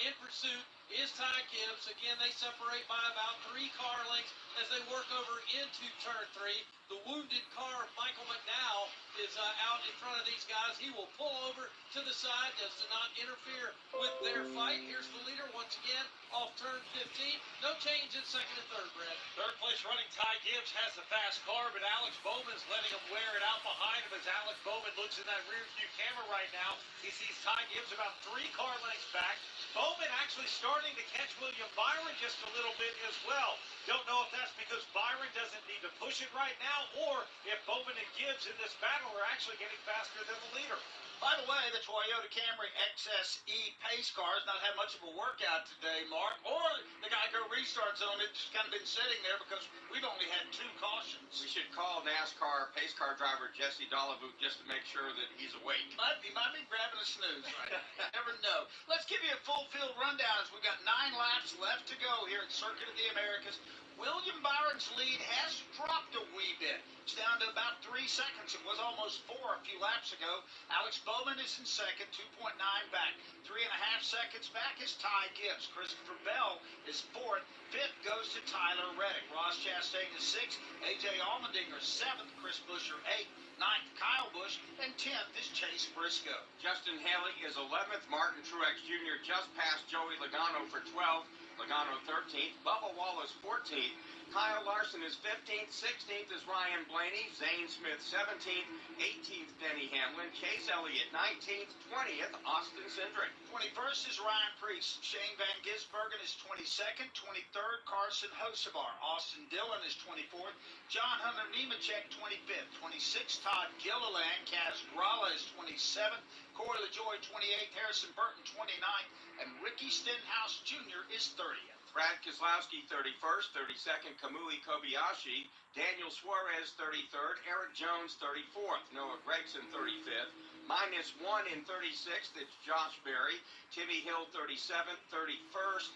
In pursuit is Ty Gibbs. Again, they separate by about 3 car lengths as they work over into turn 3. The wounded car of Michael McDowell is out in front of these guys. He will pull over to the side just to not interfere with their fight. Here's the leader once again off turn 15. No change in second and third, Brad. Third place running Ty Gibbs has the fast car, but Alex Bowman's letting him wear it out behind him as Alex Bowman looks in that rear view camera right now. He sees Ty Gibbs about 3 car lengths back. Bowman actually starting to catch William Byron just a little bit as well. Don't know if that's because Byron doesn't need to push it right now, or if Bowman and Gibbs in this battle are actually getting faster than the leader. By the way, the Toyota Camry XSE pace car has not had much of a workout today, Mark, or the Geico restart zone. It's kind of been sitting there because we've only had 2 cautions. We should call NASCAR pace car driver Jesse Dolivuk just to make sure that he's awake. He might be grabbing a snooze right now. Never know. Let's give you a full field rundown as we've got 9 laps left to go here at Circuit of the Americas. William Byron's lead has dropped a wee bit. It's down to about 3 seconds. It was almost 4 a few laps ago. Alex Bowman is in second, 2.9 back. 3.5 seconds back is Ty Gibbs. Christopher Bell is fourth. Fifth goes to Tyler Reddick. Ross Chastain is sixth. A.J. Allmendinger seventh. Chris Buescher eighth. Ninth, Kyle Busch. And 10th is Chase Briscoe. Justin Haley is 11th. Martin Truex Jr. just passed Joey Logano for 12th. Logano 13th. Bubba Wallace 14th. Kyle Larson is 15th. 16th is Ryan Blaney. Zane Smith 17th. 18th, Denny Hamlin. Chase Elliott 19th. 20th, Austin Cindric. 21st is Ryan Preece. Shane Van Gisbergen is 22nd. 23rd, Carson Hocevar. Austin Dillon is 24th. John Hunter Nemechek 25th. 26th, Todd Gilliland. Kaz Gralla is 27th. Corey LaJoie 28th. Harrison Burton 29th. And Ricky Stenhouse Jr. is 30th. Brad Keselowski 31st. 32nd, Kamui Kobayashi. Daniel Suarez 33rd. Eric Jones 34th. Noah Gragson 35th. -1 in 36th, it's Josh Berry. Timmy Hill 37th. 31st,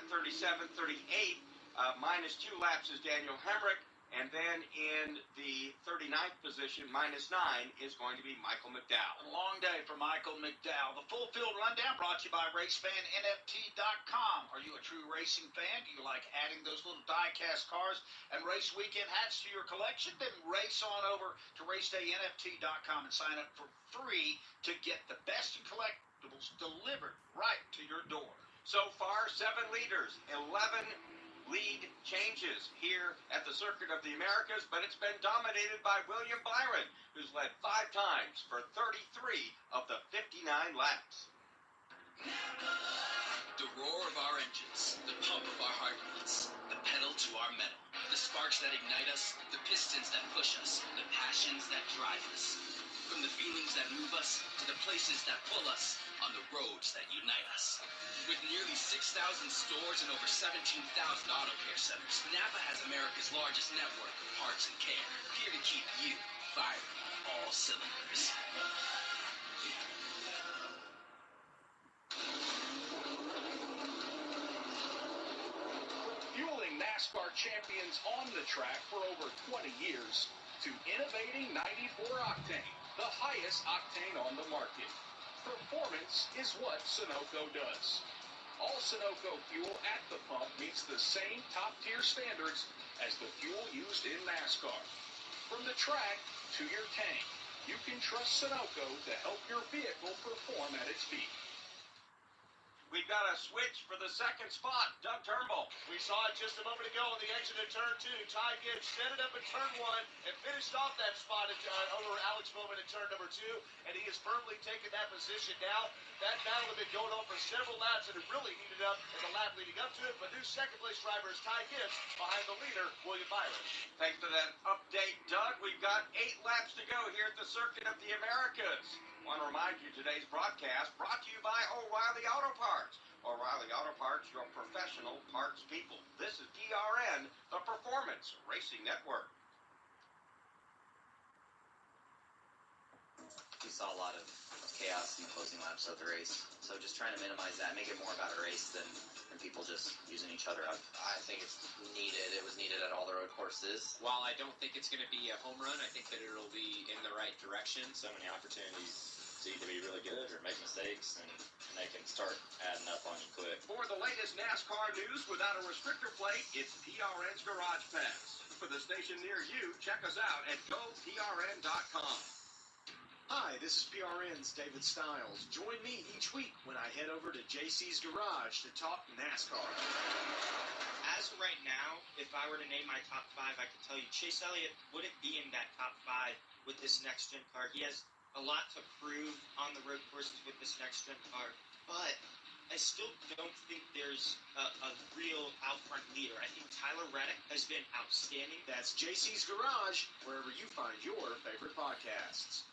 37th. 38th, -2 laps is Daniel Hemrick. And then in the 39th position, -9, is going to be Michael McDowell. A long day for Michael McDowell. The full field rundown brought to you by RaceFanNFT.com. Are you a true racing fan? Do you like adding those little die-cast cars and race weekend hats to your collection? Then race on over to RacedayNFT.com and sign up for free to get the best in collectibles delivered right to your door. So far, 7 leaders, 11 lead changes here at the Circuit of the Americas, but it's been dominated by William Byron, who's led 5 times for 33 of the 59 laps. The roar of our engines, the pump of our heartbeats, the pedal to our metal, the sparks that ignite us, the pistons that push us, the passions that drive us. From the feelings that move us to the places that pull us on the roads that unite us. With nearly 6,000 stores and over 17,000 auto care centers, Napa has America's largest network of parts and care, here to keep you firing all cylinders. Fueling NASCAR champions on the track for over 20 years to innovating 94 octane, the highest octane on the market. Performance is what Sunoco does. All Sunoco fuel at the pump meets the same top-tier standards as the fuel used in NASCAR. From the track to your tank, you can trust Sunoco to help your vehicle perform at its peak. We've got a switch for the second spot, Doug Turnbull. We saw it just a moment ago on the exit of turn 2. Ty Gibbs set it up in turn 1 and finished off that spot over Alex Bowman in turn number 2, and he has firmly taken that position now. That battle had been going on for several laps, and it really heated up in the lap leading up to it, but new second-place driver is Ty Gibbs behind the leader, William Byron. Thanks for that update, Doug. We've got 8 laps to go here at the Circuit of the Americas. I want to remind you today's broadcast brought to you by O'Reilly Auto Parts. O'Reilly Auto Parts, your professional parts people. This is DRN, the Performance Racing Network. We saw a lot of chaos in the closing laps of the race, so just trying to minimize that, make it more about a race than people just using each other up. I think it's needed. It was needed at all the road courses. While I don't think it's going to be a home run, I think that it'll be in the right direction. So many opportunities to either be really good or make mistakes, and they can start adding up on you quick. For the latest NASCAR news without a restrictor plate, it's PRN's Garage Pass. For the station near you, check us out at GoPRN.com. Hi, this is PRN's David Stiles. Join me each week when I head over to JC's Garage to talk NASCAR. As of right now, if I were to name my top 5, I could tell you Chase Elliott wouldn't be in that top 5 with this next-gen car. He has a lot to prove on the road courses with this next-gen car, but I still don't think there's a real out-front leader. I think Tyler Reddick has been outstanding. That's JC's Garage, wherever you find your favorite podcasts.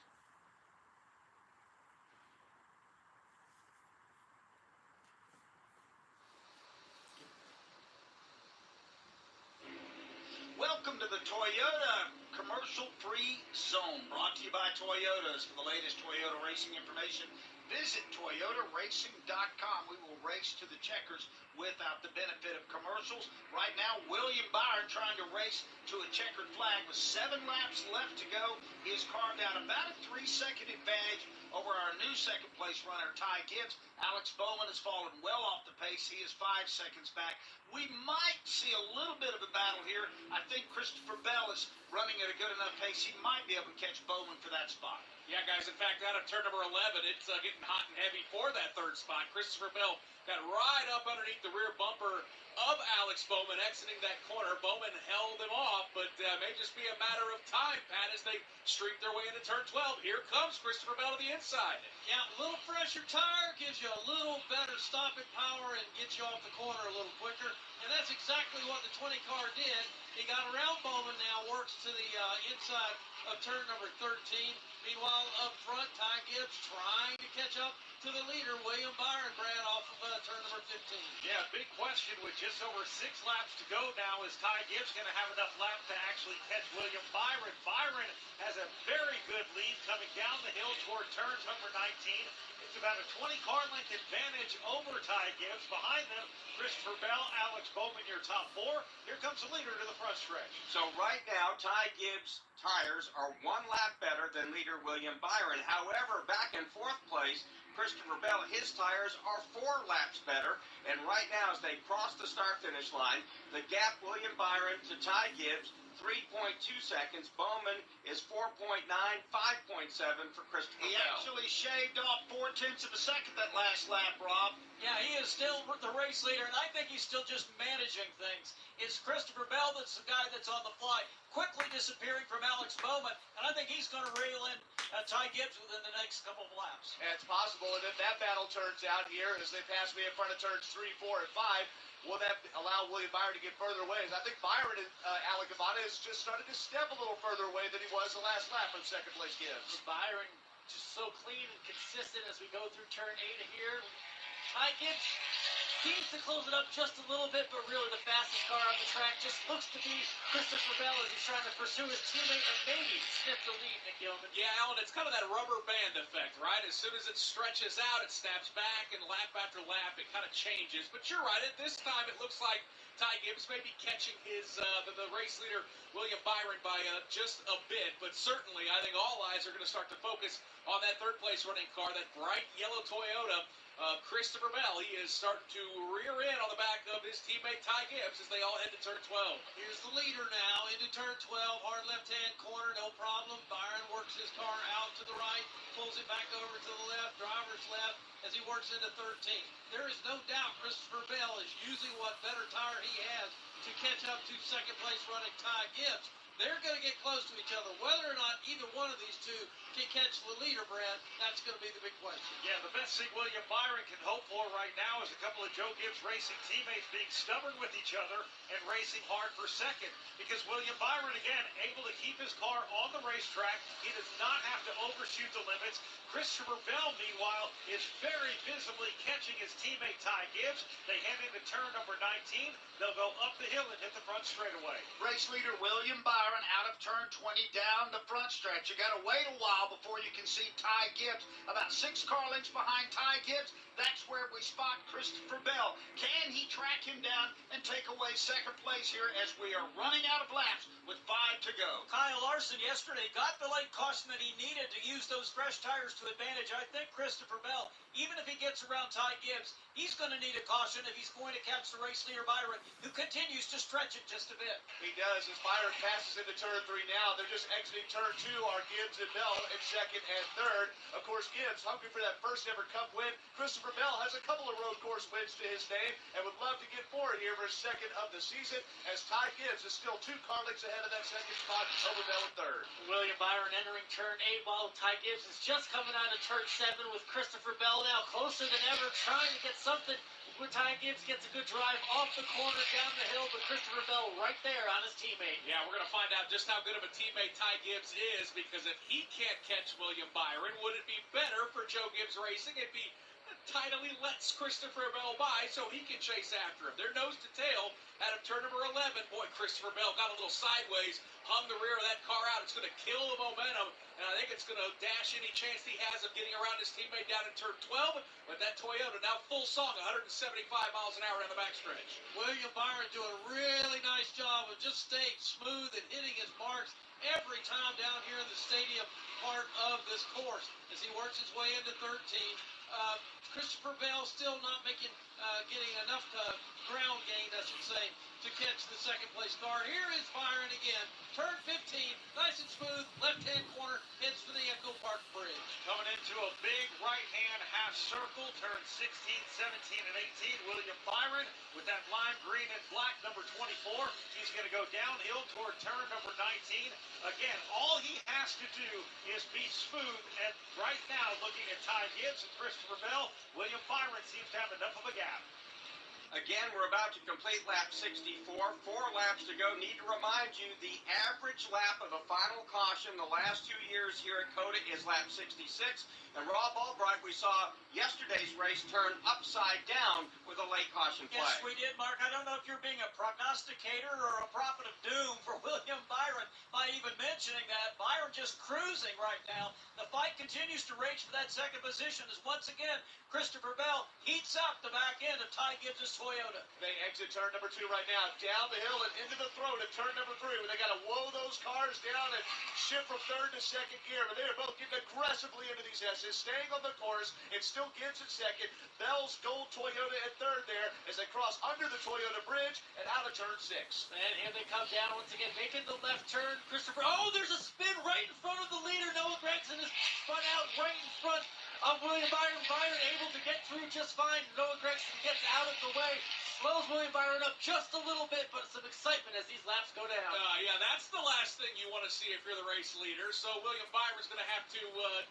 Welcome to the Toyota Commercial Free Zone, brought to you by Toyotas. For the latest Toyota racing information, visit ToyotaRacing.com. We will race to the checkers without the benefit of commercials. Right now, William Byron trying to race to a checkered flag with 7 laps left to go. He has carved out about a 3-second advantage over our new second-place runner, Ty Gibbs. Alex Bowman has fallen well off the pace. He is 5 seconds back. We might see a little bit of a battle here. I think Christopher Bell is running at a good enough pace. He might be able to catch Bowman for that spot. Yeah, guys, in fact, out of turn number 11, it's getting hot and heavy for that third spot. Christopher Bell got right up underneath the rear bumper of Alex Bowman exiting that corner. Bowman held him off, but may just be a matter of time, Pat, as they streak their way into turn 12. Here comes Christopher Bell to the inside. Yeah, a little fresher tire gives you a little better stopping power and gets you off the corner a little quicker. And that's exactly what the 20 car did. He got around Bowman now, works to the inside of turn number 13. Meanwhile, up front, Ty Gibbs trying to catch up to the leader, William Byron, Brad, off of turn number 15. Yeah, big question with just over 6 laps to go now. Is Ty Gibbs going to have enough laps to actually catch William Byron? Byron has a very good lead coming down the hill toward turn number 19. It's about a 20-car length advantage over Ty Gibbs. Behind them, Christopher Bell, Alex Bowman, your top 4. Here comes the leader to the front stretch. So right now, Ty Gibbs' tires are 1 lap better than leader William Byron. However, back in 4th place, Christopher Bell, his tires are 4 laps better. And right now, as they cross the start-finish line, the gap William Byron to Ty Gibbs, 3.2 seconds. Bowman is 4.9, 5.7 for Christopher He Bell. actually shaved off 0.4 of a second that last lap, Rob. Yeah, he is still the race leader, and I think he's still just managing things. It's Christopher Bell that's the guy that's on the fly, quickly disappearing from Alex Bowman, and I think he's going to reel in Ty Gibbs within the next couple of laps. And it's possible, and if that battle turns out here as they pass me in front of turns 3, 4, and 5, will that allow William Byron to get further away? I think Byron and Alec Avana has just started to step a little further away than he was the last lap from second place Gibbs. Byron just so clean and consistent as we go through turn 8 here. Ty Gibbs seems to close it up just a little bit, but really the fastest car on the track just looks to be Christopher Bell as he's trying to pursue his teammate and maybe sniff the lead, Nick Gilman. Yeah, Alan, it's kind of that rubber band effect, right? As soon as it stretches out, it snaps back, and lap after lap, it kind of changes. But you're right, at this time, it looks like Ty Gibbs may be catching his the race leader, William Byron, by just a bit. But certainly, I think all eyes are going to start to focus on that third-place running car, that bright yellow Toyota. Christopher Bell, he is starting to rear in on the back of his teammate Ty Gibbs as they all head to turn 12. Here's the leader now into turn 12, hard left-hand corner, no problem. Byron works his car out to the right, pulls it back over to the left, driver's left, as he works into 13. There is no doubt Christopher Bell is using what better tire he has to catch up to second-place running Ty Gibbs. They're going to get close to each other. Whether or not either one of these two can catch the leader, Brad, that's going to be the big question. Yeah, the best thing William Byron can hope for right now is a couple of Joe Gibbs Racing teammates being stubborn with each other and racing hard for second. Because William Byron, again, able to keep his car on the racetrack. He does not have to overshoot the limits. Christopher Bell, meanwhile, is very visibly catching his teammate Ty Gibbs. They head into turn number 19. They'll go up the hill and hit the front straightaway. Race leader William Byron out of turn 20 down the front stretch. You got to wait a while before you can see Ty Gibbs. About 6 car lengths behind Ty Gibbs. That's where we spot Christopher Bell. Can he track him down and take away second place here as we are running out of laps with 5 to go? Kyle Larson yesterday got the late caution that he needed to use those fresh tires to advantage. I think Christopher Bell, even if he gets around Ty Gibbs, he's going to need a caution if he's going to catch the race leader Byron, who continues to stretch it just a bit. He does. As Byron passes into turn 3 now, they're just exiting turn 2 are Gibbs and Bell in second and third. Of course, Gibbs hungry for that first ever Cup win. Christopher Bell has a couple of road course wins to his name and would love to get 4 here for his second of the season, as Ty Gibbs is still 2 car lengths ahead of that second spot over Bell in third. William Byron entering turn 8 while Ty Gibbs is just coming out of turn 7 with Christopher Bell now closer than ever, trying to get something. When Ty Gibbs gets a good drive off the corner down the hill, but Christopher Bell right there on his teammate. Yeah, we're going to find out just how good of a teammate Ty Gibbs is, because if he can't catch William Byron, would it be better for Joe Gibbs Racing if he tidily lets Christopher Bell by so he can chase after him? They're nose to tail out of turn number 11. Boy, Christopher Bell got a little sideways, hung the rear of that car out. It's going to kill the momentum, and I think it's going to dash any chance he has of getting around his teammate down in turn 12. But that Toyota now full song, 175 miles an hour down the backstretch. William Byron doing a really nice job of just staying smooth and hitting his marks every time down here in the stadium part of this course as he works his way into 13. Christopher Bell still not getting enough ground gain, I should say, to catch the second place car. Here is Byron again. Turn 15, nice and smooth, left-hand corner, heads for the Echo Park Bridge. Coming into a big right-hand half circle, turn 16, 17, and 18. William Byron with that lime green and black number 24. He's going to go downhill toward turn number 19. Again, all he has to do is be smooth. And right now, looking at Ty Gibbs and Christopher Bell, William Byron seems to have enough of a gap. Again, we're about to complete lap 64. 4 laps to go. Need to remind you, the average lap of a final caution the last 2 years here at Cota is lap 66. And Rob Albright, we saw yesterday's race turn upside down with a late caution flag. Yes, we did, Mark. I don't know if you're being a prognosticator or a prophet of doom for William Byron by even mentioning that. Byron just cruising right now. The fight continues to rage for that second position as once again Christopher Bell heats up the back end of Ty Gibbs' Toyota. They exit turn number 2 right now, down the hill and into the throat of turn number 3, where they got to woe those cars down and shift from third to second gear. But they are both getting aggressively into these S's, staying on the course. It's still Gibbs in second. Bell's gold Toyota at third there as they cross under the Toyota bridge and out of turn 6. And here they come down once again, making the left turn. Christopher, oh, there's a spin right in front of the leader. Noah Gregson is spun out right in front of William Byron. Byron able to get through just fine. Noah Gregson gets out of the way. Slows William Byron up just a little bit, but some excitement as these laps go down. Yeah, that's the last thing you want to see if you're the race leader. So William Byron's going to have to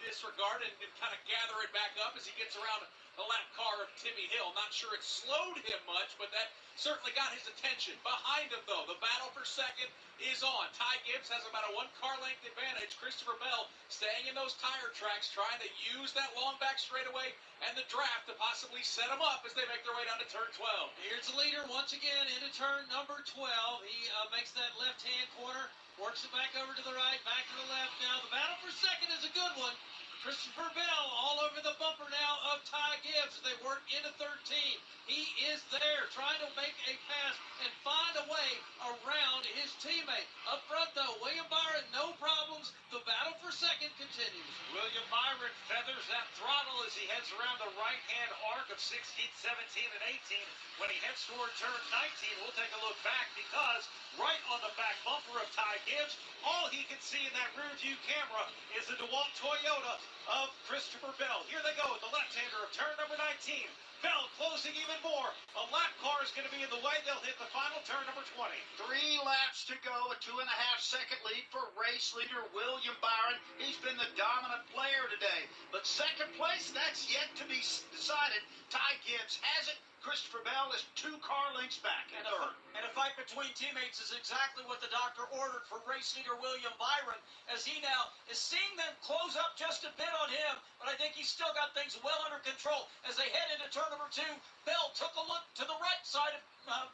disregard and kind of gather it back up as he gets around the lap car of Timmy Hill. Not sure it slowed him much, but that certainly got his attention. Behind him, though, the battle for second is on. Ty Gibbs has about a 1 car length advantage. Christopher Bell staying in those tire tracks, trying to use that long back straightaway and the draft to possibly set them up as they make their way down to turn 12. Here's the leader once again into turn number 12. He makes that left-hand corner, works it back over to the right, back to the left. Now the battle for second is a good one. Christopher Bell all over the bumper now of Ty Gibbs. They work into 13. He is there trying to make a pass and find a way around his teammate. Up front, though, William Byron, no problems. The battle for second continues. William Byron feathers that throttle as he heads around the right-hand arc of 16, 17, and 18. When he heads toward turn 19, we'll take a look back because right on the back bumper of Ty Gibbs, all he can see in that rear view camera is the DeWalt Toyota of Christopher Bell. Here they go with the left-hander of turn number 19. Bell closing even more. A lap car is going to be in the way. They'll hit the final turn number 20. 3 laps to go, a 2.5-second lead for race leader William Byron. He's been the dominant player today. But second place, that's yet to be decided. Ty Gibbs has it. Christopher Bell is 2 car lengths back in third. And a fight between teammates is exactly what the doctor ordered for race leader William Byron, as he now is seeing them close up just a bit on him, but I think he's still got things well under control. As they head into turn number 2, Bell took a look to the right side of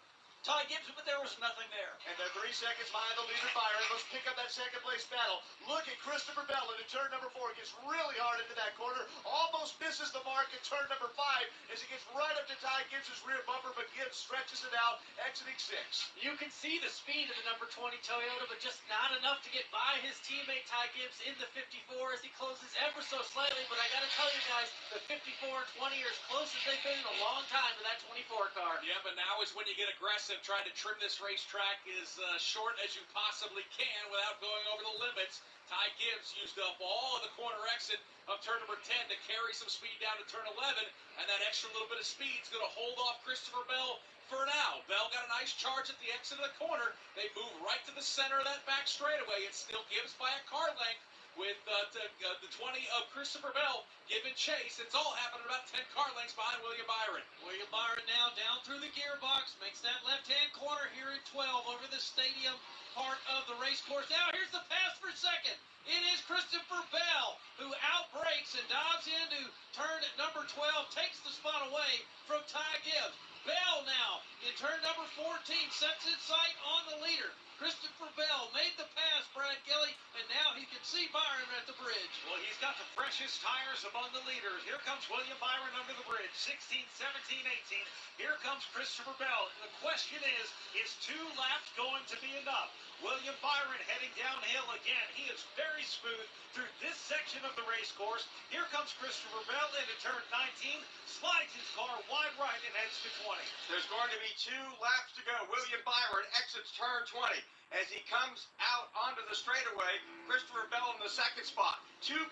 Ty Gibbs, but there was nothing there. And they're 3 seconds behind the leader, Byron. Let's pick up that second place battle. Look at Christopher Bell into turn number 4. Gets really hard into that corner. Almost misses the mark at turn number 5 as he gets right up to Ty Gibbs' rear bumper, but Gibbs stretches it out, exiting 6. You can see the speed of the number 20 Toyota, but just not enough to get by his teammate Ty Gibbs in the 54 as he closes ever so slightly. But I got to tell you guys, the 54 and 20 are as close as they've been in a long time to that 24 car. Yeah, but now is when you get aggressive, trying to trim this racetrack as short as you possibly can without going over the limits. Ty Gibbs used up all of the corner exit of turn number 10 to carry some speed down to turn 11, and that extra little bit of speed is going to hold off Christopher Bell for now. Bell got a nice charge at the exit of the corner. They move right to the center of that back straightaway. It's still Gibbs by a car length with the 20 of Christopher Bell giving chase. It's all happening about 10 car lengths behind William Byron. William Byron now down through the gearbox, makes that left-hand corner here at 12 over the stadium part of the race course. Now here's the pass for for second. It is Christopher Bell who outbreaks and dives into turn number 12, takes the spot away from Ty Gibbs. Bell now in turn number 14 sets his sight on the leader. Christopher Bell made the pass, Brad Kelly, and now he can see Byron at the bridge. Well, he's got the freshest tires among the leaders. Here comes William Byron under the bridge, 16, 17, 18. Here comes Christopher Bell. The question is 2 laps going to be enough? William Byron heading downhill again. He is very smooth through this section of the race course. Here comes Christopher Bell into turn 19, slides his car wide right and heads to 20. There's going to be 2 laps to go. William Byron exits turn 20. As he comes out onto the straightaway, Christopher Bell in the second spot, 2.3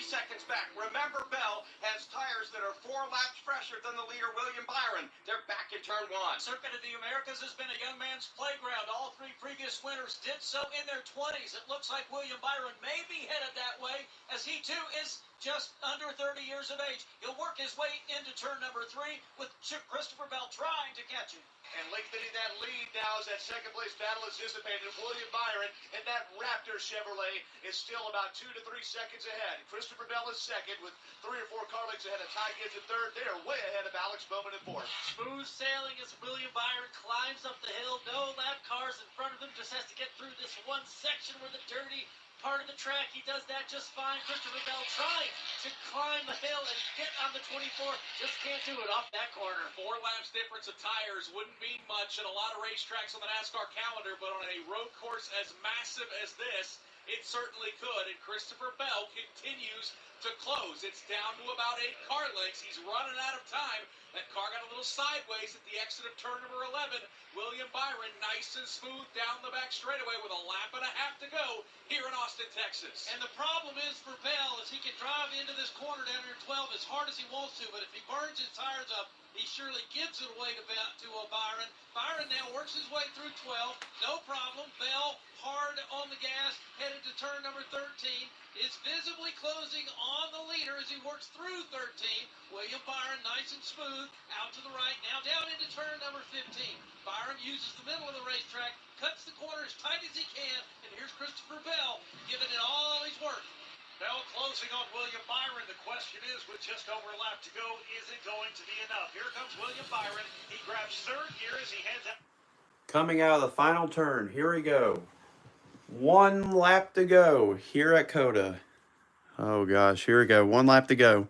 seconds back. Remember, Bell has tires that are 4 laps fresher than the leader, William Byron. They're back in turn 1. Circuit of the Americas has been a young man's playground. All 3 previous winners did so in their 20s. It looks like William Byron may be headed that way, as he too is just under 30 years of age. He'll work his way into turn number 3 with Christopher Bell trying to catch him. And lengthening that lead now as that second place battle is dissipated. William Byron and that Raptor Chevrolet is still about 2 to 3 seconds ahead. Christopher Bell is second with 3 or 4 car lengths ahead of Ty Gibbs in third. They are way ahead of Alex Bowman in fourth. Smooth sailing as William Byron climbs up the hill. No lap cars in front of him. Just has to get through this one section where the dirty part of the track. He does that just fine. Christopher Bell trying to climb the hill and get on the 24. Just can't do it off that corner. 4 laps difference of tires wouldn't mean much in a lot of racetracks on the NASCAR calendar, but on a road course as massive as this, it certainly could. And Christopher Bell continues to close. It's down to about 8 car lengths. He's running out of time. That car got a little sideways at the exit of turn number 11. William Byron nice and smooth down the back straightaway with a lap and a half to go here in Austin, Texas. And the problem is for Bell is he can drive into this corner down here 12 as hard as he wants to, but if he burns his tires up, he surely gives it away to Byron. Byron now works his way through 12. No problem. Bell hard on the gas, headed to turn number 13. Is visibly closing on the leader as he works through 13. William Byron nice and smooth out to the right. Now down into turn number 15. Byron uses the middle of the racetrack, cuts the corner as tight as he can, and here's Christopher Bell giving it all he's worth. Bell closing on William Byron. The question is, with just over a lap to go, is it going to be enough? Here comes William Byron. He grabs third gear as he heads out. Coming out of the final turn, here we go. 1 lap to go here at Cota. Oh gosh, here we go. 1 lap to go.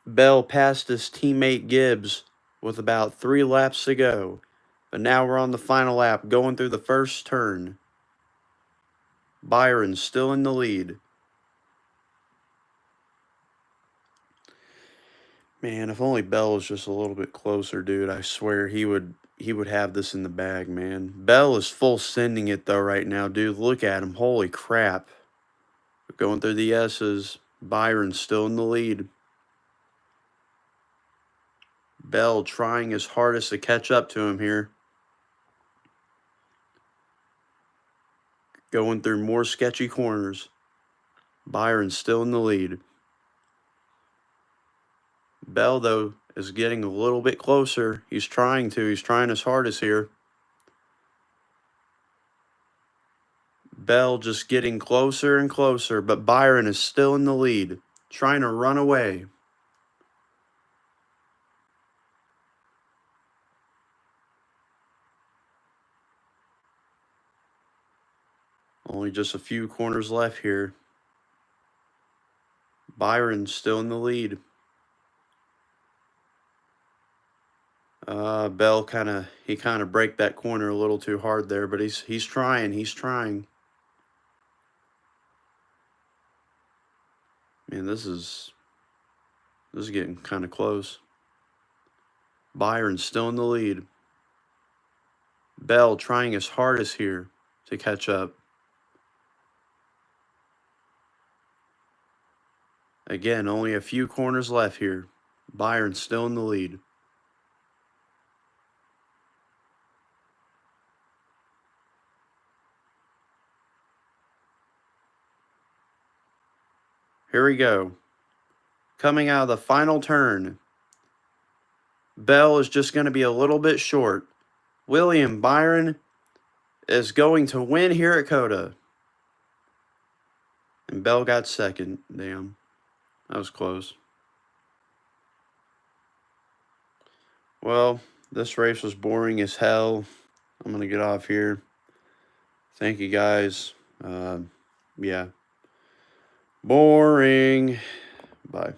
Bell passed his teammate Gibbs with about 3 laps to go. But now we're on the final lap, going through the first turn. Byron still in the lead. Man, if only Bell was just a little bit closer, dude. I swear he would have this in the bag, man. Bell is full sending it though right now, dude. Look at him. Holy crap. Going through the S's. Byron still in the lead. Bell trying his hardest to catch up to him here. Going through more sketchy corners. Byron still in the lead. Bell, though, is getting a little bit closer. He's trying his hardest here. Bell just getting closer and closer, but Byron is still in the lead, trying to run away. Only just a few corners left here. Byron still in the lead. Bell kind of braked that corner a little too hard there, but he's trying. Man, this is getting kind of close. Byron still in the lead. Bell trying his hardest here to catch up. Again, only a few corners left here. Byron still in the lead. Here we go. Coming out of the final turn. Bell is just going to be a little bit short. William Byron is going to win here at Cota. And Bell got second. Damn. That was close. Well, this race was boring as hell. I'm going to get off here. Thank you, guys. Yeah. Boring. Bye.